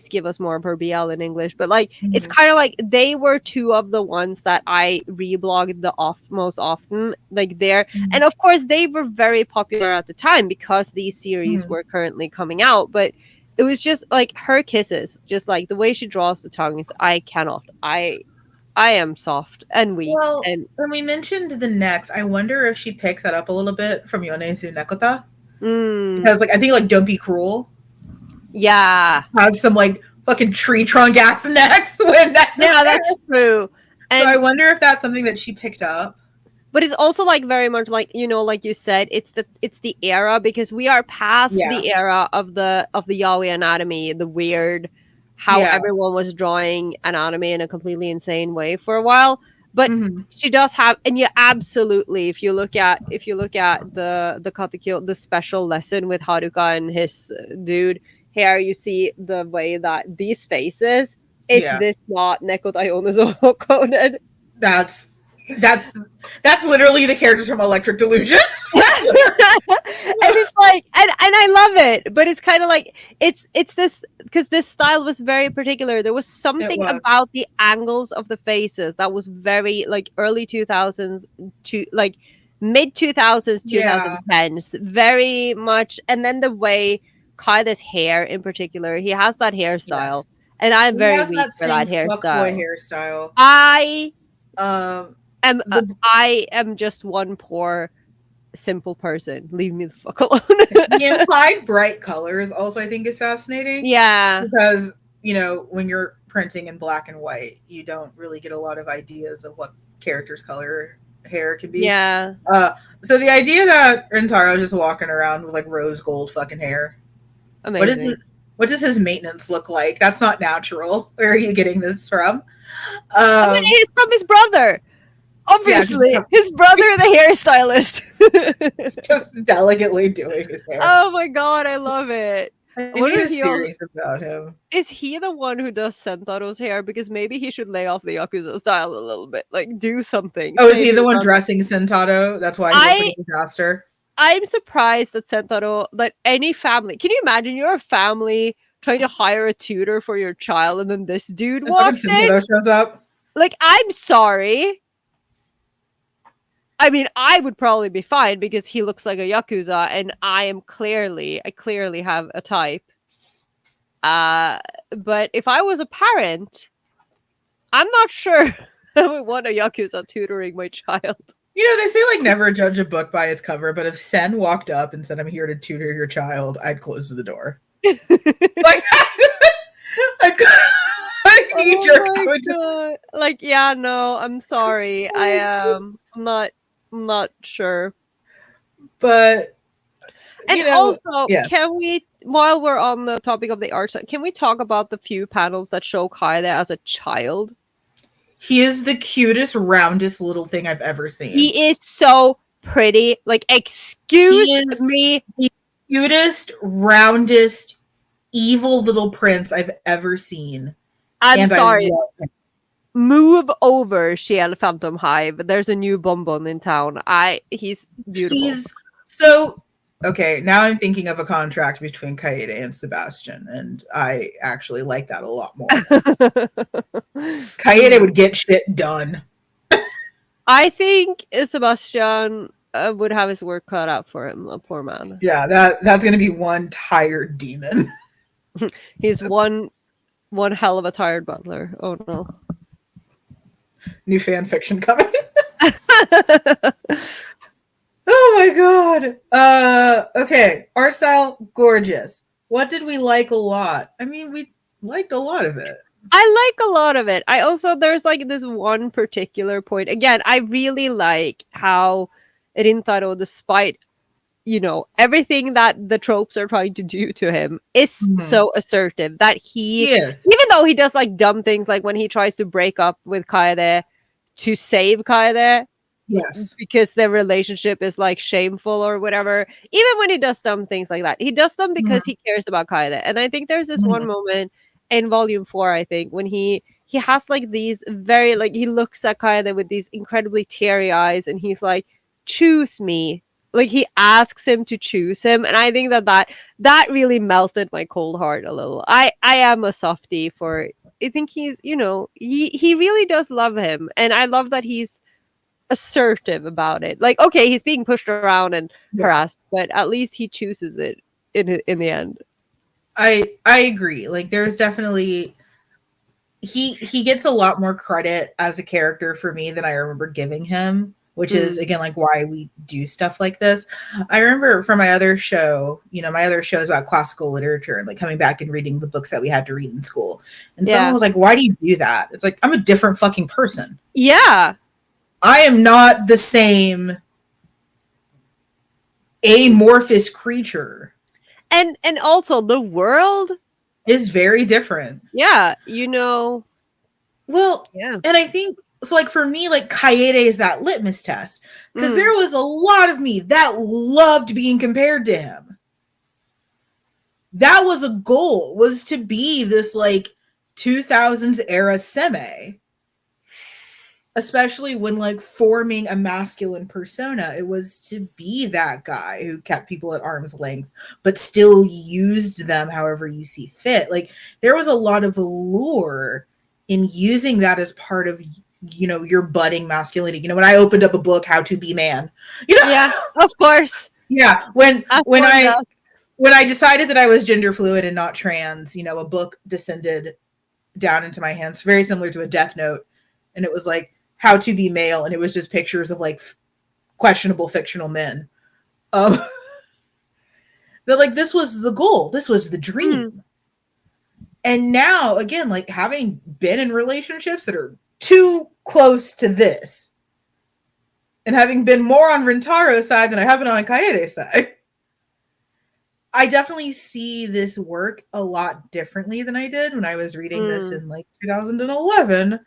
give us more of her BL in English, but like it's kind of like they were two of the ones that I reblogged most often, like there. And of course they were very popular at the time because these series were currently coming out, but it was just like her kisses, just like the way she draws the tongues. I cannot. I am soft and weak. Well, and when we mentioned the necks, I wonder if she picked that up a little bit from Yonezu Nekota. Because like I think like Don't Be Cruel. Yeah. Has some like fucking tree trunk ass necks when necessary. Yeah, that's true. And so I wonder if that's something that she picked up. But it's also like very much like, you know, like you said, it's the era, because we are past the era of the yaoi anatomy, the weird how everyone was drawing anatomy in a completely insane way for a while. But she does have, and yeah, absolutely. If you look at the Katekyo, the special lesson with Haruka and his dude, here you see the way that these faces, is this not Neko Daiono Konen? That's literally the characters from Electric Delusion. And it's like, and I love it, but it's kind of like it's this, because this style was very particular. There was something about the angles of the faces that was very like early 2000s to like mid 2000s 2010s, very much. And then the way Kaida's hair in particular, he has that hairstyle, and I'm very weak for that hairstyle. I am just one poor simple person. Leave me the fuck alone. The implied bright colors also I think is fascinating. Yeah. Because, you know, when you're printing in black and white, you don't really get a lot of ideas of what characters' color hair can be. Yeah. So the idea that Rintaro just walking around with like rose gold fucking hair. Amazing. What does his maintenance look like? That's not natural. Where are you getting this from? I mean, it's from his brother. Obviously, his brother, the hairstylist. Just delicately doing his hair. Oh my god, I love it. I need a series about him. Is he the one who does Sentaro's hair? Because maybe he should lay off the Yakuza style a little bit. Like, do something. Oh, is he the one dressing Sentaro? That's why he looks like a disaster. I'm surprised that Sentaro, that any family... Can you imagine you're a family trying to hire a tutor for your child, and then this dude walks in? Sentaro shows up. Like, I'm sorry. I mean, I would probably be fine because he looks like a Yakuza, and I clearly have a type. But if I was a parent, I'm not sure I would want a Yakuza tutoring my child. You know, they say like never judge a book by its cover, but if Sen walked up and said, "I'm here to tutor your child," I'd close the door. Like, like, yeah, no, I'm sorry. I'm not sure. But and also, can we, while we're on the topic of the art, can we talk about the few panels that show Kaede as a child? He is the cutest, roundest little thing I've ever seen. He is so pretty. Like, excuse me. The cutest, roundest, evil little prince I've ever seen. I'm sorry. Move over, Shiel Phantom Hive. There's a new bonbon in town. He's beautiful. Okay, now I'm thinking of a contract between Kaede and Sebastian, and I actually like that a lot more. Kaede would get shit done. I think Sebastian would have his work cut out for him, the poor man. Yeah, that's gonna be one tired demon. He's one hell of a tired butler. Oh no. New fan fiction coming. Oh my god. Okay. Art style, gorgeous. What did we like a lot? I mean, we liked a lot of it. I like a lot of it. I also, there's like this one particular point. Again, I really like how Rintaro, despite, you know, everything that the tropes are trying to do to him, is so assertive that even though he does like dumb things, like when he tries to break up with Kaede to save Kaede, because their relationship is like shameful or whatever, even when he does dumb things like that, he does them because he cares about Kaede. And I think there's this one moment, in volume 4, I think, when he has like these very like he looks at Kaede with these incredibly teary eyes, and he's like, choose me. Like he asks him to choose him, and I think that really melted my cold heart a little. I am a softie for. I think he's, he really does love him, and I love that he's assertive about it. Like, okay, he's being pushed around and harassed, but at least he chooses it in the end. I agree. Like, there's definitely he gets a lot more credit as a character for me than I remember giving him, which is again like why we do stuff like this. I remember from my other show, my other shows about classical literature and like coming back and reading the books that we had to read in school. And someone was like, why do you do that? It's like, I'm a different fucking person. Yeah. I am not the same amorphous creature. And also the world is very different. Yeah, Well, yeah. And I think so, like, for me, like, Kaede is that litmus test, because there was a lot of me that loved being compared to him. That was a goal, was to be this like 2000s era seme. Especially when like forming a masculine persona, it was to be that guy who kept people at arm's length, but still used them however you see fit. Like, there was a lot of allure in using that as part of, your budding masculinity. When I opened up a book, How to Be Man, Yeah, of course. Yeah. When I decided that I was gender fluid and not trans, a book descended down into my hands, very similar to a Death Note. And it was like, How to Be Male, and it was just pictures of like questionable fictional men. That like, this was the goal, this was the dream. And now again, like, having been in relationships that are too close to this, and having been more on Rintaro's side than I have been on Kaede's side, I definitely see this work a lot differently than I did when I was reading this in like 2011.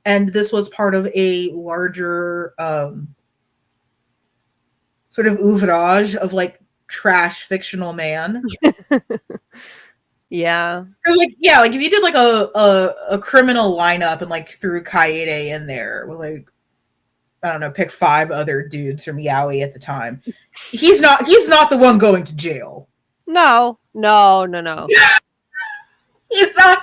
And this was part of a larger sort of ouvrage of like trash fictional man. Yeah. Like, yeah, like if you did like a criminal lineup and like threw Kaede in there with like, I don't know, pick 5 other dudes from Yaoi at the time, he's not the one going to jail. No. He's not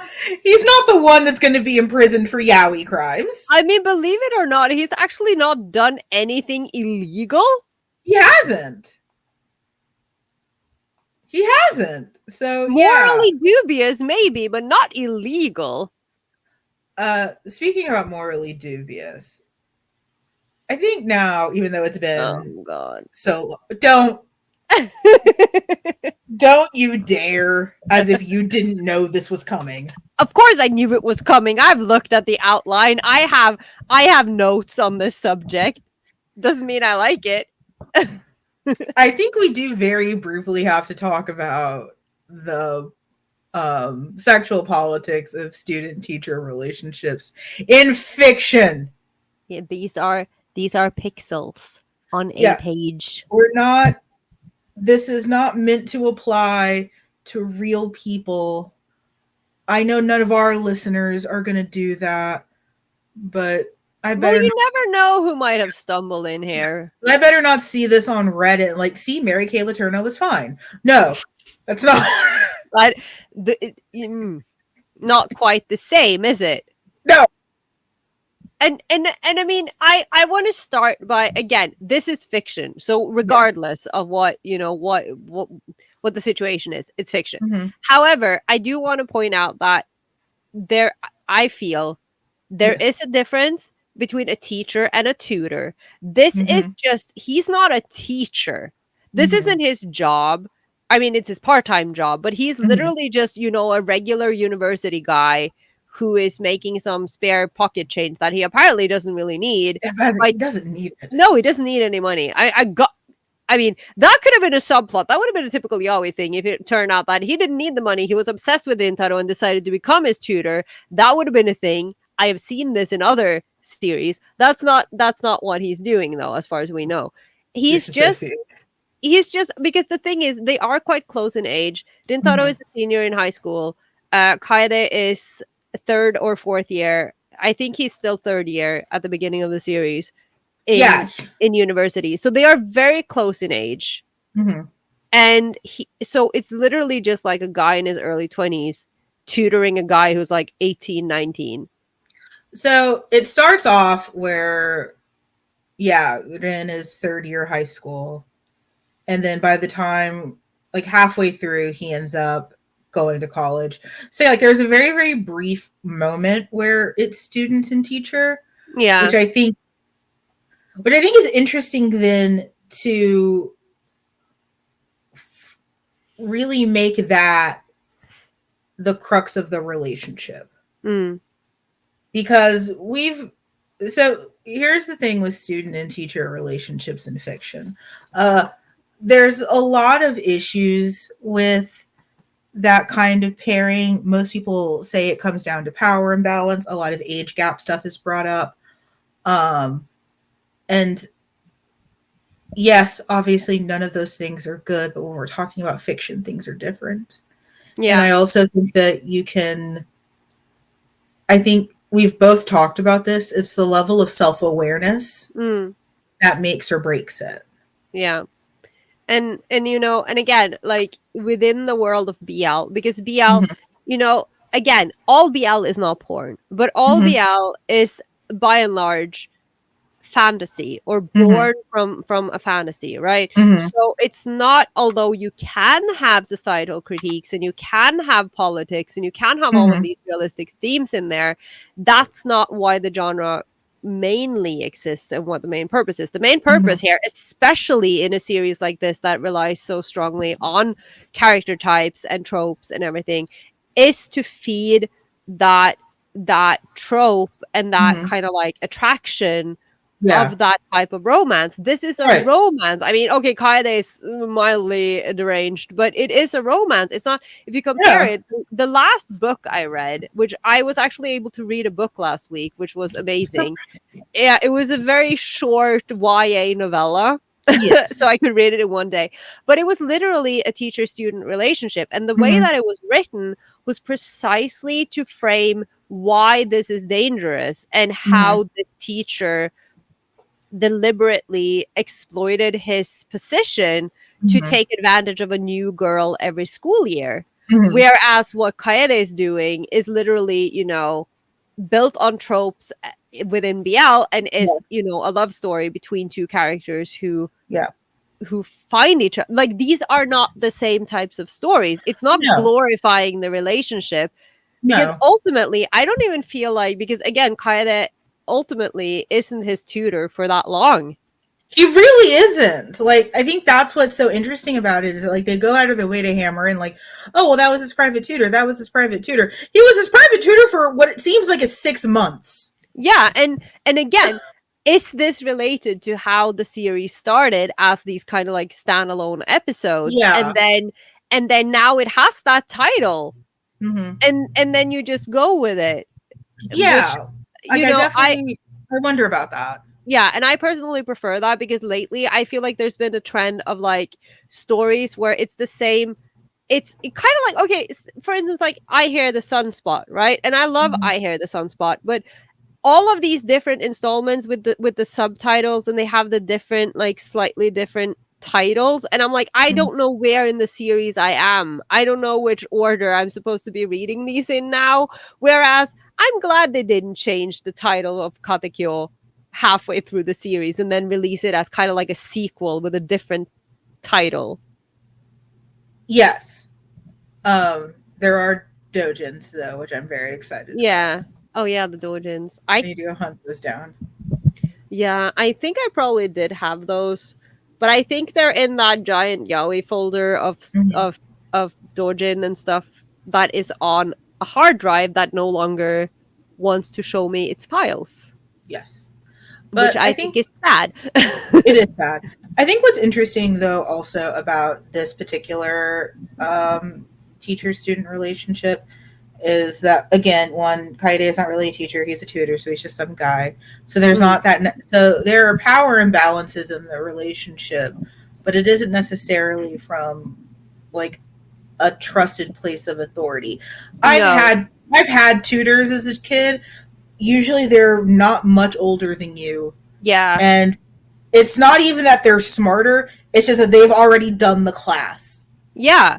the one that's going to be imprisoned for Yaoi crimes. I mean, believe it or not, he's actually not done anything illegal. He hasn't. So morally dubious, maybe, but not illegal. Speaking about morally dubious, I think now, even though it's been so don't you dare, as if you didn't know this was coming. Of course I knew it was coming. I've looked at the outline. I have notes on this subject. Doesn't mean I like it. I think we do very briefly have to talk about the sexual politics of student-teacher relationships in fiction. Yeah, these are pixels on a page. This is not meant to apply to real people. I know none of our listeners are going to do that, but I better. Well, you never know who might have stumbled in here. I better not see this on Reddit. Like, see, Mary Kay Letourneau was fine. No, that's not. But not quite the same, is it? No. And I mean, I want to start by, again, this is fiction. So regardless of what the situation is, it's fiction. Mm-hmm. However, I do want to point out that I feel there is a difference between a teacher and a tutor. This is just, he's not a teacher. This isn't his job. I mean, it's his part-time job, but he's literally just, a regular university guy who is making some spare pocket change that he apparently doesn't really need. He doesn't need it. No, he doesn't need any money. I mean, that could have been a subplot. That would have been a typical Yaoi thing if it turned out that he didn't need the money. He was obsessed with Rintaro and decided to become his tutor. That would have been a thing. I have seen this in other series. That's not what he's doing, though, as far as we know. He's just because the thing is, they are quite close in age. Rintaro is a senior in high school. Kaede is third or fourth year. I think he's still third year at the beginning of the series in university. So they are very close in age. Mm-hmm. And so it's literally just like a guy in his early 20s tutoring a guy who's like 18, 19. So it starts off where, Ren is third year high school. And then by the time, like halfway through, he ends up going to college. So like there's a very, very brief moment where it's student and teacher. Yeah. Which I think is interesting then to really make that the crux of the relationship. Because so here's the thing with student and teacher relationships in fiction. There's a lot of issues with that kind of pairing. Most people say it comes down to power imbalance. A lot of age gap stuff is brought up. And yes, obviously none of those things are good, but when we're talking about fiction, things are different. Yeah. And I also think that I think we've both talked about this. It's the level of self-awareness that makes or breaks it. Yeah. And and again, like within the world of BL, because BL, again, all BL is not porn, but all BL is by and large fantasy or born from a fantasy, right? So it's not, although you can have societal critiques and you can have politics and you can have all of these realistic themes in there, that's not why the genre mainly exists and what the main purpose is. The main purpose here, especially in a series like this that relies so strongly on character types and tropes and everything, is to feed that trope and that kind of like attraction of that type of romance. This is a romance. I mean, okay, Kaede is mildly deranged, but it is a romance. It's not, if you compare it, the last book I read, which I was actually able to read a book last week, which was amazing. Yeah, it was a very short YA novella. Yes. So I could read it in one day. But it was literally a teacher-student relationship. And the way that it was written was precisely to frame why this is dangerous and how the teacher deliberately exploited his position to take advantage of a new girl every school year. Whereas what Kaede is doing is literally, built on tropes within BL and is, a love story between two characters who find each other. Like, these are not the same types of stories. It's not glorifying the relationship. Because ultimately, I don't even feel like, because again, Kaede ultimately isn't his tutor for that long. He really isn't. Like, I think that's what's so interesting about it, is that like they go out of their way to hammer in like, oh well, that was his private tutor. That was his private tutor. He was his private tutor for what it seems like is 6 months. Yeah, and again, is this related to how the series started as these kind of like standalone episodes? Yeah. And then now it has that title. And then you just go with it. Yeah. Which, I wonder about that. Yeah, and I personally prefer that, because lately I feel like there's been a trend of like stories where it's the same. It's kind of like, okay, for instance, like I Hear the Sunspot, right? And I love I Hear the Sunspot, but all of these different installments with the subtitles, and they have the different, like slightly different titles, and I'm like, I don't know where in the series I am. I don't know which order I'm supposed to be reading these in now. Whereas I'm glad they didn't change the title of Katekyo halfway through the series and then release it as kind of like a sequel with a different title. Yes. There are doujins though, which I'm very excited about. Oh yeah, the doujins. I need to go hunt those down. Yeah, I think I probably did have those, but I think they're in that giant yaoi folder of doujin and stuff that is on a hard drive that no longer wants to show me its files. Yes. But which I think is sad. It is sad. I think what's interesting, though, also about this particular teacher-student relationship is that, again, one, Kaede is not really a teacher. He's a tutor, so he's just some guy. So there's not that... So there are power imbalances in the relationship, but it isn't necessarily from, like, a trusted place of authority. No. I've had tutors as a kid. Usually they're not much older than you. Yeah. And it's not even that they're smarter, it's just that they've already done the class. Yeah.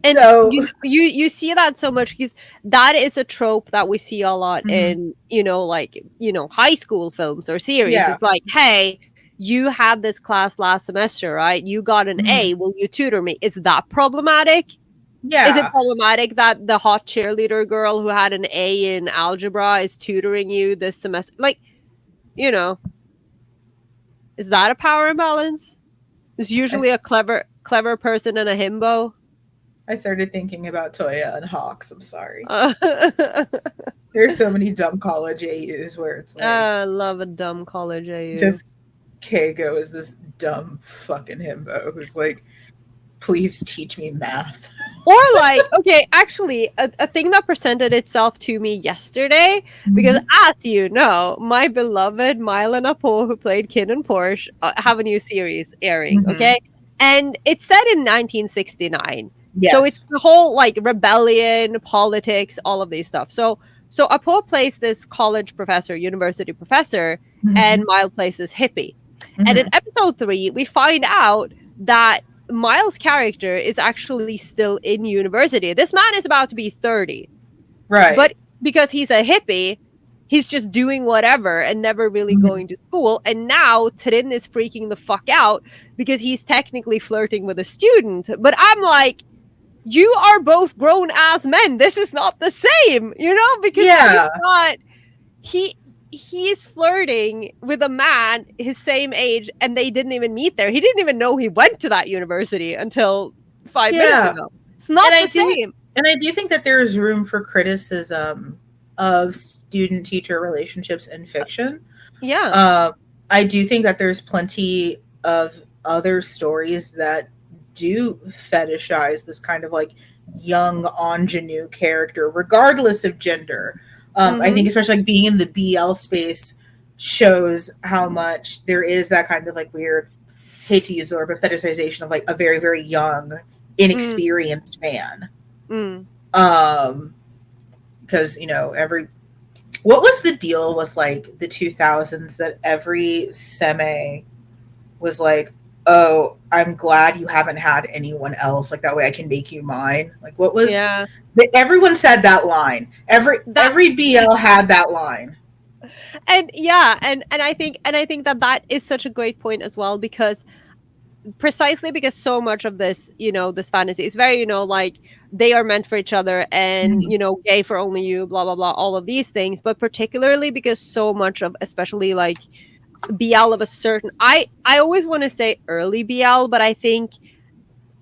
And so, you see that so much because that is a trope that we see a lot in, like, high school films or series. Yeah. It's like, hey, you had this class last semester, right? You got an A. Will you tutor me? Is that problematic? Yeah. Is it problematic that the hot cheerleader girl who had an A in algebra is tutoring you this semester? Like, is that a power imbalance? There's usually a clever person and a himbo. I started thinking about Toya and Hawks. I'm sorry. There's so many dumb college AUs where it's like... I love a dumb college AU. Just Keigo is this dumb fucking himbo who's like, please teach me math. Or like, okay, actually, a thing that presented itself to me yesterday, because as you know, my beloved Mylan Apo, who played Kid and Porsche, have a new series airing, okay? And it's set in 1969. Yes. So it's the whole like rebellion, politics, all of these stuff. So Apo plays this college professor, university professor, and Miles plays this hippie. And in episode 3, we find out that Miles' character is actually still in university. This man is about to be 30. Right. But because he's a hippie, he's just doing whatever and never really going to school. And now Trin is freaking the fuck out because he's technically flirting with a student. But I'm like, you are both grown ass men. This is not the same, because he's flirting with a man his same age, and they didn't even meet there. He didn't even know he went to that university until 5 minutes ago. It's not the same. And I do think that there is room for criticism of student-teacher relationships in fiction. Yeah. I do think that there's plenty of other stories that do fetishize this kind of like young ingenue character, regardless of gender. I think especially like being in the BL space shows how much there is that kind of like weird, hate to use the word, but fetishization of like a very, very young, inexperienced man. Because, what was the deal with like the 2000s that every seme was like, oh, I'm glad you haven't had anyone else. Like that way I can make you mine. Like what was... Yeah. Everyone said that line. Every BL had that line. And yeah, and I think that is such a great point as well, because precisely because so much of this, this fantasy is very, like they are meant for each other and, gay for only you, blah, blah, blah, all of these things. But particularly because so much of, especially like BL of a certain, I always want to say early BL, but I think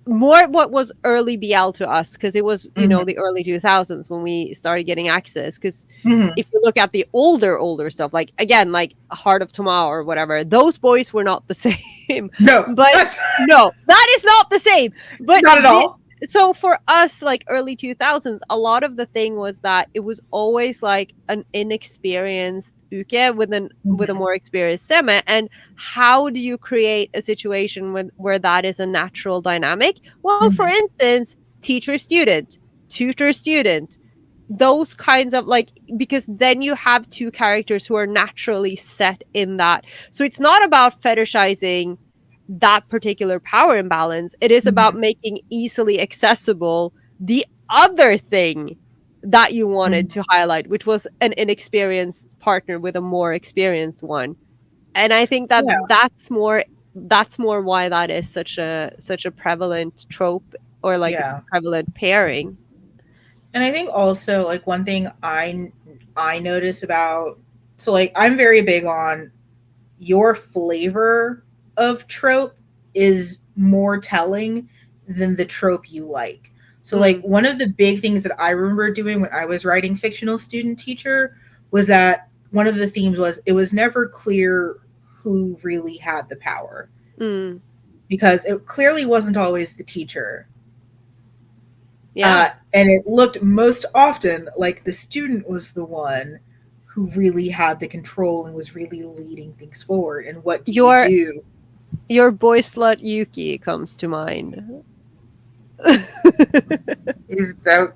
more what was early BL to us, because it was the early 2000s when we started getting access, because if you look at the older stuff, like again like Heart of Tomorrow or whatever, those boys were not the same. No, that is not the same, but not at all. So for us, like early 2000s, a lot of the thing was that it was always like an inexperienced uke with a more experienced seme. And how do you create a situation where that is a natural dynamic? Well, for instance, teacher-student, tutor-student, those kinds of like, because then you have two characters who are naturally set in that. So it's not about fetishizing that particular power imbalance. It is about making easily accessible the other thing that you wanted to highlight, which was an inexperienced partner with a more experienced one. And I think that that's more why that is such a prevalent trope, or like a prevalent pairing. And I think also like one thing I notice about, so like I'm very big on your flavor of trope is more telling than the trope you like. So like one of the big things that I remember doing when I was writing fictional student teacher was that one of the themes was it was never clear who really had the power, because it clearly wasn't always the teacher. And it looked most often like the student was the one who really had the control and was really leading things forward. And what do you do? Your boy slut Yuki comes to mind. He's so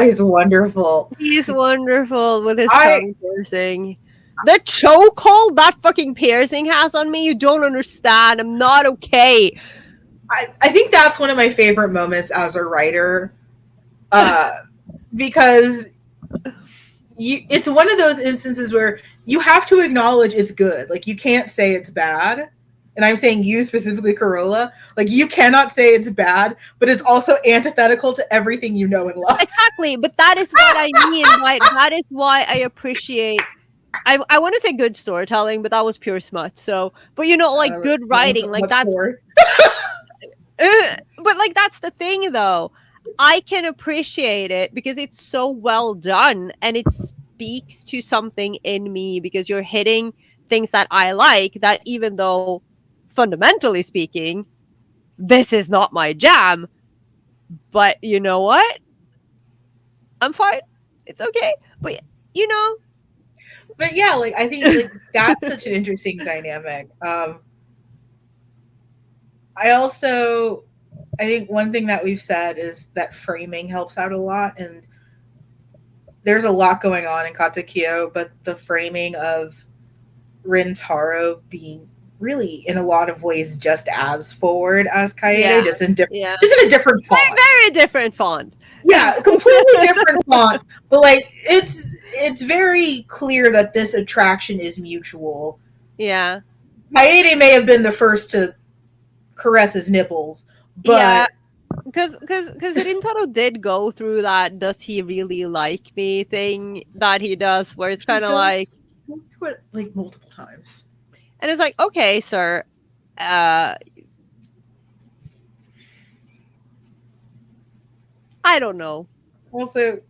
he's wonderful. He's wonderful with his tongue piercing. The chokehold that fucking piercing has on me, you don't understand. I'm not okay. I think that's one of my favorite moments as a writer. Because it's one of those instances where you have to acknowledge it's good. Like, you can't say it's bad. And I'm saying you specifically, Carola. Like, you cannot say it's bad, but it's also antithetical to everything you know and love. Exactly. But that is what I mean. That is why I appreciate. I want to say good storytelling, but that was pure smut. So, but like good writing, like that's. But like that's the thing, though. I can appreciate it because it's so well done, and it speaks to something in me because you're hitting things that I like. That even though, fundamentally speaking, this is not my jam, but you know what? I'm fine. It's okay. But But yeah, like I think like that's such an interesting dynamic. I think one thing that we've said is that framing helps out a lot, and there's a lot going on in Katekyo, but the framing of Rintaro being really in a lot of ways just as forward as Kaede, just in a different font. Very different font. Yeah, completely different font. But like it's very clear that this attraction is mutual. Yeah. Kaede may have been the first to caress his nipples, but because Rintaro did go through that "does he really like me" thing that he does, where it's kind of like multiple times, and it's like, okay, sir, I don't know. Also,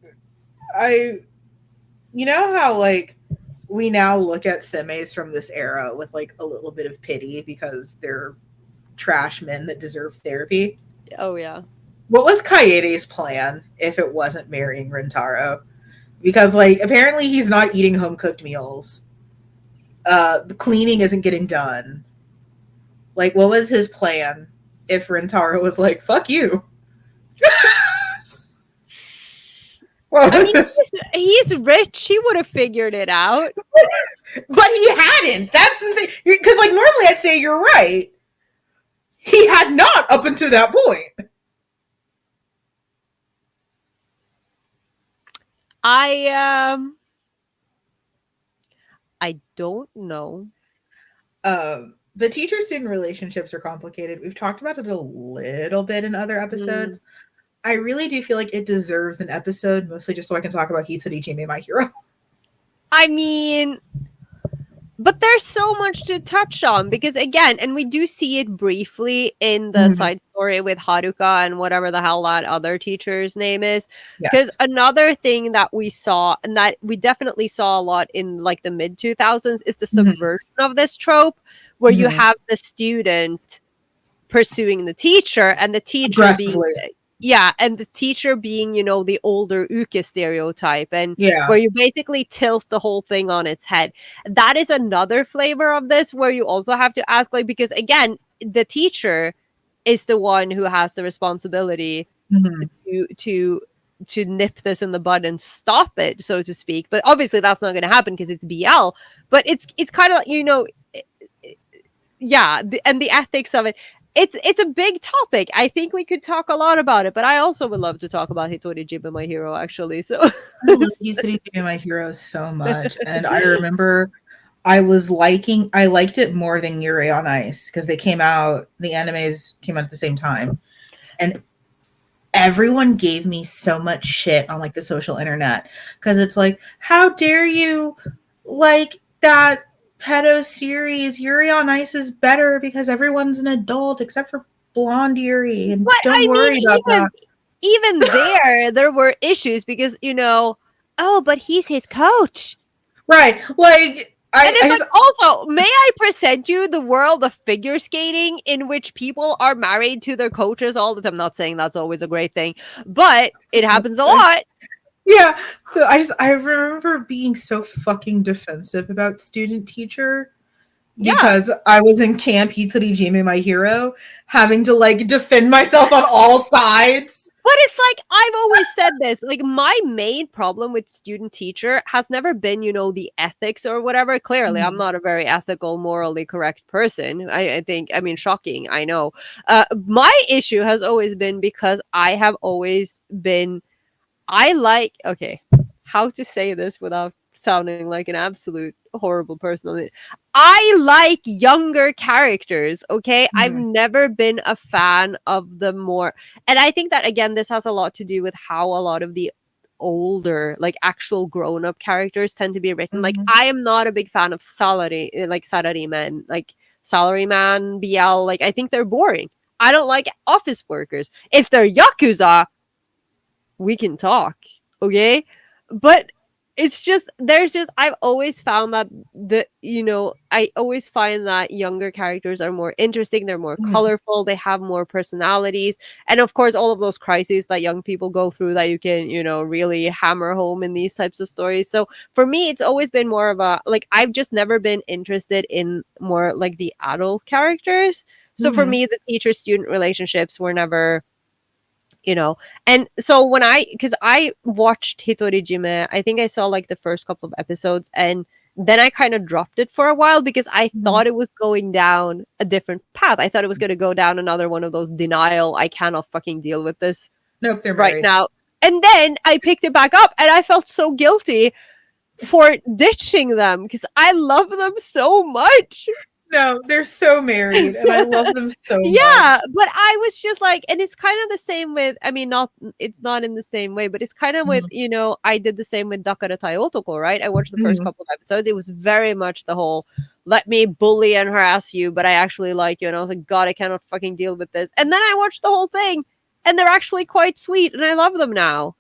you know how like we now look at semeis from this era with like a little bit of pity because they're trash men that deserve therapy. Oh yeah. What was Kaede's plan if it wasn't marrying Rintaro? Because like apparently he's not eating home cooked meals. The cleaning isn't getting done. Like, what was his plan if Rintaro was like, "Fuck you"? He's rich. He would have figured it out. But he hadn't. That's the thing. Because like normally I'd say you're right. He had not up until that point. I don't know. The teacher-student relationships are complicated. We've talked about it a little bit in other episodes. I really do feel like it deserves an episode, mostly just so I can talk about Hitsurichime, my hero. I mean, but there's so much to touch on because again, and we do see it briefly in the side story with Haruka and whatever the hell that other teacher's name is. Because another thing that we saw and that we definitely saw a lot in like the mid 2000s is the subversion of this trope where you have the student pursuing the teacher and the teacher being and the teacher being, the older uke stereotype and where you basically tilt the whole thing on its head. That is another flavor of this where you also have to ask, like, because again, the teacher is the one who has the responsibility to nip this in the bud and stop it, so to speak. But obviously that's not going to happen because it's BL. But it's kind of like, and the ethics of it. It's a big topic. I think we could talk a lot about it, but I also would love to talk about Hitorijime, my hero, actually. So I love Hitorijime, my hero, so much. And I remember I liked it more than Yuri on Ice because the animes came out at the same time. And everyone gave me so much shit on like the social internet because it's like, how dare you like that pedo series? Yuri on Ice is better because everyone's an adult except for blonde Yuri, and don't worry about that. Even there were issues because but he's his coach, right? Like, also, may I present you the world of figure skating in which people are married to their coaches all the time? I'm not saying that's always a great thing, but it happens a lot. Yeah, so I remember being so fucking defensive about student teacher because I was in Camp AichiYume My Hero, having to like defend myself on all sides. But it's like, I've always said this, like, my main problem with student teacher has never been, you know, the ethics or whatever. Clearly, I'm not a very ethical, morally correct person. I think, I mean, shocking, I know. My issue has always been because I have always been, okay, how to say this without sounding like an absolute horrible person. I like younger characters, okay? I've never been a fan of the more, and I think that again, this has a lot to do with how a lot of the older, like actual grown-up characters tend to be written. Like, I am not a big fan of salaryman, like salaryman BL. Like, I think they're boring. I don't like office workers. If they're yakuza, we can talk, okay? But I've always found that I always find that younger characters are more interesting, they're more colorful, they have more personalities, and of course all of those crises that young people go through that you can, really hammer home in these types of stories. So for me, it's always been more of a, like, I've just never been interested in more like the adult characters. So for me, the teacher student relationships were never, and so because I watched Hitorijime, I think I saw like the first couple of episodes, and then I kind of dropped it for a while because I thought it was going down a different path. I thought it was going to go down another one of those denial, I cannot fucking deal with this They're right married now. And then I picked it back up and I felt so guilty for ditching them because I love them so much. No, they're so married, and I love them so much. Yeah, but I was just like, and it's kind of the same with, I mean, it's not in the same way, but it's kind of with, I did the same with Dakara Tai Otoko, right? I watched the first couple of episodes. It was very much the whole, let me bully and harass you, but I actually like you. And I was like, God, I cannot fucking deal with this. And then I watched the whole thing, and they're actually quite sweet, and I love them now.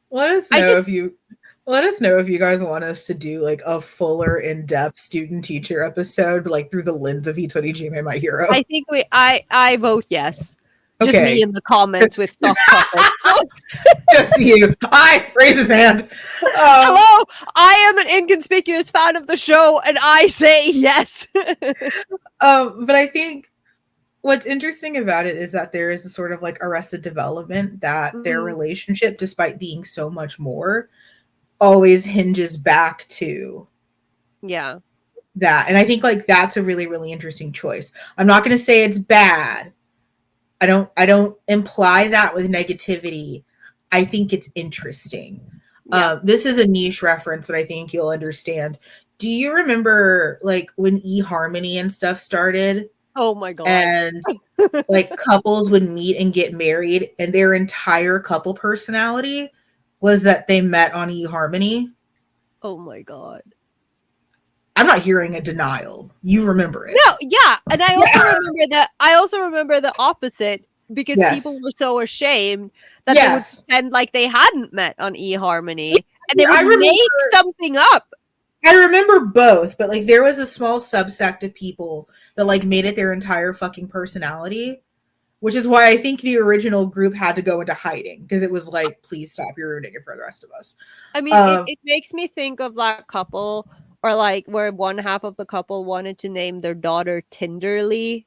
Let us know if you guys want us to do like a fuller, in-depth student teacher episode, like through the lens of Hitorijime My Hero. I think I vote yes. Okay. Just me in the comments with soft puppets. Just you. I raise his hand. Hello, I am an inconspicuous fan of the show, and I say yes. But I think what's interesting about it is that there is a sort of like Arrested Development that their relationship, despite being so much more, always hinges back to that. And I think like that's a really, really interesting choice. I'm not going to say it's bad. I don't imply that with negativity. I think it's interesting. This is a niche reference, but I think you'll understand. Do you remember like when eHarmony and stuff started? Oh my God. And like couples would meet and get married, and their entire couple personality was that they met on eHarmony. Oh my God. I'm not hearing a denial. You remember it. No, yeah. And I also remember the opposite, because people were so ashamed that they would pretend like they hadn't met on eHarmony, and they would make something up. I remember both, but like there was a small subsect of people that like made it their entire fucking personality, which is why I think the original group had to go into hiding, because it was like, please stop, you're ruining it for the rest of us. I mean, it makes me think of that couple, or like where one half of the couple wanted to name their daughter Tinderly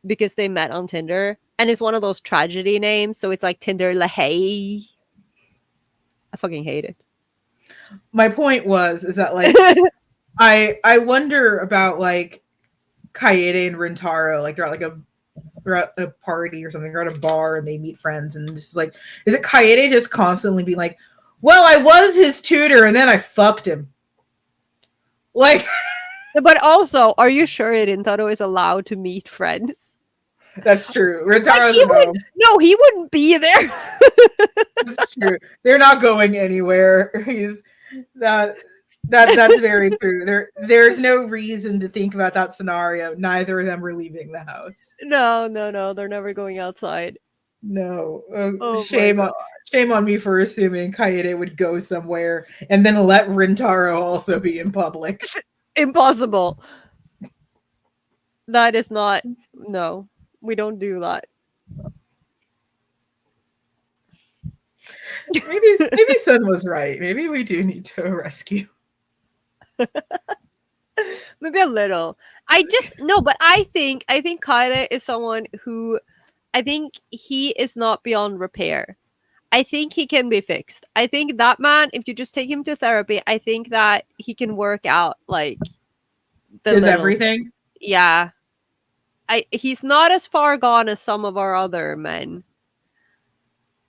because they met on Tinder, and it's one of those tragedy names, so it's like Tinder LaHaye. I fucking hate it. My point is that like I wonder about like Kaede and Rintaro, like they're at a party or something, they're at a bar and they meet friends, and just like, is it Kaede just constantly being like, well, I was his tutor and then I fucked him? Like, but also, are you sure Rintaro is allowed to meet friends? That's true. Rintaro's no, he wouldn't be there. That's true. They're not going anywhere. That's very true. There's no reason to think about that scenario. Neither of them were leaving the house. No, they're never going outside. No. Shame on me for assuming Kaede would go somewhere and then let Rintaro also be in public. Impossible. That is not. No, we don't do that. Maybe Sun was right. Maybe we do need to rescue. Maybe a little. I just no, but I think Kaede is someone who I think he is not beyond repair. I think he can be fixed. I think that man, if you just take him to therapy, I think that he can work out like the Is little. everything? Yeah. He's not as far gone as some of our other men.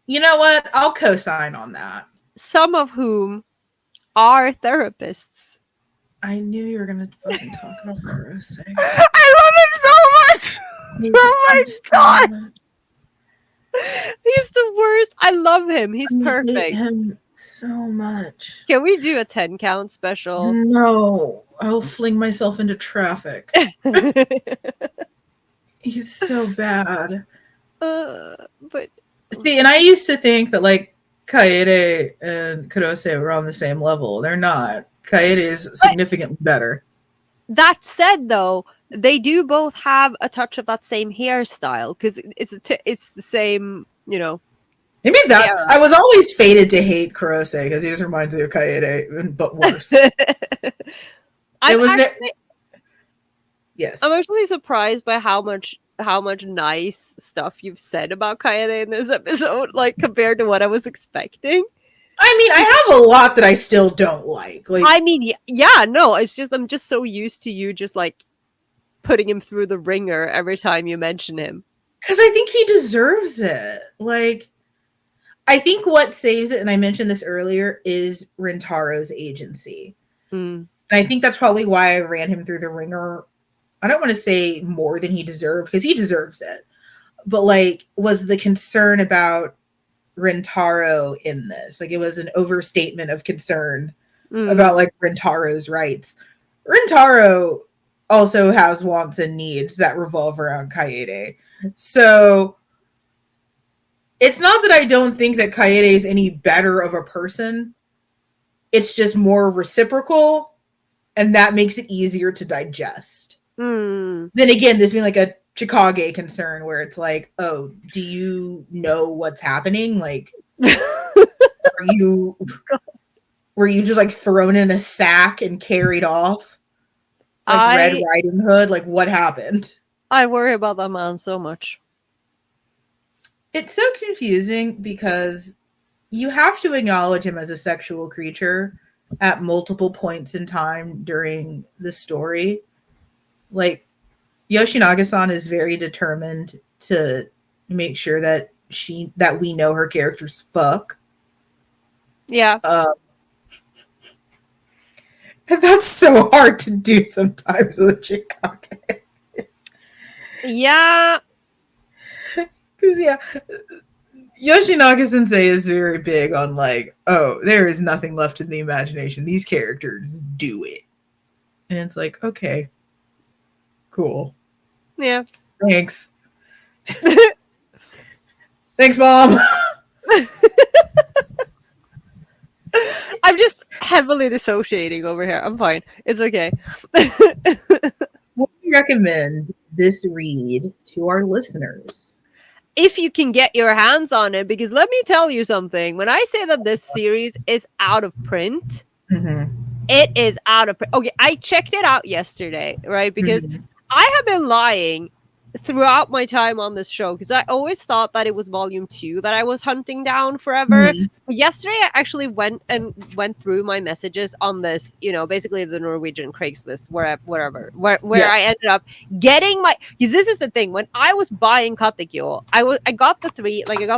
You know what? I'll co-sign on that. Some of whom are therapists. I knew you were gonna fucking talk about Kurose. I love him so much. Oh my god. He's the worst. I love him. He's perfect. I hate him so much. Can we do a 10 count special? No, I'll fling myself into traffic. He's so bad. But see, and I used to think that like Kaede and Kurose were on the same level. They're not. Kaede is significantly better. That said, though, they do both have a touch of that same hairstyle because it's the same, you know. Maybe that era. I was always fated to hate Kurose because he just reminds me of Kaede, but worse. Yes. I'm actually surprised by how much nice stuff you've said about Kaede in this episode, like compared to what I was expecting. I mean, I have a lot that I still don't like. I mean, yeah, no, it's just I'm just so used to you just like putting him through the ringer every time you mention him. Because I think he deserves it. Like, I think what saves it, and I mentioned this earlier, is Rintaro's agency. And I think that's probably why I ran him through the ringer. I don't want to say more than he deserved, because he deserves it. But, like, was the concern about Rintaro in this. Like, it was an overstatement of concern about, like, Rintaro's rights. Rintaro also has wants and needs that revolve around Kaede. So it's not that I don't think that Kaede is any better of a person. It's just more reciprocal, and that makes it easier to digest. Then again, this being like a Chikage concern where it's like, oh, do you know what's happening? Like, were you just like thrown in a sack and carried off? Like Red Riding Hood? Like, what happened? I worry about that man so much. It's so confusing because you have to acknowledge him as a sexual creature at multiple points in time during the story. Like, Yoshinaga-san is very determined to make sure that we know her character's fuck. Yeah. And that's so hard to do sometimes with Chikage. Yeah. Because, yeah, Yoshinaga-sensei is very big on, like, oh, there is nothing left in the imagination. These characters do it. And it's like, okay, cool. Yeah. Thanks. Thanks, Mom. I'm just heavily dissociating over here. I'm fine. It's okay. Would you recommend this read to our listeners? If you can get your hands on it, because let me tell you something. When I say that this series is out of print, it is out of print. Okay, I checked it out yesterday, right? Because I have been lying throughout my time on this show because I always thought that it was volume 2 that I was hunting down forever. Yesterday, I actually went through my messages on this, you know, basically the Norwegian Craigslist, where I ended up getting my. Because this is the thing, when I was buying Katekyo, I got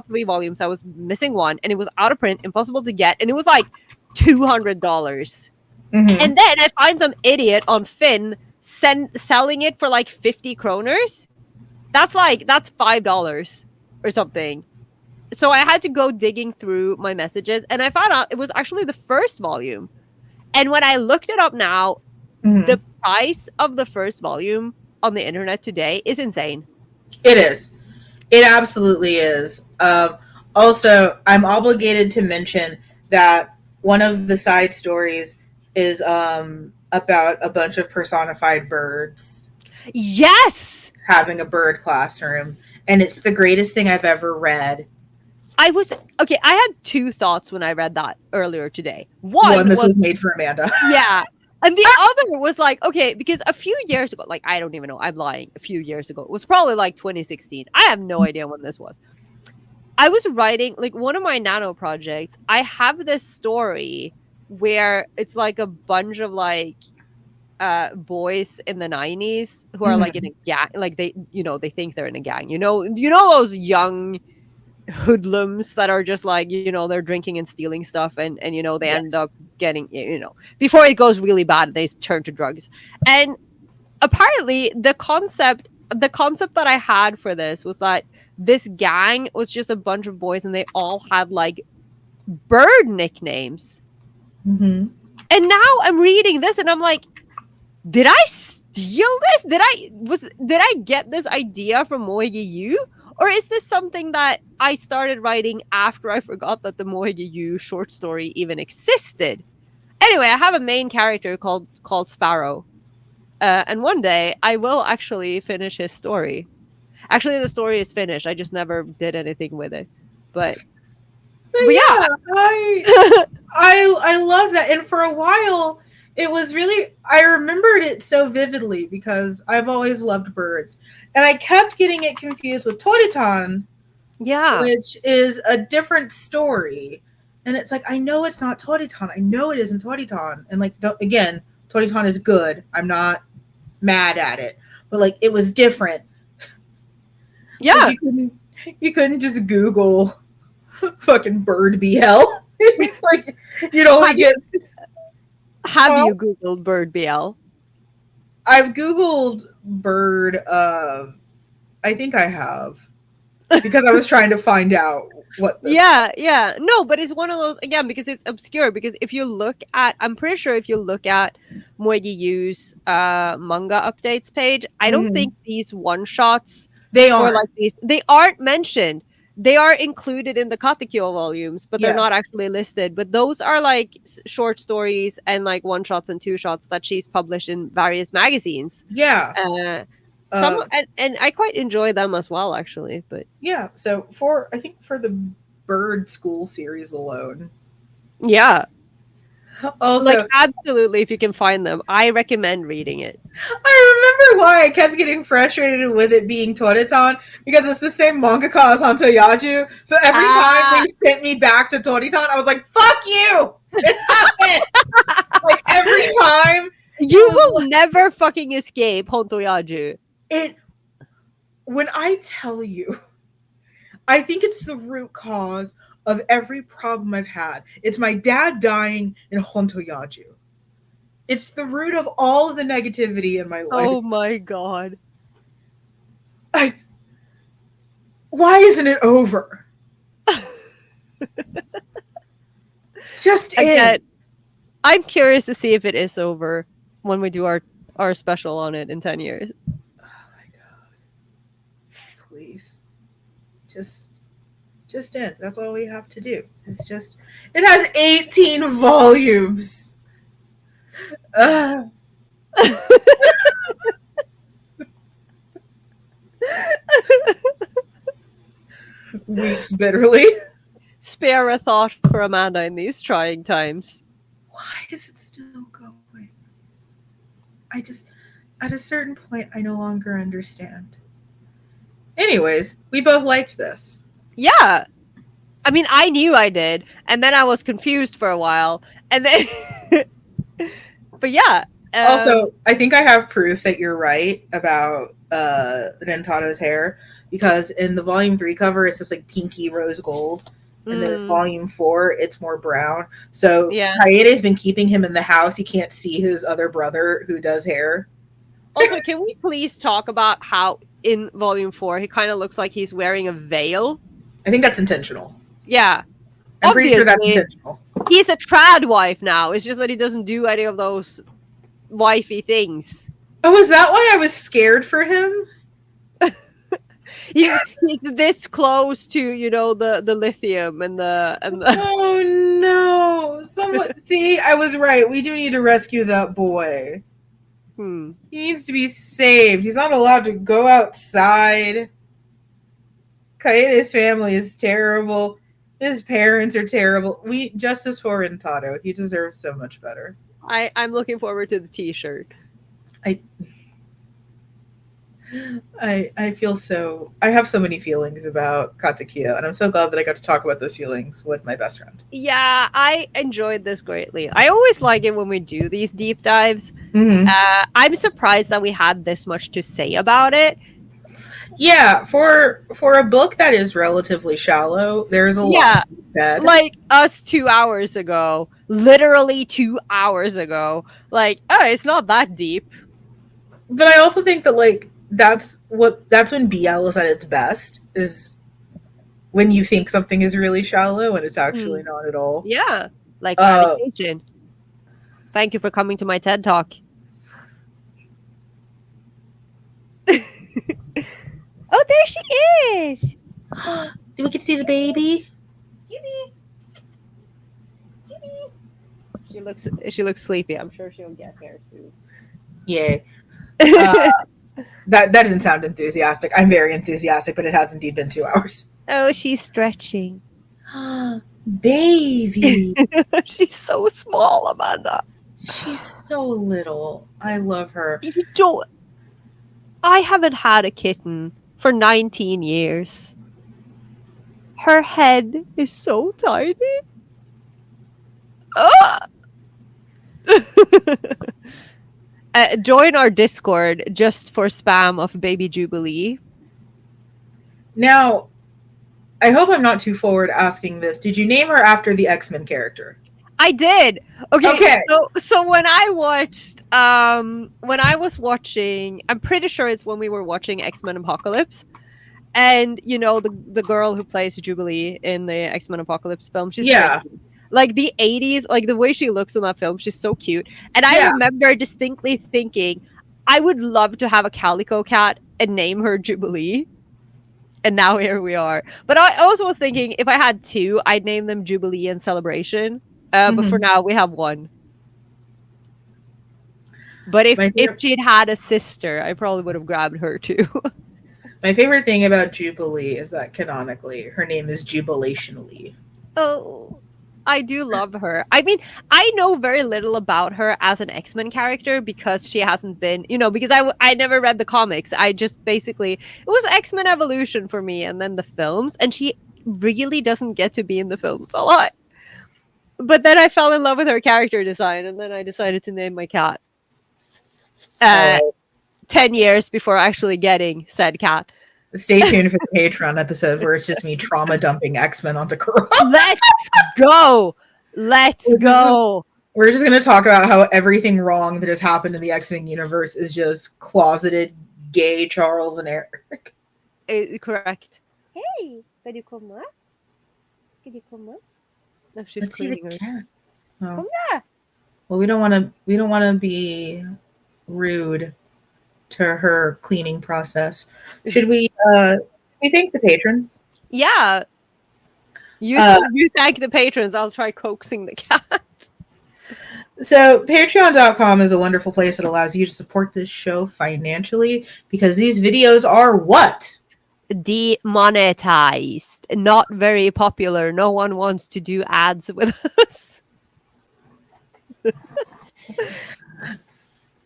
3 volumes. I was missing one, and it was out of print, impossible to get, and it was like $200. And then I find some idiot on Finn selling it for like 50 kroners. That's $5 or something. So I had to go digging through my messages, and I found out it was actually the first volume. And when I looked it up now, the price of the first volume on the internet today is insane. It is. It absolutely is. Also, I'm obligated to mention that one of the side stories is about a bunch of personified birds. Yes! Having a bird classroom. And it's the greatest thing I've ever read. I had 2 thoughts when I read that earlier today. One was made for Amanda. Yeah. And the other was like, okay, because a few years ago, like, I don't even know, I'm lying, a few years ago, it was probably like 2016. I have no idea when this was. I was writing, like, one of my nano projects. I have this story where it's like a bunch of like boys in the 90s who are like in a gang, like they, you know, they think they're in a gang. You know those young hoodlums that are just like, you know, they're drinking and stealing stuff, and you know, they end up getting, you know, before it goes really bad, they turn to drugs. And apparently the concept that I had for this was that this gang was just a bunch of boys and they all had like bird nicknames. Mm-hmm. And now I'm reading this and I'm like, did I steal this? Did I get this idea from Moegi Yuu? Or is this something that I started writing after I forgot that the Moegi Yuu short story even existed? Anyway, I have a main character called Sparrow. And one day I will actually finish his story. Actually, the story is finished. I just never did anything with it. But yeah. I love that. And for a while, it was really, I remembered it so vividly because I've always loved birds. And I kept getting it confused with Toritan, which is a different story. And it's like, I know it's not Toritan. I know it isn't Toritan. And like, again, Toritan is good. I'm not mad at it. But like, it was different. Yeah. Like, you couldn't just Google fucking bird BL. Like, you'd only get... Have you Googled bird BL? I've Googled bird, I think I have. Because I was trying to find out what this Yeah. No, but it's one of those, again, because it's obscure. Because if you look at, I'm pretty sure if you look at Moegi Yuu's manga updates page, I don't think these one-shots, they aren't mentioned. They are included in the Katekyo volumes, but they're not actually listed. But those are like short stories and like one-shots and two-shots that she's published in various magazines. Yeah. And I quite enjoy them as well, actually. But yeah, so I think for the Bird School series alone. Yeah. Also, like, absolutely, if you can find them, I recommend reading it. I remember why I kept getting frustrated with it being Toritan, because it's the same mangaka as Hantoyaju. So every time they sent me back to Toritan, I was like, "Fuck you! It's not this!" Like every time, you will never fucking escape Hantoyaju. When I tell you, I think it's the root cause of every problem I've had. It's my dad dying in Hantoyaju. It's the root of all of the negativity in my life. Oh my god. Why isn't it over? Just I'm curious to see if it is over when we do our special on it in 10 years. Oh my god. Please. Just end. That's all we have to do. It has 18 volumes. Weeps bitterly. Spare a thought for Amanda in these trying times. Why is it still going? At a certain point, I no longer understand. Anyways, we both liked this. Yeah. I mean, I knew I did, and then I was confused for a while, and then... But yeah. Also, I think I have proof that you're right about Rentaro's hair, because in the volume 3 cover, it's just like pinky rose gold. And then in volume 4, it's more brown. So Kaede's been keeping him in the house. He can't see his other brother who does hair. Also, can we please talk about how in volume 4 he kind of looks like he's wearing a veil? I think that's intentional. Yeah. I'm pretty sure that's intentional. He's a trad wife now. It's just that he doesn't do any of those wifey things. Oh, is that why I was scared for him? He's this close to, you know, the lithium and the Oh no. See, I was right. We do need to rescue that boy. He needs to be saved. He's not allowed to go outside. Kaede's family is terrible. His parents are terrible. Justice for Rentaro. He deserves so much better. I'm looking forward to the t-shirt. I feel so. I have so many feelings about Katekyo, and I'm so glad that I got to talk about those feelings with my best friend. Yeah, I enjoyed this greatly. I always like it when we do these deep dives. Mm-hmm. I'm surprised that we had this much to say about it. Yeah, for a book that is relatively shallow, there's a lot to be said. Like us 2 hours ago, literally 2 hours ago. Like, oh, it's not that deep. But I also think that like that's when BL is at its best, is when you think something is really shallow and it's actually not at all. Yeah, like meditation. Thank you for coming to my TED Talk. Oh, there she is! Do we get to see the baby? She looks sleepy. I'm sure she'll get here soon. Yay. That didn't sound enthusiastic. I'm very enthusiastic, but it has indeed been 2 hours. Oh, she's stretching. Baby. She's so small, Amanda. She's so little. I love her. You don't. I haven't had a kitten for 19 years. Her head is so tiny. Join our Discord just for spam of Baby Jubilee. Now, I hope I'm not too forward asking this. Did you name her after the X-Men character? I did. Okay. So when I was watching, I'm pretty sure it's when we were watching X-Men Apocalypse. And you know the girl who plays Jubilee in the X-Men Apocalypse film, she's crazy. Like the 80s, like the way she looks in that film, she's so cute. And I remember distinctly thinking, I would love to have a calico cat and name her Jubilee. And now here we are. But I also was thinking, if I had two, I'd name them Jubilee and Celebration. But for now, we have one. But if she'd had a sister, I probably would have grabbed her too. My favorite thing about Jubilee is that canonically, her name is Jubilationally. Oh, I do love her. I mean, I know very little about her as an X-Men character because she hasn't been, because I never read the comics. I just basically, it was X-Men Evolution for me and then the films, and she really doesn't get to be in the films a lot. But then I fell in love with her character design, and then I decided to name my cat. 10 years before actually getting said cat. Stay tuned for the Patreon episode where it's just me trauma dumping X-Men onto Carola. Let's go. We're just going to talk about how everything wrong that has happened in the X-Men universe is just closeted gay Charles and Eric. Correct. Hey, can you come up? No, she's Let's see the cat. Oh. Come here. Well, we don't want to be rude to her cleaning process. Should we thank the patrons? Yeah. You thank the patrons. I'll try coaxing the cat. So patreon.com is a wonderful place that allows you to support this show financially because these videos are what? Demonetized. Not very popular. No one wants to do ads with us.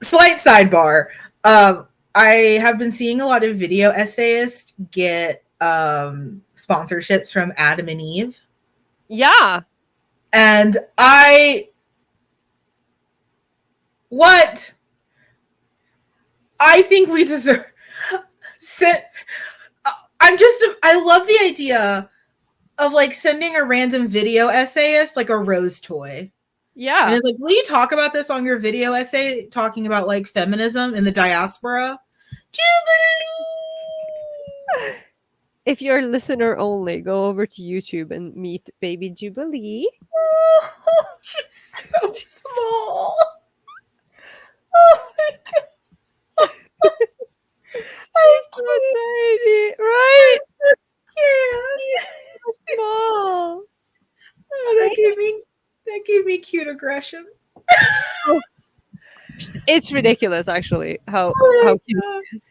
Slight sidebar. I have been seeing a lot of video essayists get sponsorships from Adam and Eve. Yeah. And I think we deserve I love the idea of like sending a random video essayist like a rose toy. Yeah. And it's like, will you talk about this on your video essay talking about like feminism in the diaspora? Jubilee! If you're a listener only, go over to YouTube and meet Baby Jubilee. Oh, she's so small. Oh my god. She's so tiny, right? Yeah. So small. Oh, that gave me cute aggression. It's ridiculous, actually, how cute it is.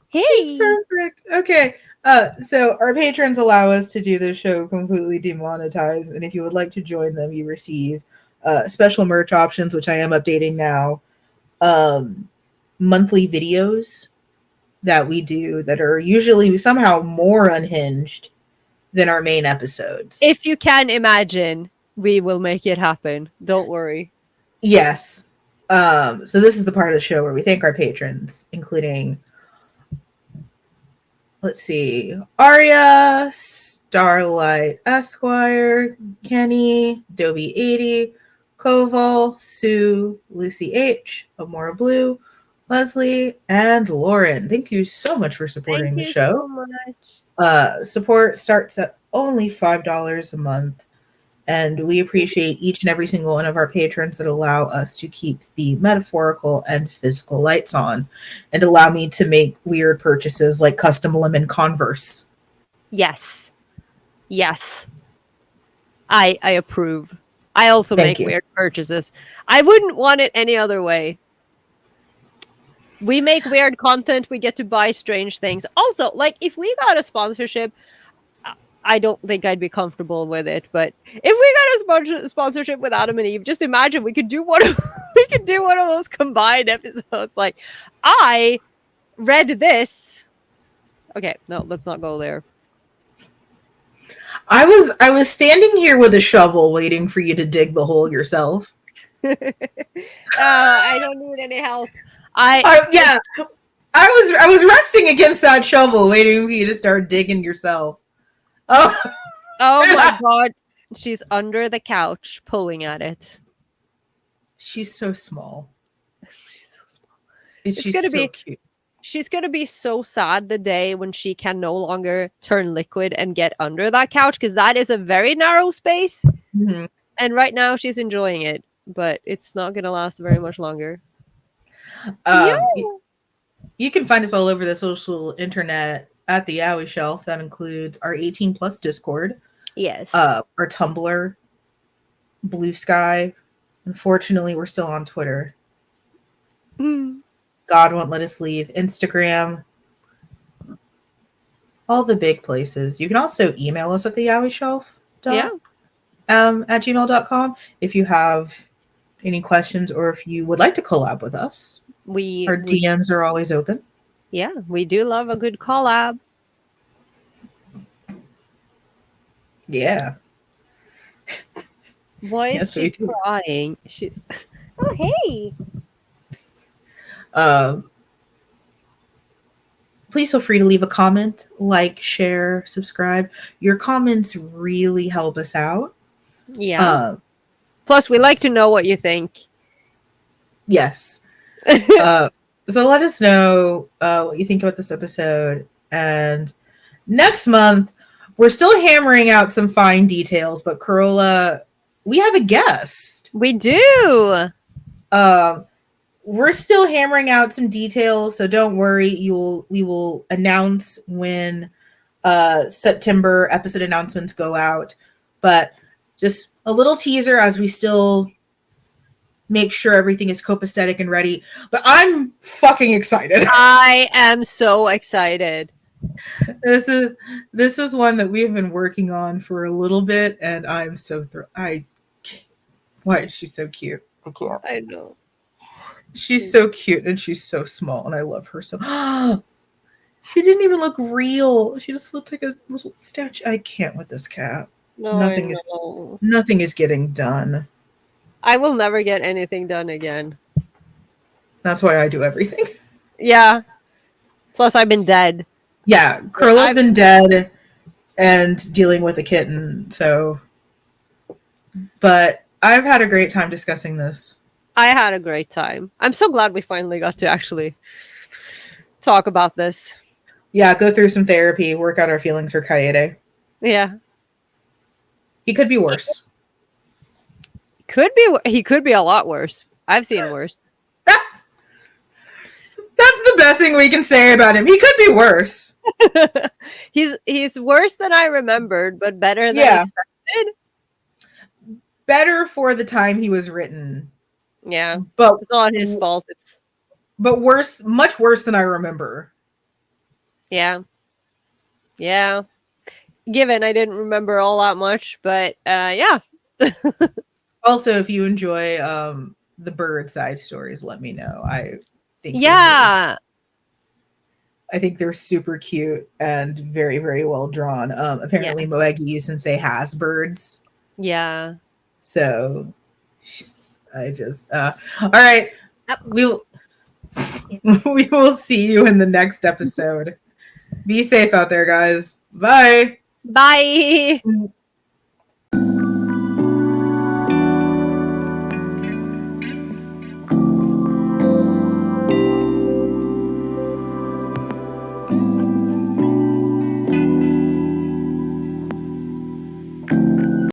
Hey, it's perfect. Okay, so our patrons allow us to do this show completely demonetized, and if you would like to join them, you receive special merch options, which I am updating now, monthly videos that we do that are usually somehow more unhinged than our main episodes. If you can imagine, we will make it happen. Don't worry. Yes. So this is the part of the show where we thank our patrons, including, let's see, Arya, Starlight Esquire, Kenny, Dobie80, Koval, Sue, Lucy H, Amora Blue, Leslie, and Lauren. Thank you so much for supporting the show. Thank you so much. Support starts at only $5 a month. And we appreciate each and every single one of our patrons that allow us to keep the metaphorical and physical lights on and allow me to make weird purchases like custom lemon Converse. Yes. Yes. I approve. I also make weird purchases. I wouldn't want it any other way. We make weird content. We get to buy strange things. Also, like, if we got a sponsorship, I don't think I'd be comfortable with it, but if we got a sponsorship with Adam and Eve, just imagine we could do one of those combined episodes. Like, I read this. Okay, no, let's not go there. I was standing here with a shovel waiting for you to dig the hole yourself. I don't need any help. I was resting against that shovel waiting for you to start digging yourself. Oh my god. She's under the couch pulling at it. She's so small. She's so small. She's gonna be cute. She's gonna be so sad the day when she can no longer turn liquid and get under that couch, because that is a very narrow space. Mm-hmm. And right now she's enjoying it, but it's not gonna last very much longer. You can find us all over the social internet at the Yaoi Shelf. That includes our 18 plus Discord. Yes. Our Tumblr, Blue Sky. Unfortunately, we're still on Twitter. God won't let us leave. Instagram. All the big places. You can also email us at the Yaoi Shelf. At gmail.com if you have any questions or if you would like to collab with us. Our DMs are always open. Yeah, we do love a good collab. Yeah. Why is she crying? She's oh hey. Please feel free to leave a comment, like, share, subscribe. Your comments really help us out. Yeah. Plus, we like to know what you think. Yes. So let us know what you think about this episode. And next month, we're still hammering out some fine details, but Carola, we have a guest. We do. We're still hammering out some details, so don't worry. We will announce when September episode announcements go out. But just a little teaser as we still make sure everything is copacetic and ready. But I'm fucking excited. I am so excited. This is one that we've been working on for a little bit, and I'm so thrilled. Why is she so cute? I know. She's so cute and she's so small, and I love her so. She didn't even look real. She just looked like a little statue. I can't with this cat. No, nothing is getting done. I will never get anything done again. That's why I do everything. Yeah. Plus, I've been dead. Yeah, Carola's been dead and dealing with a kitten, so. But I've had a great time discussing this. I had a great time. I'm so glad we finally got to actually talk about this. Yeah, go through some therapy, work out our feelings for Kaede. Yeah. He could be worse. He could be a lot worse. I've seen worse. That's the best thing we can say about him. He could be worse. He's worse than I remembered, but better than expected. Better for the time he was written. Yeah, but it's not his fault. But worse, much worse than I remember. Yeah. Given I didn't remember all that much, but yeah. Also, if you enjoy the bird side stories, let me know. I think I think they're super cute and very, very well drawn. Apparently, Moegi Yuu Sensei has birds. Yeah. So, I just all right. We'll we will see you in the next episode. Be safe out there, guys. Bye. Bye.